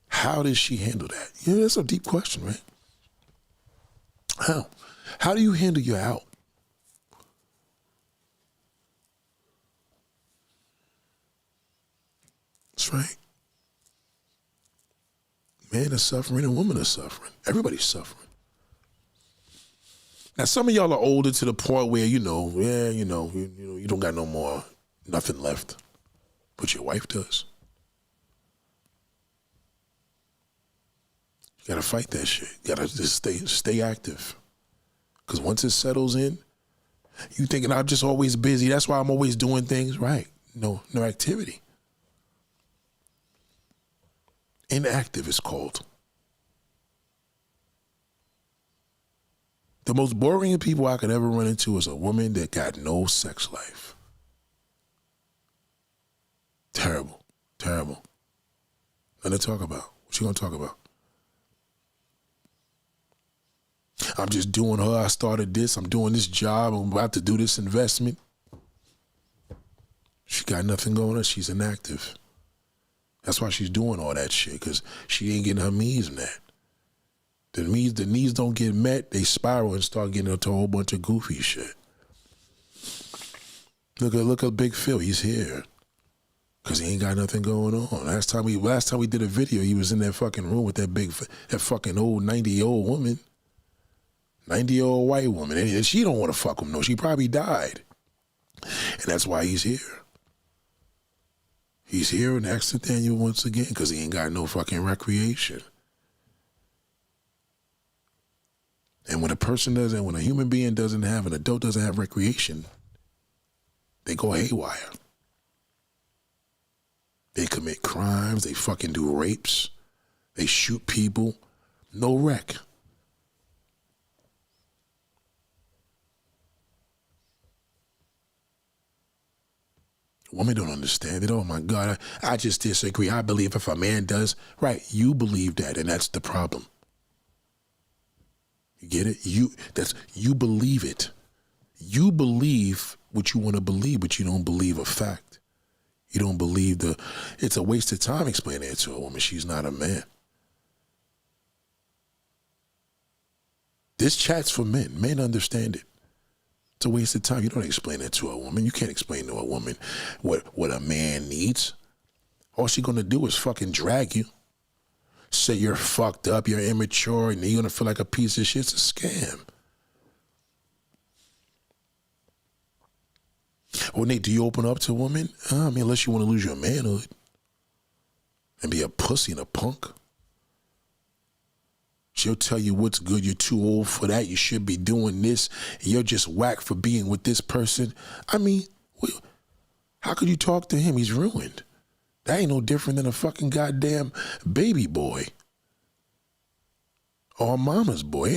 How does she handle that? Yeah, that's a deep question, right? How? How do you handle your out? That's right. Man is suffering and woman is suffering. Everybody's suffering. Now, some of y'all are older to the point where, you don't got no more, nothing left. But your wife does. You gotta fight that shit. You gotta just stay active. Because once it settles in, you thinking I'm just always busy. That's why I'm always doing things. Right. No activity. Inactive is called. The most boring people I could ever run into is a woman that got no sex life. Terrible. Terrible. Nothing to talk about. What you gonna talk about? I'm just doing her. I started this. I'm doing this job. I'm about to do this investment. She got nothing going on. She's inactive. That's why she's doing all that shit, because she ain't getting her needs met. The needs don't get met, they spiral and start getting into a whole bunch of goofy shit. Look at Big Phil. He's here because he ain't got nothing going on. Last time we did a video, he was in that fucking room with that fucking old 90-year-old woman, 90-year-old white woman, and she don't want to fuck him. No, she probably died, and that's why he's here. He's here in Nathaniel once again because he ain't got no fucking recreation. And when a human being doesn't have, an adult doesn't have recreation, they go haywire. They commit crimes, they fucking do rapes, they shoot people, no rec. Women don't understand it. Oh my God, I just disagree. I believe if a man does, right, you believe that, and that's the problem. You get it? You believe it. You believe what you want to believe, but you don't believe a fact. You don't believe it's a waste of time explaining it to a woman. She's not a man. This chat's for men. Men understand it. It's a waste of time. You don't explain it to a woman. You can't explain to a woman what a man needs. All she's going to do is fucking drag you. Say you're fucked up, you're immature, and you're going to feel like a piece of shit. It's a scam. Well, Nate, do you open up to a woman? I mean, unless you want to lose your manhood and be a pussy and a punk. She'll tell you what's good. You're too old for that. You should be doing this. And you're just whack for being with this person. I mean, how could you talk to him? He's ruined. That ain't no different than a fucking goddamn baby boy or a mama's boy.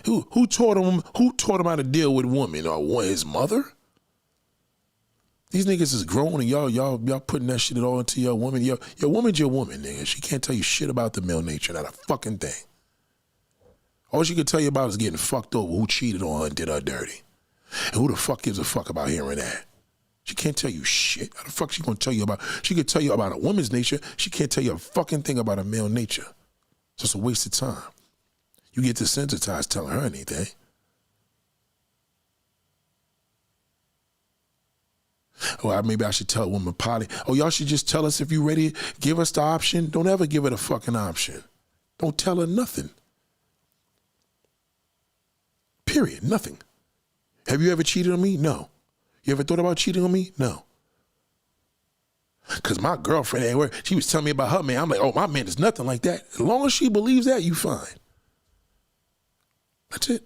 Who taught him how to deal with women? Or his mother? These niggas is grown and y'all putting that shit all into your woman. Your woman's your woman, nigga. She can't tell you shit about the male nature, not a fucking thing. All she can tell you about is getting fucked over, who cheated on her and did her dirty. And who the fuck gives a fuck about hearing that? She can't tell you shit. How the fuck she gonna tell you about? She could tell you about a woman's nature. She can't tell you a fucking thing about a male nature. So it's a waste of time. You get desensitized telling her anything. Or maybe I should tell a woman, Polly, y'all should just tell us if you ready. Give us the option. Don't ever give her the fucking option. Don't tell her nothing. Period. Nothing. Have you ever cheated on me? No. You ever thought about cheating on me? No. Because my girlfriend ain't where she was telling me about her man. I'm like, my man is nothing like that. As long as she believes that, you fine. That's it.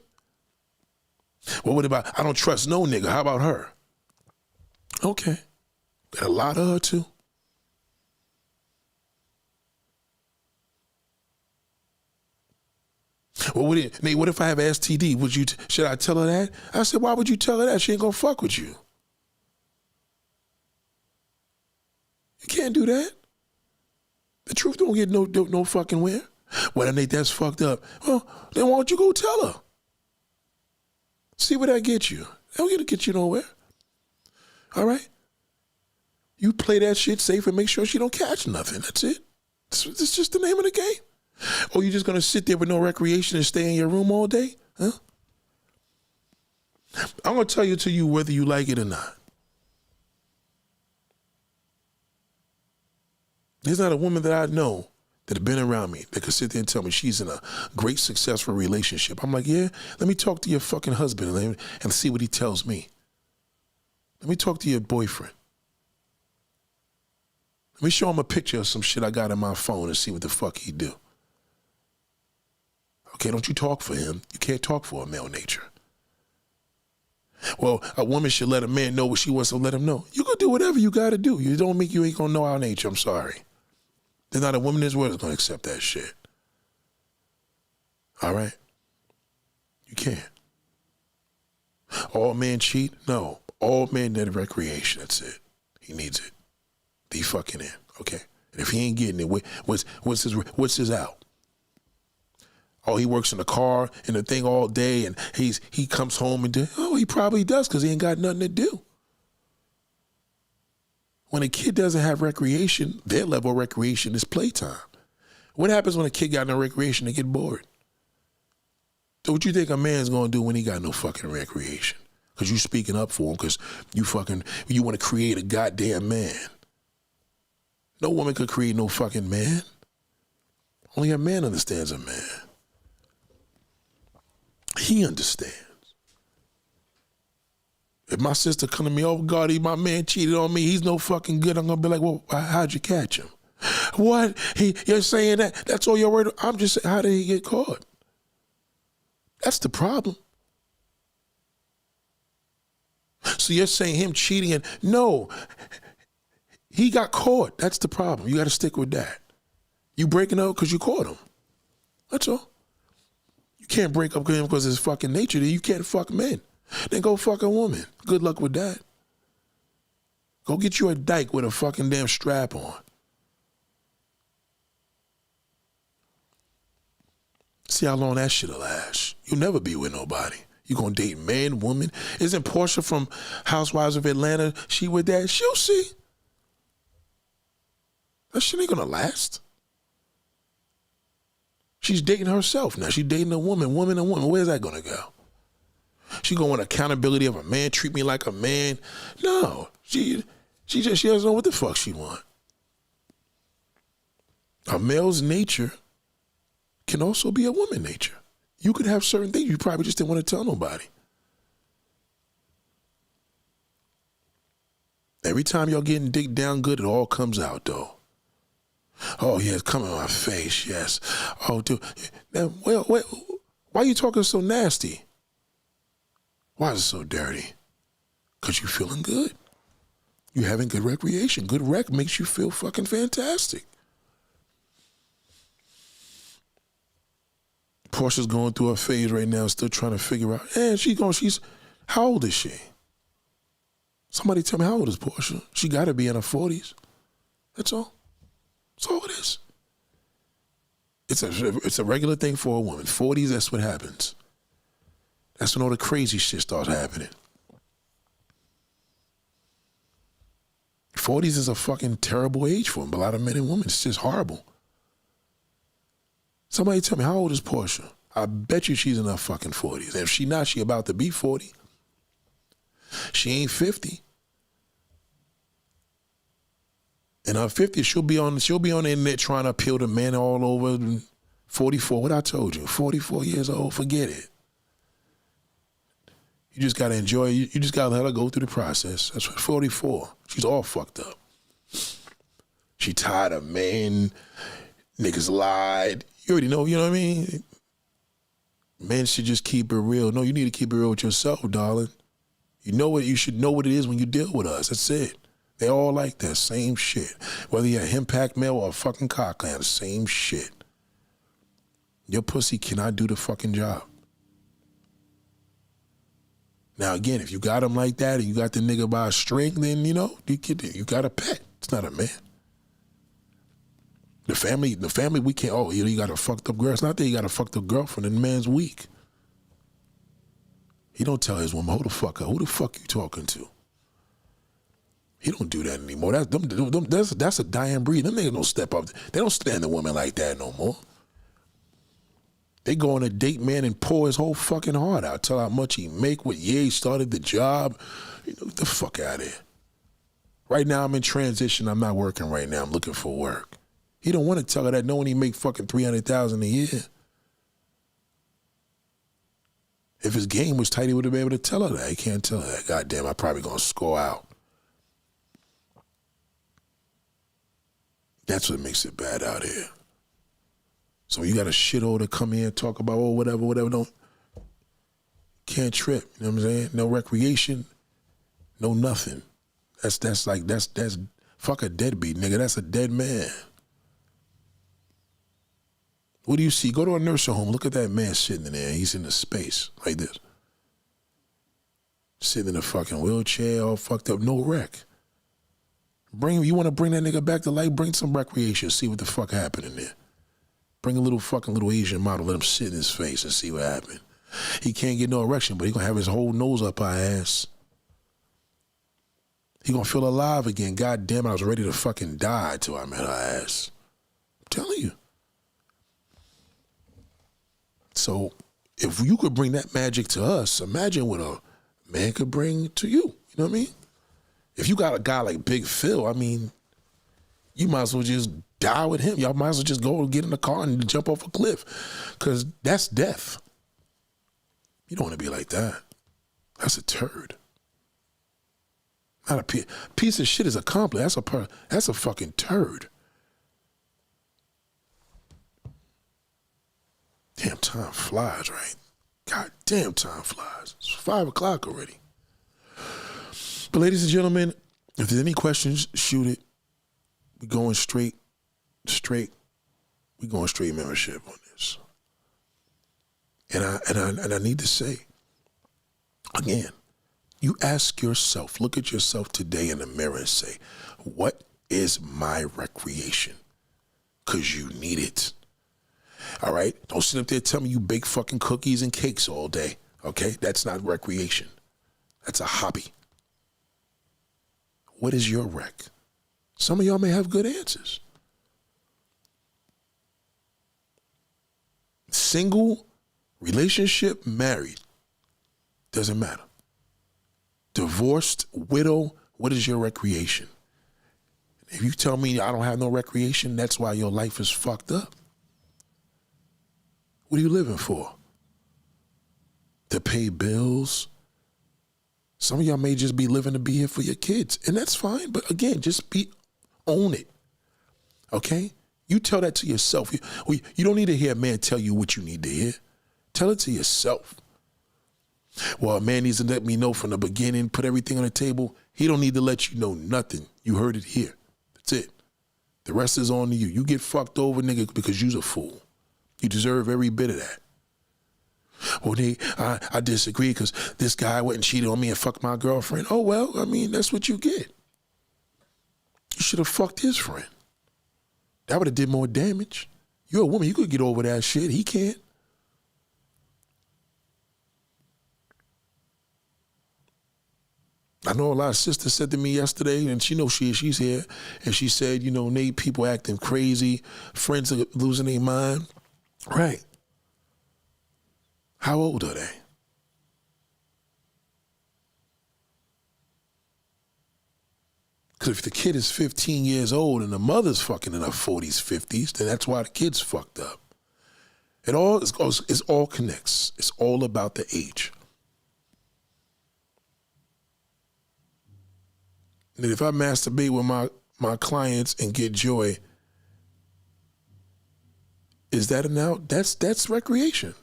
Well, what about, I don't trust no nigga. How about her? Okay. Got a lot of her too. Well, what if I have STD? Should I tell her that? I said, why would you tell her that? She ain't gonna fuck with you. You can't do that. The truth don't get no fucking where. Well, Nate, that's fucked up. Well, then why don't you go tell her? See where that gets you. They don't get you nowhere. All right? You play that shit safe and make sure she don't catch nothing. That's it. It's just the name of the game. Or you just going to sit there with no recreation and stay in your room all day? Huh? I'm going to tell you to you whether you like it or not. There's not a woman that I know that have been around me that could sit there and tell me she's in a great, successful relationship. I'm like, yeah, let me talk to your fucking husband and see what he tells me. Let me talk to your boyfriend. Let me show him a picture of some shit I got on my phone and see what the fuck he do. Okay, don't you talk for him. You can't talk for a male nature. Well, a woman should let a man know what she wants to let him know. You can do whatever you got to do. You don't make you ain't going to know our nature. I'm sorry. There's not a woman in this world that's going to accept that shit. All right? You can't. All men cheat? No. All men need recreation. That's it. He needs it. He fucking in. Okay? And if he ain't getting it, what's his out? Oh, he works in the car and the thing all day and he comes home and he probably does because he ain't got nothing to do. When a kid doesn't have recreation, their level of recreation is playtime. What happens when a kid got no recreation? They get bored. So what you think a man's going to do when he got no fucking recreation? Because you speaking up for him because you want to create a goddamn man. No woman could create no fucking man. Only a man understands a man. He understands. If my sister come to me, oh God, my man cheated on me, he's no fucking good, I'm gonna be like, well, how'd you catch him? What? You're saying that? That's all you're worried about? I'm just saying, how did he get caught? That's the problem. So you're saying him cheating and no, he got caught. That's the problem. You gotta stick with that. You breaking up because you caught him. That's all. You can't break up with him because it's fucking nature. You can't fuck men. Then go fuck a woman. Good luck with that. Go get you a dyke with a fucking damn strap on. See how long that shit'll last. You'll never be with nobody. You gonna date man, woman. Isn't Portia from Housewives of Atlanta, she with that? She'll see. That shit ain't gonna last. She's dating herself now. She's dating a woman, woman and woman. Where's that gonna go? She gonna want accountability of a man, treat me like a man. No, she doesn't know what the fuck she want. A male's nature can also be a woman's nature. You could have certain things you probably just didn't want to tell nobody. Every time y'all getting dick down good, it all comes out though. Oh yeah, it's coming on my face, yes. Oh dude, now, well, why are you talking so nasty? Why is it so dirty? Because you feeling good. You having good recreation. Good rec makes you feel fucking fantastic. Portia's going through a phase right now, still trying to figure out. And she's, how old is she? Somebody tell me, how old is Portia? She got to be in her 40s. That's all. That's all it is. It's a regular thing for a woman. 40s, that's what happens. That's when all the crazy shit starts happening. 40s is a fucking terrible age for them. A lot of men and women, it's just horrible. Somebody tell me, how old is Portia? I bet you she's in her fucking 40s. And if she not, she about to be 40. She ain't 50. In her 50s, she'll be on the internet trying to appeal to men all over. 44, what I told you, 44 years old, forget it. You just gotta enjoy it. You just gotta let her go through the process. That's what 44. She's all fucked up. She tired of men, niggas lied. You already know, you know what I mean? Men should just keep it real. No, you need to keep it real with yourself, darling. You should know what it is when you deal with us. That's it. They all like that same shit. Whether you're a henpack male or a fucking cockland, the same shit. Your pussy cannot do the fucking job. Now again, if you got him like that and you got the nigga by a string, then you got a pet. It's not a man. The family, we can't, you got a fucked up girl. It's not that you got a fucked up girlfriend and the man's weak. He don't tell his woman, hold the fuck up. Who the fuck you talking to? He don't do that anymore. That's a dying breed. Them niggas don't step up. They don't stand a woman like that no more. They go on a date, man, and pour his whole fucking heart out. Tell how much he make, what year he started the job. You know, get the fuck out of here. Right now, I'm in transition. I'm not working right now. I'm looking for work. He don't want to tell her that knowing he make fucking $300,000 a year. If his game was tight, he would have been able to tell her that. He can't tell her that. Goddamn, I'm probably going to score out. That's what makes it bad out here. So you got a shithole to come here and talk about, oh, whatever, don't. Can't trip, you know what I'm saying? No recreation, no nothing. That's fuck a deadbeat, nigga. That's a dead man. What do you see? Go to a nursing home. Look at that man sitting in there. He's in the space like this. Sitting in a fucking wheelchair, all fucked up, no rec. You want to bring that nigga back to life? Bring some recreation. See what the fuck happened in there. Bring a little Asian model. Let him sit in his face and see what happened. He can't get no erection, but he gonna have his whole nose up our ass. He gonna feel alive again. God damn it, I was ready to fucking die till I met her ass. I'm telling you. So if you could bring that magic to us, imagine what a man could bring to you. You know what I mean? If you got a guy like Big Phil, I mean, you might as well just die with him. Y'all might as well just go and get in the car and jump off a cliff, because that's death. You don't want to be like that. That's a turd. Not a piece of shit is a compliment. That's a fucking turd. Damn, time flies, right? God damn, time flies. It's 5 o'clock already. But ladies and gentlemen, if there's any questions, shoot it. We're going straight. We're going straight membership on this. And I need to say, again, you ask yourself, look at yourself today in the mirror and say, what is my recreation? Because you need it. All right? Don't sit up there and tell me you bake fucking cookies and cakes all day. Okay? That's not recreation. That's a hobby. What is your rec? Some of y'all may have good answers. Single, relationship, married, doesn't matter. Divorced, widow, what is your recreation? If you tell me I don't have no recreation, that's why your life is fucked up. What are you living for? To pay bills? Some of y'all may just be living to be here for your kids, and that's fine, but again, own it, okay? You tell that to yourself. You don't need to hear a man tell you what you need to hear. Tell it to yourself. Well, a man needs to let me know from the beginning, put everything on the table. He don't need to let you know nothing. You heard it here. That's it. The rest is on to you. You get fucked over, nigga, because you's a fool. You deserve every bit of that. Well, I disagree because this guy went and cheated on me and fucked my girlfriend. Oh, well, I mean, that's what you get. You should have fucked his friend. That would have did more damage. You're a woman. You could get over that shit. He can't. I know a lot of sisters said to me yesterday, and she knows she's here, and she said, you know, Nate, people acting crazy, friends are losing their mind. Right. How old are they? Because if the kid is 15 years old and the mother's fucking in her 40s, 50s, then that's why the kid's fucked up. It all connects. It's all about the age. And if I masturbate with my clients and get joy, is that enough? That's recreation.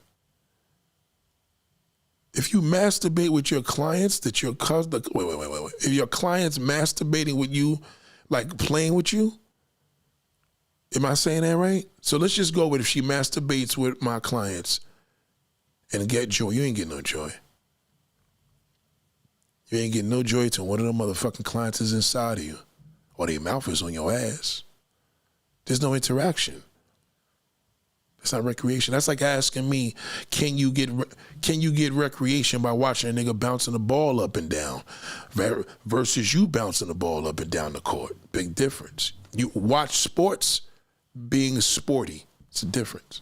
If you masturbate with your clients, wait. If your client's masturbating with you, like playing with you, am I saying that right? So let's just go with if she masturbates with my clients and get joy. You ain't getting no joy. You ain't getting no joy till one of them motherfucking clients is inside of you or their mouth is on your ass. There's no interaction. That's not recreation. That's like asking me, can you get recreation by watching a nigga bouncing the ball up and down versus you bouncing the ball up and down the court? Big difference. You watch sports being sporty. It's a difference.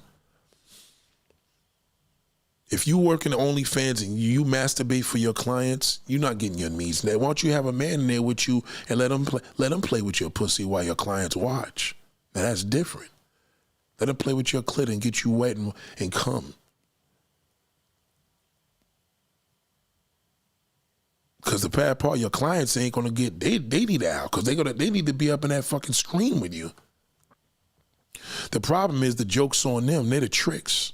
If you work in OnlyFans and you masturbate for your clients, you're not getting your needs met. Why don't you have a man in there with you and let him play with your pussy while your clients watch? Now that's different. Let him play with your clit and get you wet and come. Because the bad part, your clients ain't gonna get. They need out because they need to be up in that fucking screen with you. The problem is the joke's on them. They're the tricks.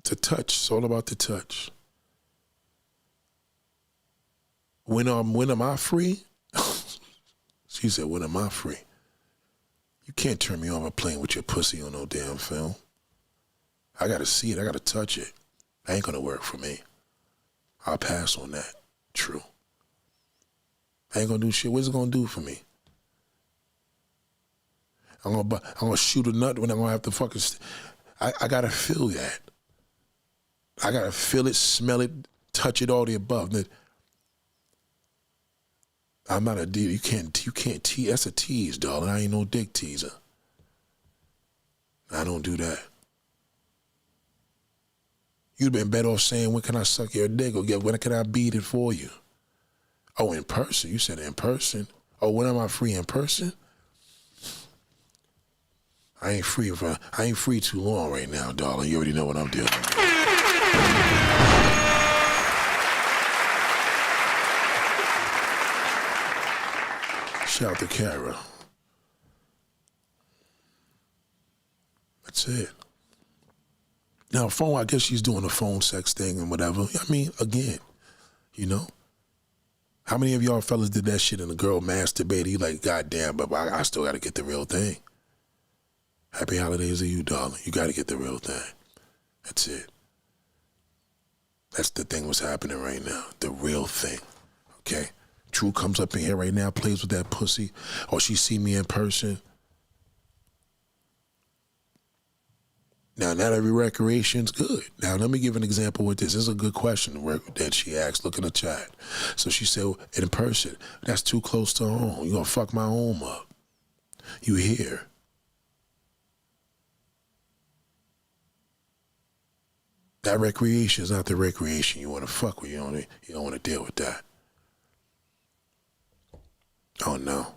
To touch. It's all about the touch. When am I free? She said, when am I free? You can't turn me on by playing with your pussy on no damn film. I gotta see it. I gotta touch it. That ain't gonna work for me. I'll pass on that. True. I ain't gonna do shit. What's it gonna do for me? I'm gonna shoot a nut when I'm gonna have to fucking. I gotta feel that. I gotta feel it, smell it, touch it, all the above. I'm not a deal. You can't tease. That's a tease, darling. I ain't no dick teaser. I don't do that. You'd been better off saying, when can I suck your dick? Or when can I beat it for you? Oh, in person. You said in person. Oh, when am I free in person? I ain't free too long right now, darling. You already know what I'm doing. Shout out to Kara. That's it. Now, phone, I guess she's doing the phone sex thing and whatever. I mean, again, you know, how many of y'all fellas did that shit and the girl masturbated? You like, goddamn, but I still got to get the real thing. Happy holidays to you, darling. You got to get the real thing. That's it. That's the thing what's happening right now. The real thing, okay? True comes up in here right now, plays with that pussy, or she see me in person. Now, not every recreation's good. Now, let me give an example with this. This is a good question that she asked. Look in the chat. So she said, in person, that's too close to home. You're going to fuck my home up. You here. That recreation is not the recreation you want to fuck with. You don't want to deal with that. Oh, no.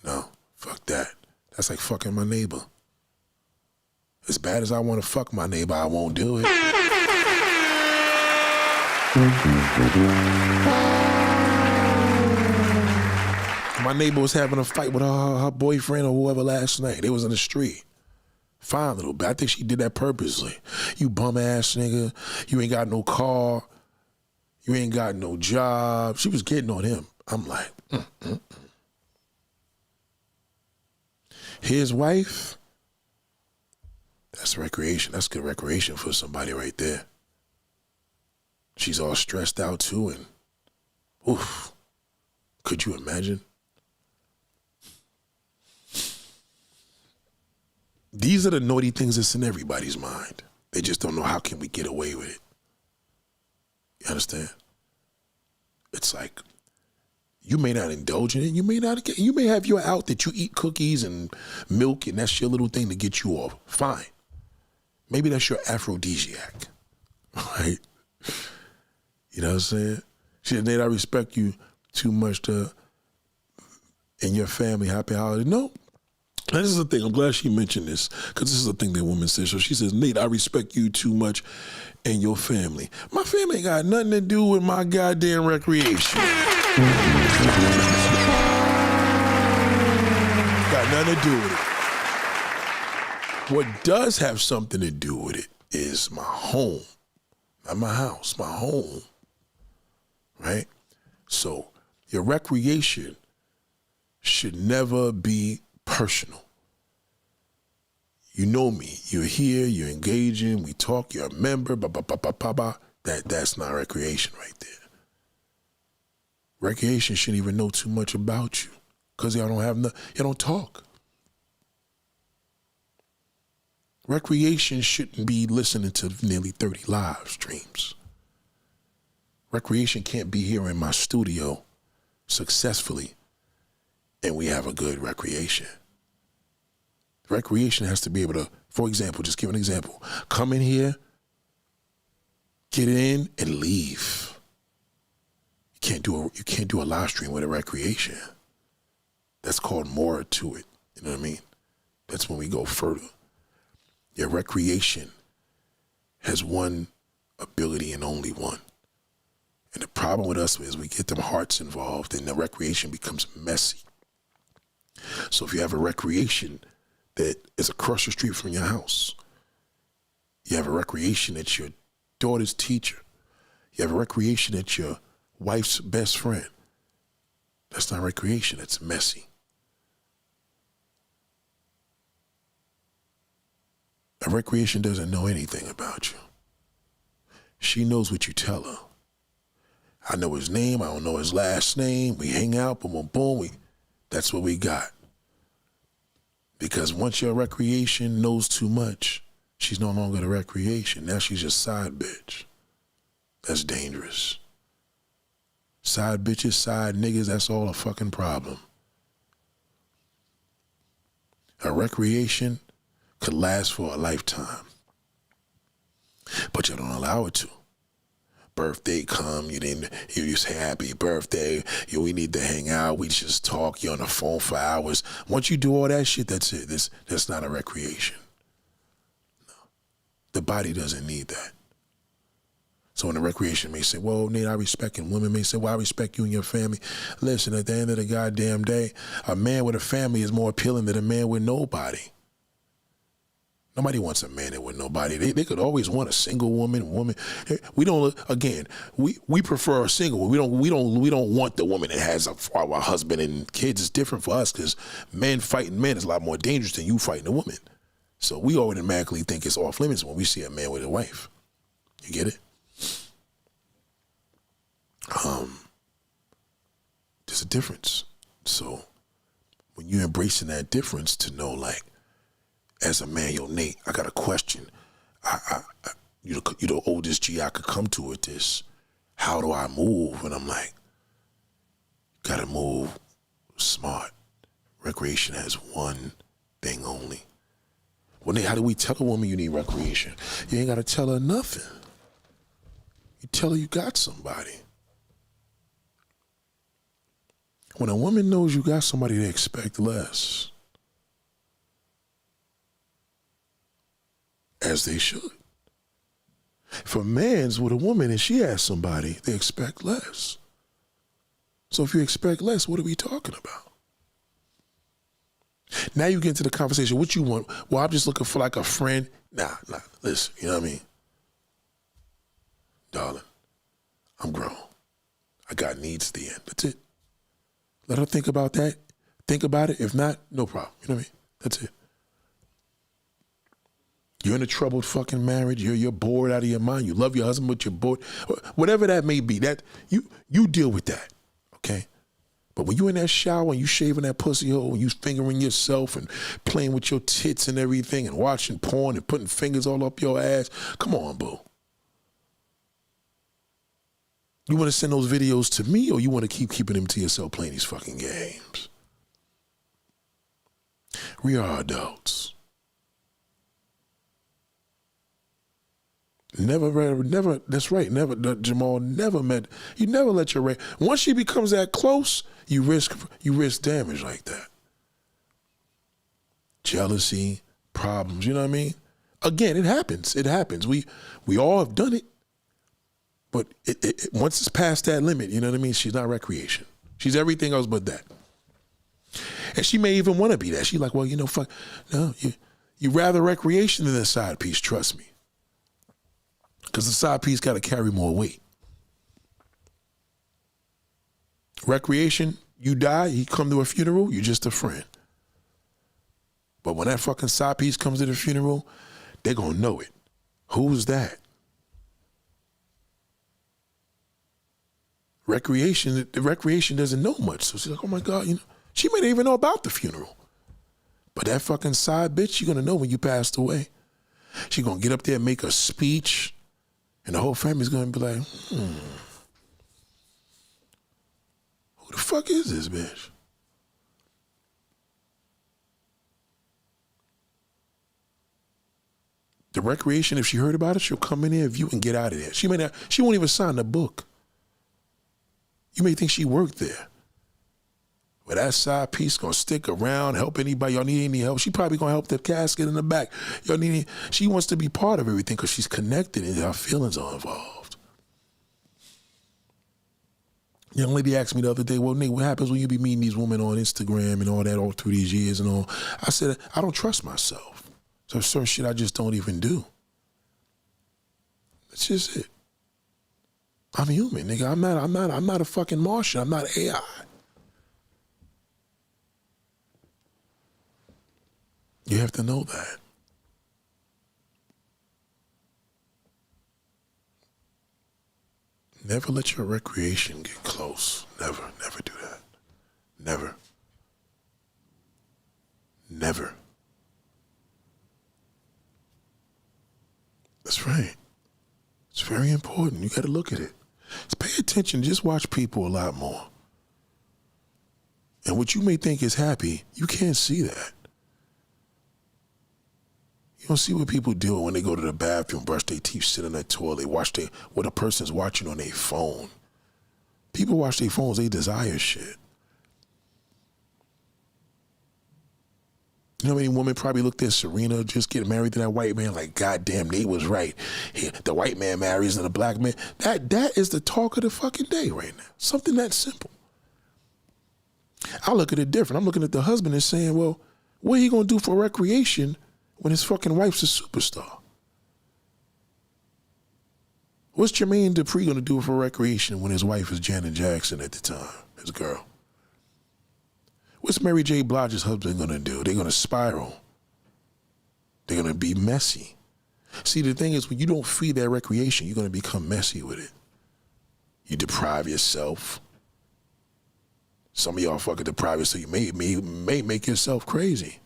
No. Fuck that. That's like fucking my neighbor. As bad as I want to fuck my neighbor, I won't do it. My neighbor was having a fight with her boyfriend or whoever last night. They was in the street. Fine little bit. I think she did that purposely. You bum ass nigga. You ain't got no car. You ain't got no job. She was getting on him. I'm like, His wife, that's recreation. That's good recreation for somebody right there. She's all stressed out too, and oof, could you imagine? These are the naughty things that's in everybody's mind. They just don't know how can we get away with it. You understand? It's like, you may not indulge in it. You may have your out that you eat cookies and milk and that's your little thing to get you off. Fine. Maybe that's your aphrodisiac, right? You know what I'm saying? She said, Nate, I respect you too much and your family. Happy holiday. No. This is the thing. I'm glad she mentioned this because this is the thing that women say. So she says, Nate, I respect you too much and your family. My family ain't got nothing to do with my goddamn recreation. Got nothing to do with it. What does have something to do with it is my home. Not my house, my home. Right? So your recreation should never be personal. You know me. You're here, you're engaging, we talk, you're a member, that's not recreation right there. Recreation shouldn't even know too much about you because y'all don't talk. Recreation shouldn't be listening to nearly 30 live streams. Recreation can't be here in my studio successfully and we have a good recreation. Recreation has to be able to, for example, just give an example, come in here, get in and leave. You can't do a live stream with a recreation. That's called more to it. You know what I mean? That's when we go further. Your recreation has one ability and only one. And the problem with us is we get them hearts involved and the recreation becomes messy. So if you have a recreation that is across the street from your house, you have a recreation that's your daughter's teacher, you have a recreation that's your wife's best friend, that's not recreation, it's messy. A recreation doesn't know anything about you. She knows what you tell her. I know his name, I don't know his last name, we hang out, boom, boom, boom, that's what we got. Because once your recreation knows too much, she's no longer the recreation. Now she's just side bitch. That's dangerous. Side bitches, side niggas, that's all a fucking problem. A recreation could last for a lifetime, but you don't allow it to. Birthday come, you say happy birthday, we need to hang out, we just talk, you're on the phone for hours. Once you do all that shit, that's it. That's not a recreation. No. The body doesn't need that. So when the recreation may say, well, Nate, I respect him. Women may say, well, I respect you and your family. Listen, at the end of the goddamn day, a man with a family is more appealing than a man with nobody. Nobody wants a man that with nobody. They could always want a single woman. We don't. Again, we prefer a single one. We don't want the woman that has a husband and kids. It's different for us because men fighting men is a lot more dangerous than you fighting a woman. So we automatically think it's off limits when we see a man with a wife. You get it? There's a difference. So when you're embracing that difference, to know like, as a man, yo, Nate, I got a question. You're the oldest G I could come to with this. How do I move? And I'm like, gotta move smart. Recreation has one thing only. Well, Nate, how do we tell a woman you need recreation? You ain't gotta tell her nothing. You tell her you got somebody. When a woman knows you got somebody, they expect less. As they should. For men's with a woman and she has somebody, they expect less. So if you expect less, what are we talking about? Now you get into the conversation, what you want? Well, I'm just looking for like a friend. Nah, listen, you know what I mean? Darling, I'm grown. I got needs at the end, that's it. Let her think about that. Think about it. If not, no problem, you know what I mean? That's it. You're in a troubled fucking marriage. You're bored out of your mind. You love your husband, but you're bored. Whatever that may be, that you deal with that, okay? But when you in that shower and you shaving that pussy hole and you fingering yourself and playing with your tits and everything and watching porn and putting fingers all up your ass, come on, boo. You want to send those videos to me or you want to keep keeping them to yourself playing these fucking games? We are adults. Never, that's right, never, Jamal, never met, you never let your, once she becomes that close, you risk damage like that. Jealousy, problems, you know what I mean? Again, it happens. We all have done it, but once it's past that limit, you know what I mean? She's not recreation. She's everything else but that. And she may even want to be that. She's like, well, you know, fuck, no, you rather recreation than a side piece, trust me. Because the side piece got to carry more weight. Recreation, you die, you come to a funeral, you're just a friend. But when that fucking side piece comes to the funeral, they're going to know it. Who's that? The recreation doesn't know much. So she's like, oh my God, she may not even know about the funeral. But that fucking side bitch, you're gonna know when you passed away. She's gonna get up there and make a speech, and the whole family's gonna be like, who the fuck is this bitch? The recreation, if she heard about it, she'll come in there, view, and get out of there. She won't even sign the book. You may think she worked there. But that side piece gonna stick around, help anybody. Y'all need any help? She probably gonna help the casket in the back. She wants to be part of everything because she's connected and her feelings are involved. Young lady asked me the other day, well, Nate, what happens when you be meeting these women on Instagram and all that all through these years and all? I said, I don't trust myself. So certain shit I just don't even do. That's just it. I'm human, nigga. I'm not a fucking Martian. I'm not AI. You have to know that. Never let your recreation get close. Never do that. Never. Never. That's right. It's very important. You got to look at it. Just pay attention. Just watch people a lot more. And what you may think is happy, you can't see that. You don't see what people do when they go to the bathroom, brush their teeth, sit in the toilet, watch what a person's watching on their phone. People watch their phones, they desire shit. You know how many women probably looked at Serena just getting married to that white man like, God damn, Nate was right. The white man marries the black man. That is the talk of the fucking day right now. Something that simple. I look at it different. I'm looking at the husband and saying, well, what are you going to do for recreation when his fucking wife's a superstar? What's Jermaine Dupri going to do for recreation when his wife is Janet Jackson at the time, his girl? What's Mary J. Blige's husband going to do? They're going to spiral. They're going to be messy. See, the thing is, when you don't feed that recreation, you're going to become messy with it. You deprive yourself. Some of y'all fucking deprive yourself. You may make yourself crazy.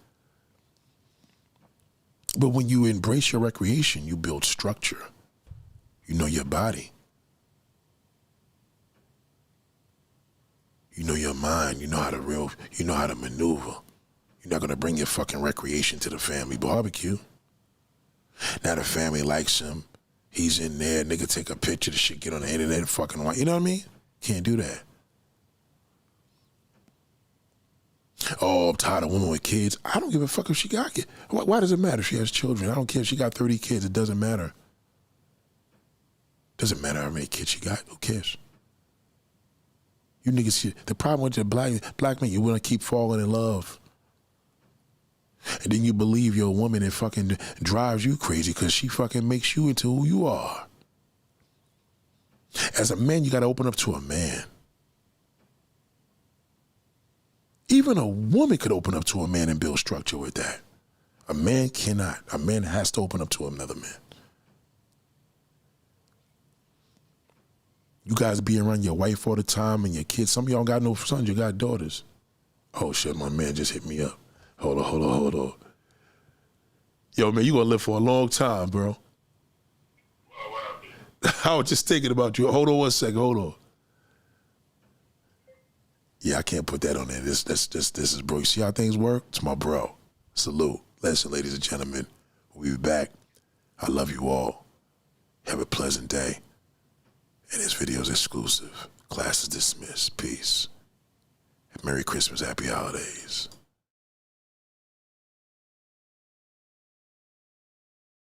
But when you embrace your recreation, you build structure. You know your body. You know your mind. You know how to maneuver. You're not gonna bring your fucking recreation to the family barbecue. Now the family likes him. He's in there. Nigga take a picture. The shit get on the internet and fucking you know what I mean? Can't do that. Oh, I'm tired of women with kids. I don't give a fuck if she got kids. Why does it matter if she has children? I don't care if she got 30 kids. It doesn't matter. Doesn't matter how many kids she got. Who cares? You niggas, the problem with the black man, you want to keep falling in love. And then you believe you're a woman that fucking drives you crazy because she fucking makes you into who you are. As a man, you got to open up to a man. Even a woman could open up to a man and build structure with that. A man cannot. A man has to open up to another man. You guys be around your wife all the time and your kids. Some of y'all got no sons, you got daughters. Oh shit, my man just hit me up. Hold on. Yo, man, you gonna live for a long time, bro. I was just thinking about you. Hold on 1 second, hold on. Yeah, I can't put that on there. This is bro. You see how things work? It's my bro. Salute. Listen, ladies and gentlemen, we'll be back. I love you all. Have a pleasant day. And this video is exclusive. Class is dismissed. Peace. Merry Christmas. Happy holidays.